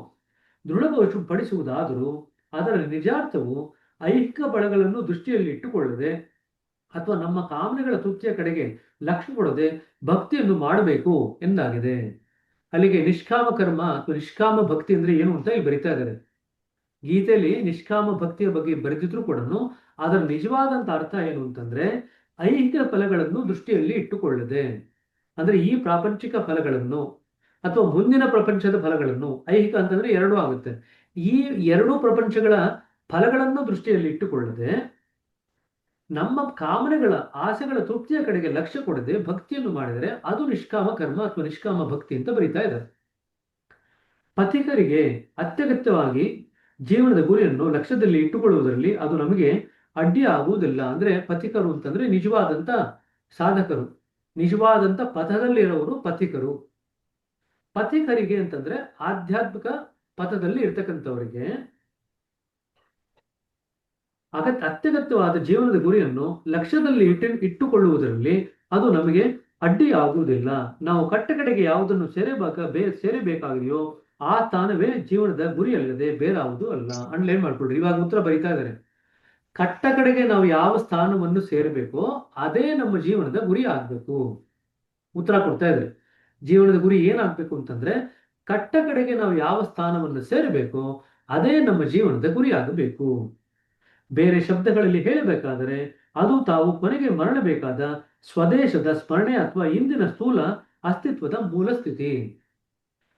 ದೃಢಪಡಿಸುವುದಾದರೂ ಅದರ ನಿಜಾರ್ಥವು ಐಹಿಕ ಬಲಗಳನ್ನು ದೃಷ್ಟಿಯಲ್ಲಿ ಇಟ್ಟುಕೊಳ್ಳದೆ ಅಥವಾ ನಮ್ಮ ಕಾಮನೆಗಳ ತೃಪ್ತಿಯ ಕಡೆಗೆ ಲಕ್ಷ್ಯ ಕೊಡದೆ ಭಕ್ತಿಯನ್ನು ಮಾಡಬೇಕು ಎಂದಾಗಿದೆ. ಅಲ್ಲಿಗೆ ನಿಷ್ಕಾಮ ಕರ್ಮ ಅಥವಾ ನಿಷ್ಕಾಮ ಭಕ್ತಿ ಅಂದ್ರೆ ಏನು ಅಂತ ಇಲ್ಲಿ ಬರಿತಾ ಇದ್ದಾರೆ. ಗೀತೆಯಲ್ಲಿ ನಿಷ್ಕಾಮ ಭಕ್ತಿಯ ಬಗ್ಗೆ ಬರೆದಿದ್ರು ಕೂಡ ಅದರ ನಿಜವಾದಂತ ಅರ್ಥ ಏನು ಅಂತಂದ್ರೆ, ಐಹಿಕ ಫಲಗಳನ್ನು ದೃಷ್ಟಿಯಲ್ಲಿ ಇಟ್ಟುಕೊಳ್ಳದೆ, ಅಂದ್ರೆ ಈ ಪ್ರಾಪಂಚಿಕ ಫಲಗಳನ್ನು ಅಥವಾ ಮುಂದಿನ ಪ್ರಪಂಚದ ಫಲಗಳನ್ನು, ಐಹಿಕ ಅಂತಂದ್ರೆ ಎರಡೂ ಆಗುತ್ತೆ, ಈ ಎರಡೂ ಪ್ರಪಂಚಗಳ ಫಲಗಳನ್ನು ದೃಷ್ಟಿಯಲ್ಲಿ ಇಟ್ಟುಕೊಳ್ಳದೆ ನಮ್ಮ ಕಾಮನೆಗಳ ಆಸೆಗಳ ತೃಪ್ತಿಯ ಕಡೆಗೆ ಲಕ್ಷ್ಯ ಕೊಡದೆ ಭಕ್ತಿಯನ್ನು ಮಾಡಿದರೆ ಅದು ನಿಷ್ಕಾಮ ಕರ್ಮ ಅಥವಾ ನಿಷ್ಕಾಮ ಭಕ್ತಿ ಅಂತ ಬರೀತಾ ಇದ್ದಾರೆ. ಪಥಿಕರಿಗೆ ಅತ್ಯಗತ್ಯವಾಗಿ ಜೀವನದ ಗುರಿಯನ್ನು ಲಕ್ಷ್ಯದಲ್ಲಿ ಇಟ್ಟುಕೊಳ್ಳುವುದರಲ್ಲಿ ಅದು ನಮಗೆ ಅಡ್ಡಿ ಆಗುವುದಿಲ್ಲ. ಅಂದ್ರೆ ಪಥಿಕರು ಅಂತಂದ್ರೆ ನಿಜವಾದಂತ ಸಾಧಕರು, ನಿಜವಾದಂತ ಪಥದಲ್ಲಿರೋರು ಪಥಿಕರು. ಪಥಿಕರಿಗೆ ಅಂತಂದ್ರೆ ಆಧ್ಯಾತ್ಮಿಕ ಪಥದಲ್ಲಿ ಇರ್ತಕ್ಕಂಥವರಿಗೆ ಅತ್ಯಗತ್ಯವಾದ ಜೀವನದ ಗುರಿಯನ್ನು ಲಕ್ಷ್ಯದಲ್ಲಿ ಇಟ್ಟುಕೊಳ್ಳುವುದರಲ್ಲಿ ಅದು ನಮಗೆ ಅಡ್ಡಿ ಆಗುವುದಿಲ್ಲ. ನಾವು ಕಟ್ಟಕಡೆಗೆ ಯಾವುದನ್ನು ಸೇರಬೇಕಾಗಿದೆಯೋ ಆ ಸ್ಥಾನವೇ ಜೀವನದ ಗುರಿ ಅಲ್ಲದೆ ಬೇರಾವುದು ಅಲ್ಲ. ಅಂಡ್ಲೈನ್ ಮಾಡ್ಕೊಳ್ರಿ. ಇವಾಗ ಉತ್ತರ ಬರೀತಾ ಇದ್ದಾರೆ. ಕಟ್ಟ ಕಡೆಗೆ ನಾವು ಯಾವ ಸ್ಥಾನವನ್ನು ಸೇರಬೇಕೋ ಅದೇ ನಮ್ಮ ಜೀವನದ ಗುರಿ ಆಗ್ಬೇಕು. ಉತ್ತರ ಕೊಡ್ತಾ ಇದ್ದಾರೆ. ಜೀವನದ ಗುರಿ ಏನಾಗ್ಬೇಕು ಅಂತಂದ್ರೆ, ಕಟ್ಟ ಕಡೆಗೆ ನಾವು ಯಾವ ಸ್ಥಾನವನ್ನು ಸೇರಬೇಕೋ ಅದೇ ನಮ್ಮ ಜೀವನದ ಗುರಿ ಆಗಬೇಕು. ಬೇರೆ ಶಬ್ದಗಳಲ್ಲಿ ಹೇಳಬೇಕಾದರೆ ಅದು ತಾವು ಕೊನೆಗೆ ಮರಳಬೇಕಾದ ಸ್ವದೇಶದ ಸ್ಮರಣೆ ಅಥವಾ ಇಂದಿನ ಸ್ಥೂಲ ಅಸ್ತಿತ್ವದ ಮೂಲ ಸ್ಥಿತಿ.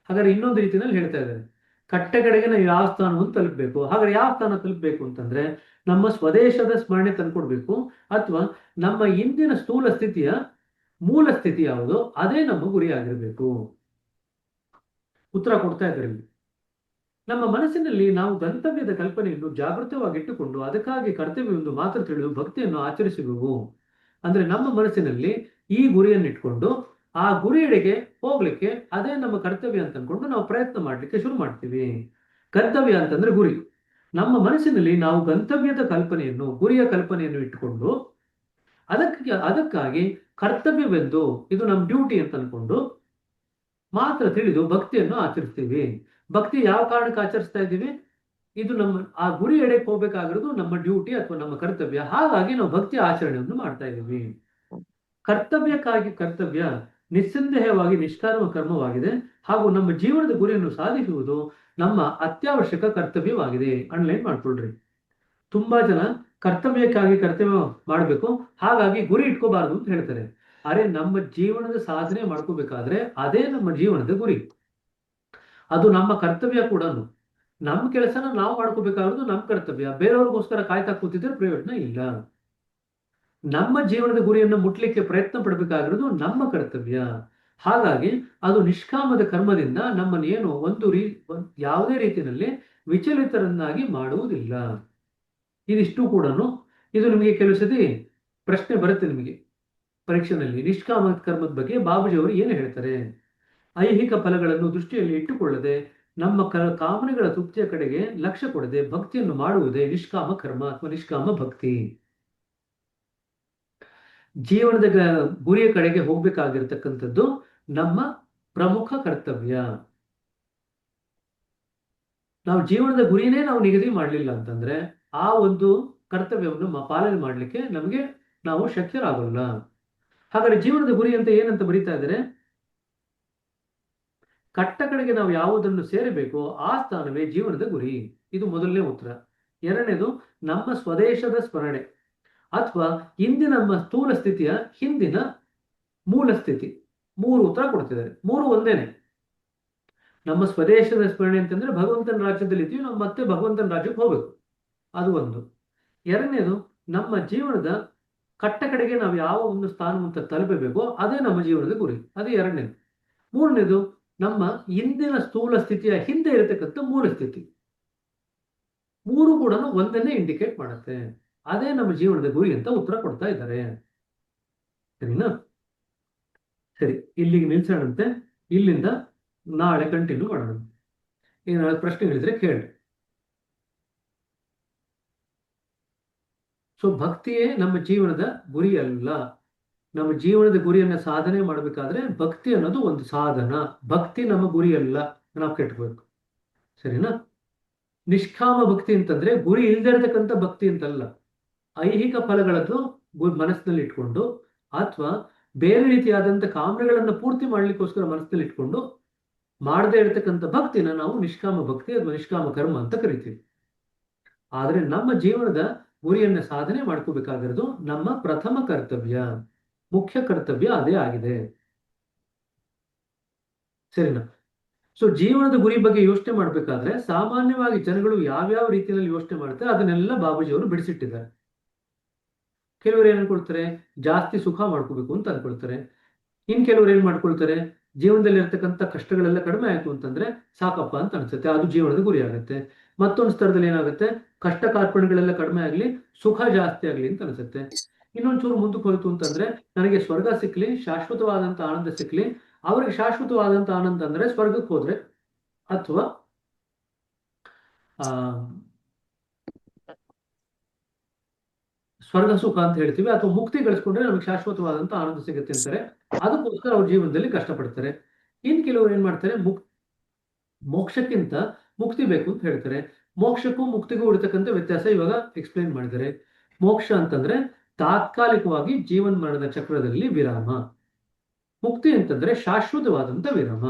ಹಾಗಾದ್ರೆ ಇನ್ನೊಂದು ರೀತಿಯಲ್ಲಿ ಹೇಳ್ತಾ ಇದ್ದಾರೆ, ಕಟ್ಟೆಗಡೆಗೆ ನಾವು ಯಾವ ಸ್ಥಾನವನ್ನು ತಲುಪಬೇಕು. ಹಾಗಾದ್ರೆ ಯಾವ ಸ್ಥಾನ ತಲುಪಬೇಕು ಅಂತಂದ್ರೆ, ನಮ್ಮ ಸ್ವದೇಶದ ಸ್ಮರಣೆ ತಂದ್ಕೊಡ್ಬೇಕು, ಅಥವಾ ನಮ್ಮ ಇಂದಿನ ಸ್ಥೂಲ ಸ್ಥಿತಿಯ ಮೂಲ ಸ್ಥಿತಿ ಯಾವುದೋ ಅದೇ ನಮ್ಮ ಗುರಿ ಆಗಿರಬೇಕು. ಉತ್ತರ ಕೊಡ್ತಾ ಇದ್ದಾರೆ. ನಮ್ಮ ಮನಸ್ಸಿನಲ್ಲಿ ನಾವು ಗಂತವ್ಯದ ಕಲ್ಪನೆಯನ್ನು ಜಾಗೃತವಾಗಿಟ್ಟುಕೊಂಡು ಅದಕ್ಕಾಗಿ ಕರ್ತವ್ಯವೆಂದು ಮಾತ್ರ ತಿಳಿದು ಭಕ್ತಿಯನ್ನು ಆಚರಿಸುವೆವು. ಅಂದ್ರೆ ನಮ್ಮ ಮನಸ್ಸಿನಲ್ಲಿ ಈ ಗುರಿಯನ್ನು ಇಟ್ಕೊಂಡು ಆ ಗುರಿಯೆಡೆಗೆ ಹೋಗ್ಲಿಕ್ಕೆ ಅದೇ ನಮ್ಮ ಕರ್ತವ್ಯ ಅಂತ ಅನ್ಕೊಂಡು ನಾವು ಪ್ರಯತ್ನ ಮಾಡ್ಲಿಕ್ಕೆ ಶುರು ಮಾಡ್ತೀವಿ. ಕರ್ತವ್ಯ ಅಂತಂದ್ರೆ ಗುರಿ. ನಮ್ಮ ಮನಸ್ಸಿನಲ್ಲಿ ನಾವು ಗಂತವ್ಯದ ಕಲ್ಪನೆಯನ್ನು, ಗುರಿಯ ಕಲ್ಪನೆಯನ್ನು ಇಟ್ಟುಕೊಂಡು ಅದಕ್ಕಾಗಿ ಕರ್ತವ್ಯವೆಂದು, ಇದು ನಮ್ಮ ಡ್ಯೂಟಿ ಅಂತ ಅನ್ಕೊಂಡು ಮಾತ್ರ ತಿಳಿದು ಭಕ್ತಿಯನ್ನು ಆಚರಿಸ್ತೀವಿ. ಭಕ್ತಿ ಯಾವ ಕಾರಣಕ್ಕೆ ಆಚರಿಸ್ತಾ ಇದ್ದೀವಿ? ಇದು ನಮ್ಮ ಆ ಗುರಿ ಎಡೆಗೆ ಹೋಗ್ಬೇಕಾಗಿರೋದು ನಮ್ಮ ಡ್ಯೂಟಿ ಅಥವಾ ನಮ್ಮ ಕರ್ತವ್ಯ. ಹಾಗಾಗಿ ನಾವು ಭಕ್ತಿ ಆಚರಣೆಯನ್ನು ಮಾಡ್ತಾ ಇದ್ದೀವಿ. ಕರ್ತವ್ಯಕ್ಕಾಗಿ ಕರ್ತವ್ಯ ನಿಸ್ಸಂದೇಹವಾಗಿ ನಿಷ್ಕಾಮ ಕರ್ಮವಾಗಿದೆ ಹಾಗೂ ನಮ್ಮ ಜೀವನದ ಗುರಿಯನ್ನು ಸಾಧಿಸುವುದು ನಮ್ಮ ಅತ್ಯವಶ್ಯಕ ಕರ್ತವ್ಯವಾಗಿದೆ. ಅಂಡರ್ಲೈನ್ ಮಾಡ್ಕೊಳ್ರಿ. ತುಂಬಾ ಜನ ಕರ್ತವ್ಯಕ್ಕಾಗಿ ಕರ್ತವ್ಯ ಮಾಡಬೇಕು, ಹಾಗಾಗಿ ಗುರಿ ಇಟ್ಕೋಬಾರ್ದು ಅಂತ ಹೇಳ್ತಾರೆ. ಅರೆ, ನಮ್ಮ ಜೀವನದ ಸಾಧನೆ ಮಾಡ್ಕೋಬೇಕಾದ್ರೆ ಅದೇ ನಮ್ಮ ಜೀವನದ ಗುರಿ, ಅದು ನಮ್ಮ ಕರ್ತವ್ಯ ಕೂಡ. ನಮ್ಮ ಕೆಲಸನ ನಾವು ಮಾಡ್ಕೋಬೇಕಾಗಿರೋದು ನಮ್ಮ ಕರ್ತವ್ಯ. ಬೇರೆಯವ್ರಿಗೋಸ್ಕರ ಕಾಯ್ತಾ ಕೂತಿದ್ರೆ ಪ್ರಯೋಜನ ಇಲ್ಲ. ನಮ್ಮ ಜೀವನದ ಗುರಿಯನ್ನು ಮುಟ್ಲಿಕ್ಕೆ ಪ್ರಯತ್ನ ಪಡಬೇಕಾಗಿರೋದು ನಮ್ಮ ಕರ್ತವ್ಯ. ಹಾಗಾಗಿ ಅದು ನಿಷ್ಕಾಮದ ಕರ್ಮದಿಂದ ನಮ್ಮನ್ನೇನು ಯಾವುದೇ ರೀತಿಯಲ್ಲಿ ವಿಚಲಿತರನ್ನಾಗಿ ಮಾಡುವುದಿಲ್ಲ. ಇದಿಷ್ಟು ಕೂಡ ಇದು ನಿಮಗೆ ಕೆಲವು ಸತಿ ಪ್ರಶ್ನೆ ಬರುತ್ತೆ ನಿಮಗೆ ಪರೀಕ್ಷೆನಲ್ಲಿ. ನಿಷ್ಕಾಮ ಕರ್ಮದ ಬಗ್ಗೆ ಬಾಬುಜಿ ಅವರು ಏನು ಹೇಳ್ತಾರೆ? ಐಹಿಕ ಫಲಗಳನ್ನು ದೃಷ್ಟಿಯಲ್ಲಿ ಇಟ್ಟುಕೊಳ್ಳದೆ ನಮ್ಮ ಕಾಮನೆಗಳ ತೃಪ್ತಿಯ ಕಡೆಗೆ ಲಕ್ಷ್ಯ ಕೊಡದೆ ಭಕ್ತಿಯನ್ನು ಮಾಡುವುದೇ ನಿಷ್ಕಾಮ ಕರ್ಮ ಅಥವಾ ನಿಷ್ಕಾಮ ಭಕ್ತಿ. ಜೀವನದ ಗುರಿಯ ಕಡೆಗೆ ಹೋಗ್ಬೇಕಾಗಿರ್ತಕ್ಕಂಥದ್ದು ನಮ್ಮ ಪ್ರಮುಖ ಕರ್ತವ್ಯ. ನಾವು ಜೀವನದ ಗುರಿನೇ ನಾವು ನಿಗದಿ ಮಾಡಲಿಲ್ಲ ಅಂತಂದ್ರೆ ಆ ಒಂದು ಕರ್ತವ್ಯವನ್ನು ಪಾಲನೆ ಮಾಡಲಿಕ್ಕೆ ನಮಗೆ ನಾವು ಶಕ್ಯರಾಗಲ್ಲ. ಹಾಗಾದ್ರೆ ಜೀವನದ ಗುರಿ ಅಂತ ಏನಂತ ಬರೀತಾ ಇದ್ದಾರೆ? ಕಟ್ಟ ಕಡೆಗೆ ನಾವು ಯಾವುದನ್ನು ಸೇರಬೇಕೋ ಆ ಸ್ಥಾನವೇ ಜೀವನದ ಗುರಿ. ಇದು ಮೊದಲನೇ ಉತ್ತರ. ಎರಡನೇದು ನಮ್ಮ ಸ್ವದೇಶದ ಸ್ಮರಣೆ ಅಥವಾ ಇಂದಿನ ನಮ್ಮ ಸ್ಥೂಲ ಸ್ಥಿತಿಯ ಹಿಂದಿನ ಮೂಲ ಸ್ಥಿತಿ. ಮೂರು ಉತ್ತರ ಕೊಡ್ತಿದ್ದಾರೆ, ಮೂರು ಒಂದೇನೆ. ನಮ್ಮ ಸ್ವದೇಶದ ಸ್ಮರಣೆ ಅಂತಂದ್ರೆ ಭಗವಂತನ ರಾಜ್ಯದಲ್ಲಿ ಇದ್ದೀವಿ, ನಾವು ಮತ್ತೆ ಭಗವಂತನ ರಾಜ್ಯಕ್ಕೆ ಹೋಗ್ಬೇಕು, ಅದು ಒಂದು. ಎರಡನೇದು ನಮ್ಮ ಜೀವನದ ಕಟ್ಟ ಕಡೆಗೆ ನಾವು ಯಾವ ಒಂದು ಸ್ಥಾನವನ್ನು ತಲುಪಬೇಕೋ ಅದೇ ನಮ್ಮ ಜೀವನದ ಗುರಿ, ಅದು ಎರಡನೇದು. ಮೂರನೇದು ನಮ್ಮ ಇಂದಿನ ಸ್ಥೂಲ ಸ್ಥಿತಿಯ ಹಿಂದೆ ಇರತಕ್ಕಂಥ ಮೂಲ ಸ್ಥಿತಿ. ಮೂರು ಕೂಡ ಒಂದನ್ನೇ ಇಂಡಿಕೇಟ್ ಮಾಡುತ್ತೆ, ಅದೇ ನಮ್ಮ ಜೀವನದ ಗುರಿ ಅಂತ ಉತ್ತರ ಕೊಡ್ತಾ ಇದ್ದಾರೆ. ಸರಿನಾ? ಸರಿ, ಇಲ್ಲಿಗೆ ನಿಲ್ಸೋಣಂತೆ. ಇಲ್ಲಿಂದ ನಾಳೆ ಕಂಟಿನ್ಯೂ ಮಾಡೋಣ. ಏನಾದ್ರು ಪ್ರಶ್ನೆಗಳಿದ್ರೆ ಕೇಳಿ. ಸೊ ಭಕ್ತಿಯೇ ನಮ್ಮ ಜೀವನದ ಗುರಿ ಅಲ್ಲ. ನಮ್ಮ ಜೀವನದ ಗುರಿಯನ್ನ ಸಾಧನೆ ಮಾಡಬೇಕಾದ್ರೆ ಭಕ್ತಿ ಅನ್ನೋದು ಒಂದು ಸಾಧನ, ಭಕ್ತಿ ನಮ್ಮ ಗುರಿ ಅಲ್ಲ, ನಾವು ಕೆಟ್ಬೇಕು. ಸರಿನಾ? ನಿಷ್ಕಾಮ ಭಕ್ತಿ ಅಂತಂದ್ರೆ ಗುರಿ ಇಲ್ದೇ ಇರತಕ್ಕಂಥ ಭಕ್ತಿ ಅಂತಲ್ಲ. ಐಹಿಕ ಫಲಗಳದ್ದು ಮನಸ್ಸಿನಲ್ಲಿ ಇಟ್ಕೊಂಡು ಅಥವಾ ಬೇರೆ ರೀತಿಯಾದಂಥ ಕಾಮನೆಗಳನ್ನ ಪೂರ್ತಿ ಮಾಡ್ಲಿಕ್ಕೋಸ್ಕರ ಮನಸ್ಸಿನಲ್ಲಿ ಇಟ್ಕೊಂಡು ಮಾಡದೇ ಇರತಕ್ಕಂಥ ಭಕ್ತಿನ ನಾವು ನಿಷ್ಕಾಮ ಭಕ್ತಿ ಅಥವಾ ನಿಷ್ಕಾಮ ಕರ್ಮ ಅಂತ ಕರಿತೀವಿ. ಆದ್ರೆ ನಮ್ಮ ಜೀವನದ ಗುರಿಯನ್ನ ಸಾಧನೆ ಮಾಡ್ಕೋಬೇಕಾಗಿರೋದು ನಮ್ಮ ಪ್ರಥಮ ಕರ್ತವ್ಯ, ಮುಖ್ಯ ಕರ್ತವ್ಯ ಅದೇ ಆಗಿದೆ. ಸರಿನಾ? ಸೊ ಜೀವನದ ಗುರಿ ಬಗ್ಗೆ ಯೋಚನೆ ಮಾಡ್ಬೇಕಾದ್ರೆ ಸಾಮಾನ್ಯವಾಗಿ ಜನಗಳು ಯಾವ್ಯಾವ ರೀತಿಯಲ್ಲಿ ಯೋಚನೆ ಮಾಡ್ತಾರೆ ಅದನ್ನೆಲ್ಲ ಬಾಬೂಜಿ ಅವರು ಬಿಡಿಸಿಟ್ಟಿದ್ದಾರೆ. ಕೆಲವರು ಏನ್ ಅನ್ಕೊಳ್ತಾರೆ, ಜಾಸ್ತಿ ಸುಖ ಮಾಡ್ಕೋಬೇಕು ಅಂತ ಅನ್ಕೊಳ್ತಾರೆ. ಇನ್ ಕೆಲವರು ಏನ್ ಮಾಡ್ಕೊಳ್ತಾರೆ, ಜೀವನದಲ್ಲಿ ಇರ್ತಕ್ಕಂಥ ಕಷ್ಟಗಳೆಲ್ಲ ಕಡಿಮೆ ಆಯ್ತು ಅಂತಂದ್ರೆ ಸಾಕಪ್ಪ ಅಂತ ಅನ್ಸುತ್ತೆ, ಅದು ಜೀವನದ ಗುರಿ ಆಗುತ್ತೆ. ಮತ್ತೊಂದು ಸ್ತರದಲ್ಲಿ ಏನಾಗುತ್ತೆ, ಕಷ್ಟ ಕಾರ್ಪಣ್ಯಗಳೆಲ್ಲ ಕಡಿಮೆ ಆಗ್ಲಿ, ಸುಖ ಜಾಸ್ತಿ ಆಗ್ಲಿ ಅಂತ ಅನ್ಸುತ್ತೆ. ಇನ್ನೊಂಚೂರು ಮುಂದಕ್ಕೆ ಹೋಯ್ತು ಅಂತಂದ್ರೆ ನನಗೆ ಸ್ವರ್ಗ ಸಿಕ್ಲಿ, ಶಾಶ್ವತವಾದಂತ ಆನಂದ ಸಿಕ್ಲಿ. ಅವ್ರಿಗೆ ಶಾಶ್ವತವಾದಂತ ಆನಂದ ಅಂದ್ರೆ ಸ್ವರ್ಗಕ್ಕೆ ಹೋದ್ರೆ ಅಥವಾ ಸ್ವರ್ಗ ಸುಖ ಅಂತ ಹೇಳ್ತೀವಿ, ಅಥವಾ ಮುಕ್ತಿ ಗಳಿಸ್ಕೊಂಡ್ರೆ ನಮಗೆ ಶಾಶ್ವತವಾದಂತ ಆನಂದ ಸಿಗುತ್ತೆ ಅಂತಾರೆ. ಅದಕ್ಕೋಸ್ಕರ ಅವ್ರ ಜೀವನದಲ್ಲಿ ಕಷ್ಟಪಡ್ತಾರೆ. ಇನ್ ಕೆಲವರು ಏನ್ ಮಾಡ್ತಾರೆ, ಮೋಕ್ಷಕ್ಕಿಂತ ಮುಕ್ತಿ ಬೇಕು ಅಂತ ಹೇಳ್ತಾರೆ. ಮೋಕ್ಷಕ್ಕೂ ಮುಕ್ತಿಗೂ ಇರತಕ್ಕಂಥ ವ್ಯತ್ಯಾಸ ಇವಾಗ ಎಕ್ಸ್ಪ್ಲೈನ್ ಮಾಡಿದ್ದಾರೆ. ಮೋಕ್ಷ ಅಂತಂದ್ರೆ ತಾತ್ಕಾಲಿಕವಾಗಿ ಜೀವನ್ ಮರಣದ ಚಕ್ರದಲ್ಲಿ ವಿರಾಮ. ಮುಕ್ತಿ ಅಂತಂದ್ರೆ ಶಾಶ್ವತವಾದಂತ ವಿರಾಮ.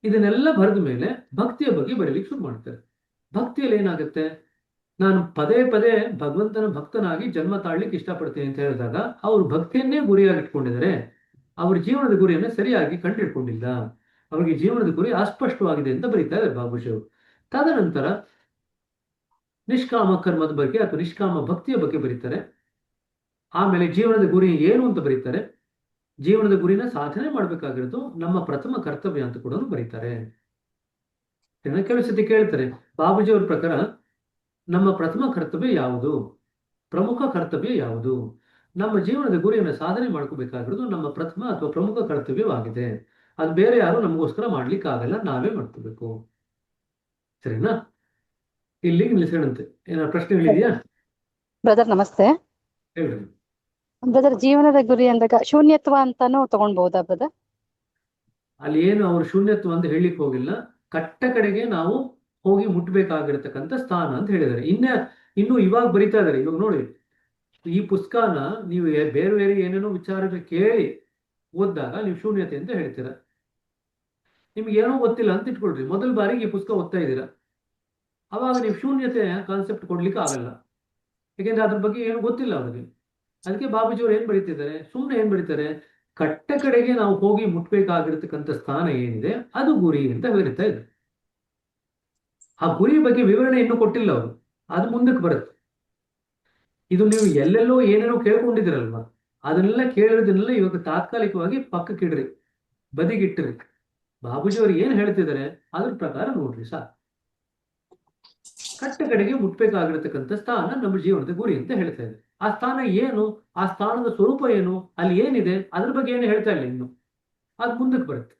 ಇದನ್ನೆಲ್ಲ ಬರೆದ ಮೇಲೆ ಭಕ್ತಿಯ ಬಗ್ಗೆ ಬರೀಲಿಕ್ಕೆ ಶುರು ಮಾಡ್ತಾರೆ. ಭಕ್ತಿಯಲ್ಲಿ ಏನಾಗುತ್ತೆ, ನಾನು ಪದೇ ಪದೇ ಭಗವಂತನ ಭಕ್ತನಾಗಿ ಜನ್ಮ ತಾಳ್ಲಿಕ್ಕೆ ಇಷ್ಟಪಡ್ತೀನಿ ಅಂತ ಹೇಳಿದಾಗ ಅವರು ಭಕ್ತಿಯನ್ನೇ ಗುರಿಯಾಗಿ ಇಟ್ಕೊಂಡಿದ್ದಾರೆ. ಅವ್ರ ಜೀವನದ ಗುರಿಯನ್ನ ಸರಿಯಾಗಿ ಕಂಡಿಡ್ಕೊಂಡಿಲ್ಲ, ಅವರಿಗೆ ಜೀವನದ ಗುರಿ ಅಸ್ಪಷ್ಟವಾಗಿದೆ ಅಂತ ಬರೀತಾ ಇದ್ದಾರೆ ಬಾಬೂಜಿ ಅವರು. ತದನಂತರ ನಿಷ್ಕಾಮ ಕರ್ಮದ ಬಗ್ಗೆ ಅಥವಾ ನಿಷ್ಕಾಮ ಭಕ್ತಿಯ ಬಗ್ಗೆ ಬರೀತಾರೆ. ಆಮೇಲೆ ಜೀವನದ ಗುರಿ ಏನು ಅಂತ ಬರೀತಾರೆ. ಜೀವನದ ಗುರಿನ ಸಾಧನೆ ಮಾಡ್ಬೇಕಾಗಿರೋದು ನಮ್ಮ ಪ್ರಥಮ ಕರ್ತವ್ಯ ಅಂತ ಕೂಡ ಬರೀತಾರೆ. ಕೆಲವು ಸತಿ ಕೇಳ್ತಾರೆ, ಬಾಬೂಜಿ ಅವ್ರ ಪ್ರಕಾರ ನಮ್ಮ ಪ್ರಥಮ ಕರ್ತವ್ಯ ಯಾವುದು, ಪ್ರಮುಖ ಕರ್ತವ್ಯ ಯಾವುದು? ನಮ್ಮ ಜೀವನದ ಗುರಿಯನ್ನು ಸಾಧನೆ ಮಾಡ್ಕೋಬೇಕಾಗಿರೋದು ನಮ್ಮ ಪ್ರಥಮ ಅಥವಾ ಪ್ರಮುಖ ಕರ್ತವ್ಯವಾಗಿದೆ. ಅದು ಬೇರೆ ಯಾರು ನಮಗೋಸ್ಕರ ಮಾಡ್ಲಿಕ್ಕೆ ಆಗಲ್ಲ, ನಾವೇ ಮಾಡ್ಕೋಬೇಕು. ಸರಿನಾ? ಇಲ್ಲಿಗೆ ನಿಲ್ಸೋಣಂತೆ. ಏನಾದ್ರು ಪ್ರಶ್ನೆಗಳಿದೆಯಾ? ಬ್ರದರ್ ನಮಸ್ತೆ. ಹೇಳ್ರಿ ಬ್ರದರ್, ಜೀವನದ ಗುರಿ ಅಂದಾಗ ಶೂನ್ಯತ್ವ ಅಂತಾನು ತಗೊಂಡ್ಬಹುದಾ ಬ್ರದರ್? ಅಲ್ಲಿ ಏನು ಅವ್ರು ಶೂನ್ಯತ್ವ ಅಂತ ಹೇಳಲಿಕ್ಕೆ ಹೋಗಿಲ್ಲ, ಕಟ್ಟ ಕಡೆಗೆ ನಾವು ಹೋಗಿ ಮುಟ್ಬೇಕಾಗಿರತಕ್ಕಂಥ ಸ್ಥಾನ ಅಂತ ಹೇಳಿದ್ದಾರೆ. ಇನ್ನು ಇವಾಗ ಬರಿತಾ ಇದಾರೆ. ಇವಾಗ ನೋಡಿ, ಈ ಪುಸ್ತಕನ ನೀವು ಬೇರೆ ಬೇರೆ ಏನೇನೋ ವಿಚಾರಗಳು ಕೇಳಿ ಓದಿದಾಗ ನೀವು ಶೂನ್ಯತೆ ಅಂತ ಹೇಳ್ತೀರ. ನಿಮ್ಗೆ ಏನೋ ಗೊತ್ತಿಲ್ಲ ಅಂತ ಇಟ್ಕೊಳ್ರಿ, ಮೊದಲ ಬಾರಿಗೆ ಈ ಪುಸ್ತಕ ಓದ್ತಾ ಇದ್ದೀರಾ, ಅವಾಗ ನೀವು ಶೂನ್ಯತೆ ಕಾನ್ಸೆಪ್ಟ್ ಕೊಡ್ಲಿಕ್ಕೆ ಆಗಲ್ಲ. ಯಾಕೆಂದ್ರೆ ಅದ್ರ ಬಗ್ಗೆ ಏನು ಗೊತ್ತಿಲ್ಲ ಅವ್ರಿಗೆ. ಅದಕ್ಕೆ ಬಾಬೂಜಿ ಅವ್ರು ಏನ್ ಬರೀತಿದ್ದಾರೆ, ಸುಮ್ಮನೆ ಏನ್ ಬರೀತಾರೆ, ಕಟ್ಟ ಕಡೆಗೆ ನಾವು ಹೋಗಿ ಮುಟ್ಬೇಕಾಗಿರ್ತಕ್ಕಂಥ ಸ್ಥಾನ ಏನಿದೆ ಅದು ಗುರಿ ಅಂತ ಬರೀತಾ ಇದ್ದಾರೆ. ಆ ಗುರಿ ಬಗ್ಗೆ ವಿವರಣೆ ಇನ್ನೂ ಕೊಟ್ಟಿಲ್ಲ ಅವರು, ಅದು ಮುಂದಕ್ಕೆ ಬರುತ್ತೆ. ಇದು ನೀವು ಎಲ್ಲೆಲ್ಲೋ ಏನೇನೋ ಕೇಳ್ಕೊಂಡಿದ್ದೀರಲ್ವಾ, ಅದನ್ನೆಲ್ಲ ಕೇಳಿರೋದನ್ನೆಲ್ಲ ಇವಾಗ ತಾತ್ಕಾಲಿಕವಾಗಿ ಪಕ್ಕಕ್ಕಿಡ್ರಿ, ಬದಿಗಿಟ್ಟಿರಿ. ಬಾಬೂಜಿ ಅವ್ರು ಏನ್ ಹೇಳ್ತಿದ್ದಾರೆ ಅದ್ರ ಪ್ರಕಾರ ನೋಡ್ರಿ ಸಾಕು. ಕಟ್ಟ ಕಡೆಗೆ ಮುಟ್ಬೇಕಾಗಿರತಕ್ಕಂಥ ಸ್ಥಾನ ನಮ್ಮ ಜೀವನದ ಗುರಿ ಅಂತ ಹೇಳ್ತಾ ಇದೆ. ಆ ಸ್ಥಾನ ಏನು, ಆ ಸ್ಥಾನದ ಸ್ವರೂಪ ಏನು, ಅಲ್ಲಿ ಏನಿದೆ, ಅದ್ರ ಬಗ್ಗೆ ಏನು ಹೇಳ್ತಾ ಇಲ್ಲ ಇನ್ನು. ಅದು ಮುಂದಕ್ಕೆ ಬರುತ್ತೆ.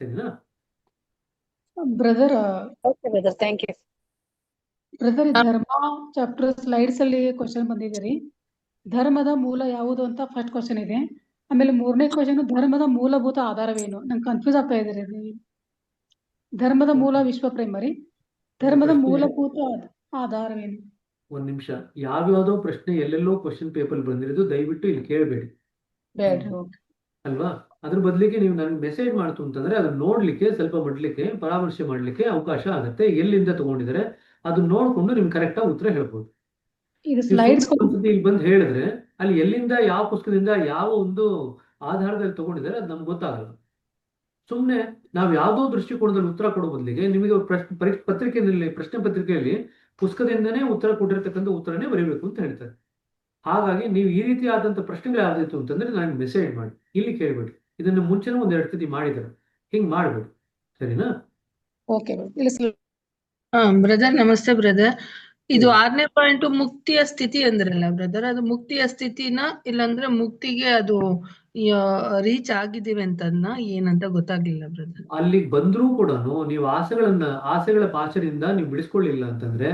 ಸರಿನಾ? Brother okay brother, thank you. Brother ಧರ್ಮ ಚಾಪ್ಟರ್ ಸ್ಲೈಡ್ಸ್ ಅಲ್ಲಿ ಕ್ವಶನ್ ಬಂದಿದೆ ರೀ. ಧರ್ಮದ ಮೂಲ ಯಾವುದು ಅಂತ ಫಸ್ಟ್ ಕ್ವಶನ್ ಇದೆ. ಆಮೇಲೆ 3ನೇ ಕ್ವಶನ್ ಧರ್ಮದ ಮೂಲಭೂತ ಆಧಾರವೇನು? ನಂಗೆ ಕನ್ಫ್ಯೂಸ್ ಆಗ್ತಾ ಇದೆ ರೀ. ಧರ್ಮದ ಮೂಲ ವಿಶ್ವ ಪ್ರೈಮರಿ, ಧರ್ಮದ ಪ್ರಶ್ನೆ ಮೂಲಭೂತ ಆಧಾರವೇನು? ಒಂದ್ ನಿಮಿಷ. ಯಾವ್ಯಾವ್ದೋ ಪ್ರಶ್ನೆ ಎಲ್ಲೆಲ್ಲೋ ಕ್ವಶನ್ ಪೇಪರ್ ಬಂದಿರೋದು ದಯವಿಟ್ಟು ಇಲ್ಲಿ ಕೇಳಬೇಡಿ, ಬೇಡ್ರಿ. ಓಕೆ ಅಲ್ವಾ? ಅದ್ರ ಬದಲಿಗೆ ನೀವು ನನಗೆ ಮೆಸೇಜ್ ಮಾಡ್ತು ಅಂತಂದ್ರೆ ಅದನ್ನ ನೋಡ್ಲಿಕ್ಕೆ, ಸ್ವಲ್ಪ ಮಡ್ಲಿಕ್ಕೆ, ಪರಾಮರ್ಶೆ ಮಾಡ್ಲಿಕ್ಕೆ ಅವಕಾಶ ಆಗುತ್ತೆ. ಎಲ್ಲಿಂದ ತಗೊಂಡಿದ್ದಾರೆ ಅದನ್ನ ನೋಡ್ಕೊಂಡು ನಿಮ್ಗೆ ಕರೆಕ್ಟ್ ಆಗಿ ಉತ್ತರ ಹೇಳ್ಬೋದು. ಇದು ನೀವು ಸ್ಲೈಡ್ಸ್ ಸುಮ್ನೆ ಒಂದ್ಸತಿ ಇಲ್ಲಿ ಬಂದು ಹೇಳಿದ್ರೆ ಅಲ್ಲಿ ಎಲ್ಲಿಂದ, ಯಾವ ಪುಸ್ತಕದಿಂದ, ಯಾವ ಒಂದು ಆಧಾರದಲ್ಲಿ ತಗೊಂಡಿದ್ದಾರೆ ಅದು ನಮ್ಗೆ ಗೊತ್ತಾಗಲ್ಲ. ಸುಮ್ಮನೆ ನಾವು ಯಾವುದೋ ದೃಷ್ಟಿಕೋನದಲ್ಲಿ ಉತ್ತರ ಕೊಡೋ ಬದಲಿಗೆ ನಿಮಗೆ ಪತ್ರಿಕೆಯಲ್ಲಿ, ಪ್ರಶ್ನೆ ಪತ್ರಿಕೆಯಲ್ಲಿ ಪುಸ್ತಕದಿಂದನೇ ಉತ್ತರ ಕೊಟ್ಟಿರ್ತಕ್ಕಂಥ ಉತ್ತರನೇ ಬರೀಬೇಕು ಅಂತ ಹೇಳ್ತಾರೆ. ಹಾಗಾಗಿ ನೀವು ಈ ರೀತಿ ಆದಂತ ಪ್ರಶ್ನೆಗಳು ಯಾವ್ದಿತ್ತು ಅಂತಂದ್ರೆ ನನಗೆ ಮೆಸೇಜ್ ಮಾಡಿ, ಇಲ್ಲಿ ಕೇಳ್ಬೇಡಿ. ಇದನ್ನ ಮುಂಚೆನೂ ಒಂದೆರಡು ಸತಿ ಮಾಡಿದ್ದಾರೆ, ಹಿಂಗ್ ಮಾಡ್ಬೇಡಿ. ಸರಿನಾ? ಓಕೆ ಇಲ್ಲಿ ಬ್ರದರ್ ನಮಸ್ತೆ ಬ್ರದರ್. ಇದು ಹೇಳಿ. 6ನೇ ಪಾಯಿಂಟ್ ಮುಕ್ತಿಯ ಸ್ಥಿತಿ ಅಂದ್ರಲ್ಲ ಬ್ರದರ್, ಅದು ಮುಕ್ತಿಯ ಸ್ಥಿತಿನ ಇಲ್ಲಾಂದ್ರೆ ಮುಕ್ತಿಗೆ ಅದು ರೀಚ್ ಆಗಿದ್ದೀವಿ ಅಂತನ್ನ ಏನಂತ ಗೊತ್ತಾಗ್ಲಿಲ್ಲ ಬ್ರದರ್. ಅಲ್ಲಿಗೆ ಬಂದ್ರೂ ಕೂಡ ನೀವು ಆಸೆಗಳ ಪಾಶದಿಂದ ನೀವು ಬಿಡಿಸ್ಕೊಳ್ಳಿಲ್ಲ ಅಂತಂದ್ರೆ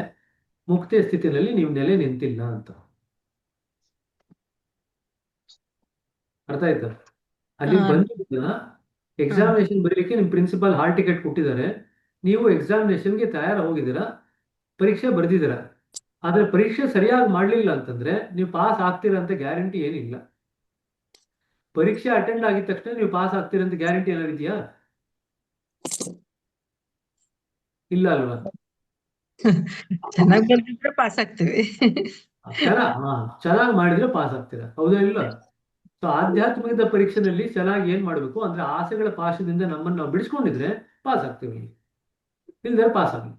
ಮುಕ್ತಿಯ ಸ್ಥಿತಿನಲ್ಲಿ ನೀವು ನೆಲೆ ನಿಂತಿಲ್ಲ ಅಂತ ಅರ್ಥ ಆಯ್ತಾ? ಅಲ್ಲಿ ಬಂದಿದ್ದ ಎಕ್ಸಾಮಿನೇಷನ್ ಬರೀಲಿಕ್ಕೆ ನಿಮ್ ಪ್ರಿನ್ಸಿಪಾಲ್ ಹಾಲ್ ಟಿಕೆಟ್ ಕೊಟ್ಟಿದ್ದಾರೆ, ನೀವು ಎಕ್ಸಾಮಿನೇಷನ್ಗೆ ತಯಾರ ಹೋಗಿದ್ದೀರಾ, ಪರೀಕ್ಷೆ ಬರೆದಿದ್ದೀರಾ. ಆದ್ರೆ ಪರೀಕ್ಷೆ ಸರಿಯಾಗಿ ಮಾಡ್ಲಿಲ್ಲ ಅಂತಂದ್ರೆ ನೀವು ಪಾಸ್ ಆಗ್ತೀರಾ ಅಂತ ಗ್ಯಾರಂಟಿ ಏನಿಲ್ಲ. ಪರೀಕ್ಷೆ ಅಟೆಂಡ್ ಆಗಿದ ತಕ್ಷಣ ನೀವು ಪಾಸ್ ಆಗ್ತೀರಾ ಅಂತ ಗ್ಯಾರಂಟಿ ಏನಾದ್ರು ಇದೆಯಾ? ಇಲ್ಲ ಅಲ್ವಾ? ಚೆನ್ನಾಗಿ ಬರ್ದಿದ್ರೆ ಪಾಸ್ ಆಗ್ತೀವಿ. ಚೆನ್ನಾಗಿ ಮಾಡಿದ್ರೆ ಪಾಸ್ ಆಗ್ತೀರಾ, ಹೌದಾ ಇಲ್ಲ? ಸೊ ಆಧ್ಯಾತ್ಮಿಕದ ಪರೀಕ್ಷೆನಲ್ಲಿ ಚೆನ್ನಾಗಿ ಏನ್ ಮಾಡ್ಬೇಕು ಅಂದ್ರೆ ಆಸೆಗಳ ಪಾಶದಿಂದ ನಮ್ಮನ್ನು ನಾವು ಬಿಡಿಸ್ಕೊಂಡಿದ್ರೆ ಪಾಸ್ ಆಗ್ತೀವಿ, ಇಲ್ದ್ರೆ ಪಾಸ್ ಆಗಲಿ.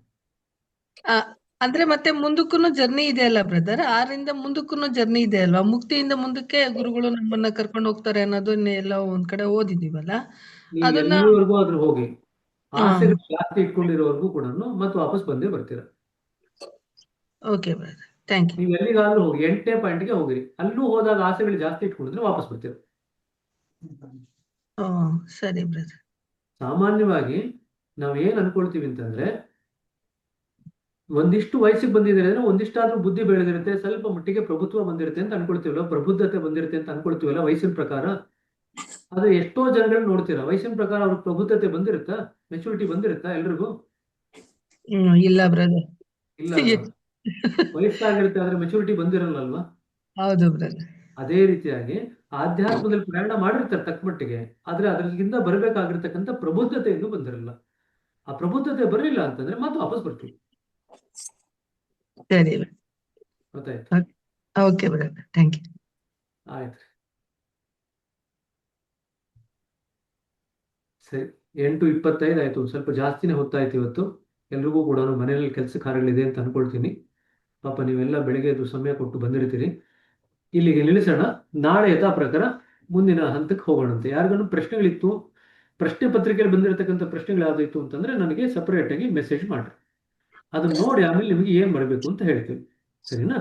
ಅಂದ್ರೆ ಮತ್ತೆ ಮುಂದಕ್ಕೂ ಜರ್ನಿ ಇದೆ ಅಲ್ಲ ಬ್ರದರ್, 6ರಿಂದ ಮುಂದಕ್ಕೂ ಜರ್ನಿ ಇದೆ ಅಲ್ವಾ? ಮುಕ್ತಿಯಿಂದ ಮುಂದಕ್ಕೆ ಗುರುಗಳು ನಮ್ಮನ್ನ ಕರ್ಕೊಂಡು ಹೋಗ್ತಾರೆ ಅನ್ನೋದನ್ನ ಎಲ್ಲ ಒಂದ್ ಕಡೆ ಓದಿದೀವಲ್ಲ, ನೀವು ಅದನ್ನ ಎಲ್ಲಿವರೆಗೂ ಆದ್ರೂ ಹೋಗಿ ಆಸೆಗಳು ಜಾಸ್ತಿ ಇಟ್ಕೊಂಡಿರೋವರೆಗೂ ಕೂಡ ಮತ್ತೆ ವಾಪಸ್ ಬಂದೇ ಬರ್ತೀರಾ. Okay brother, thank you. ನೀವು ಎಲ್ಲಿಗಾದ್ರೂ ಹೋಗಿ 8ನೇ ಪಾಯಿಂಟ್ಗೆ ಹೋಗಿರಿ, ಅಲ್ಲೂ ಹೋದಾಗ ಆಸೆಗಳು ಜಾಸ್ತಿ ಇಟ್ಕೊಂಡಿದ್ರೆ ವಾಪಸ್ ಬರ್ತೀರಾ. ಸರಿ ಬ್ರದರ್. ಸಾಮಾನ್ಯವಾಗಿ ನಾವ್ ಏನ್ ಅನ್ಕೊಳ್ತೀವಿ ಅಂತಂದ್ರೆ ಒಂದಿಷ್ಟು ವಯಸ್ಸಿಗೆ ಬಂದಿದ್ದಾರೆ ಅಂದ್ರೆ ಒಂದಿಷ್ಟಾದ್ರೂ ಬುದ್ಧಿ ಬೆಳೆದಿರುತ್ತೆ, ಸ್ವಲ್ಪ ಮಟ್ಟಿಗೆ ಪ್ರಭುತ್ವ ಬಂದಿರುತ್ತೆ ಅಂತ ಅನ್ಕೊಳ್ತೀವಲ್ಲ, ಪ್ರಬುದ್ಧತೆ ಬಂದಿರುತ್ತೆ ಅಂತ ಅನ್ಕೊಳ್ತೀವಲ್ಲ ವಯಸ್ಸಿನ ಪ್ರಕಾರ. ಆದ್ರೆ ಎಷ್ಟೋ ಜನಗಳನ್ನ ನೋಡ್ತೀರಾ ವಯಸ್ಸಿನ ಪ್ರಕಾರ ಅವ್ರಿಗೆ ಪ್ರಬುದ್ಧತೆ ಬಂದಿರುತ್ತಾ, ಮೆಚುರಿಟಿ ಬಂದಿರುತ್ತಾ ಎಲ್ರಿಗೂ? ಇಲ್ಲ ಬ್ರದರ್. ಇಲ್ಲ ಅಲ್ವಾ? ವಯಸ್ಸಾಗಿರುತ್ತೆ ಆದ್ರೆ ಮೆಚುರಿಟಿ ಬಂದಿರಲ್ಲ ಅಲ್ವಾ? ಹೌದು ಬ್ರದರ್. ಅದೇ ರೀತಿಯಾಗಿ ಆಧ್ಯಾತ್ಮದಲ್ಲಿ ಪ್ರಯಾಣ ಮಾಡಿರ್ತಾರೆ ತಕ್ಕ ಮಟ್ಟಿಗೆ, ಆದ್ರೆ ಅದರಿಂದ ಬರಬೇಕಾಗಿರ್ತಕ್ಕಂಥ ಪ್ರಬುದ್ಧತೆ ಇನ್ನೂ ಬಂದಿರಲ್ಲ. ಆ ಪ್ರಬುದ್ಧತೆ ಬರಲಿಲ್ಲ ಅಂತಂದ್ರೆ ಮತ್ತೆ ವಾಪಸ್ ಬರ್ತೀವಿ. ಸರಿ ಗೊತ್ತಾಯ್ತು? Okay brother, thank you. ಆಯ್ತು, ಸರಿ. 8:25 ಆಯ್ತು, ಸ್ವಲ್ಪ ಜಾಸ್ತಿನೇ ಹೊತ್ತಾಯ್ತು ಇವತ್ತು. ಎಲ್ರಿಗೂ ಕೂಡ ಮನೆಯಲ್ಲಿ ಕೆಲಸ ಕಾರ್ಯಗಳಿದೆ ಅಂತ ಅನ್ಕೊಳ್ತೀನಿ. ಪಾಪ ನೀವೆಲ್ಲ ಬೆಳಿಗ್ಗೆ ಎದ್ದು ಸಮಯ ಕೊಟ್ಟು ಬಂದಿರ್ತೀರಿ. ಇಲ್ಲಿಗೆ ನಿಲ್ಲಿಸೋಣ. ನಾಳೆ ಯಥಾ ಪ್ರಕಾರ ಮುಂದಿನ ಹಂತಕ್ಕೆ ಹೋಗೋಣಂತೆ. ಯಾರಿಗಾನು ಪ್ರಶ್ನೆಗಳಿತ್ತು, ಪ್ರಶ್ನೆ ಪತ್ರಿಕೆಯಲ್ಲಿ ಬಂದಿರತಕ್ಕಂಥ ಪ್ರಶ್ನೆಗಳು ಯಾವ್ದಿತ್ತು ಅಂತಂದ್ರೆ ನನಗೆ ಸಪರೇಟ್ ಆಗಿ ಮೆಸೇಜ್ ಮಾಡ್ರಿ, ಅದನ್ನ ನೋಡಿ ಆಮೇಲೆ ನಿಮಗೆ ಏನ್ ಮಾಡಬೇಕು ಅಂತ ಹೇಳ್ತೀವಿ. ಸರಿನಾ?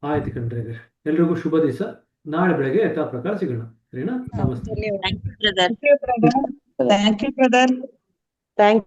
ಆಯ್ತು ಕಣ್ರಿ, ಎಲ್ರಿಗೂ ಶುಭ ದಿವಸ. ನಾಳೆ ಬೆಳಗ್ಗೆ ಯಥಾ ಪ್ರಕಾರ ಸಿಗೋಣ. ಸರಿನಾ? ನಮಸ್ತೆ. Thank you, brother. Thank you, brother. Thank you.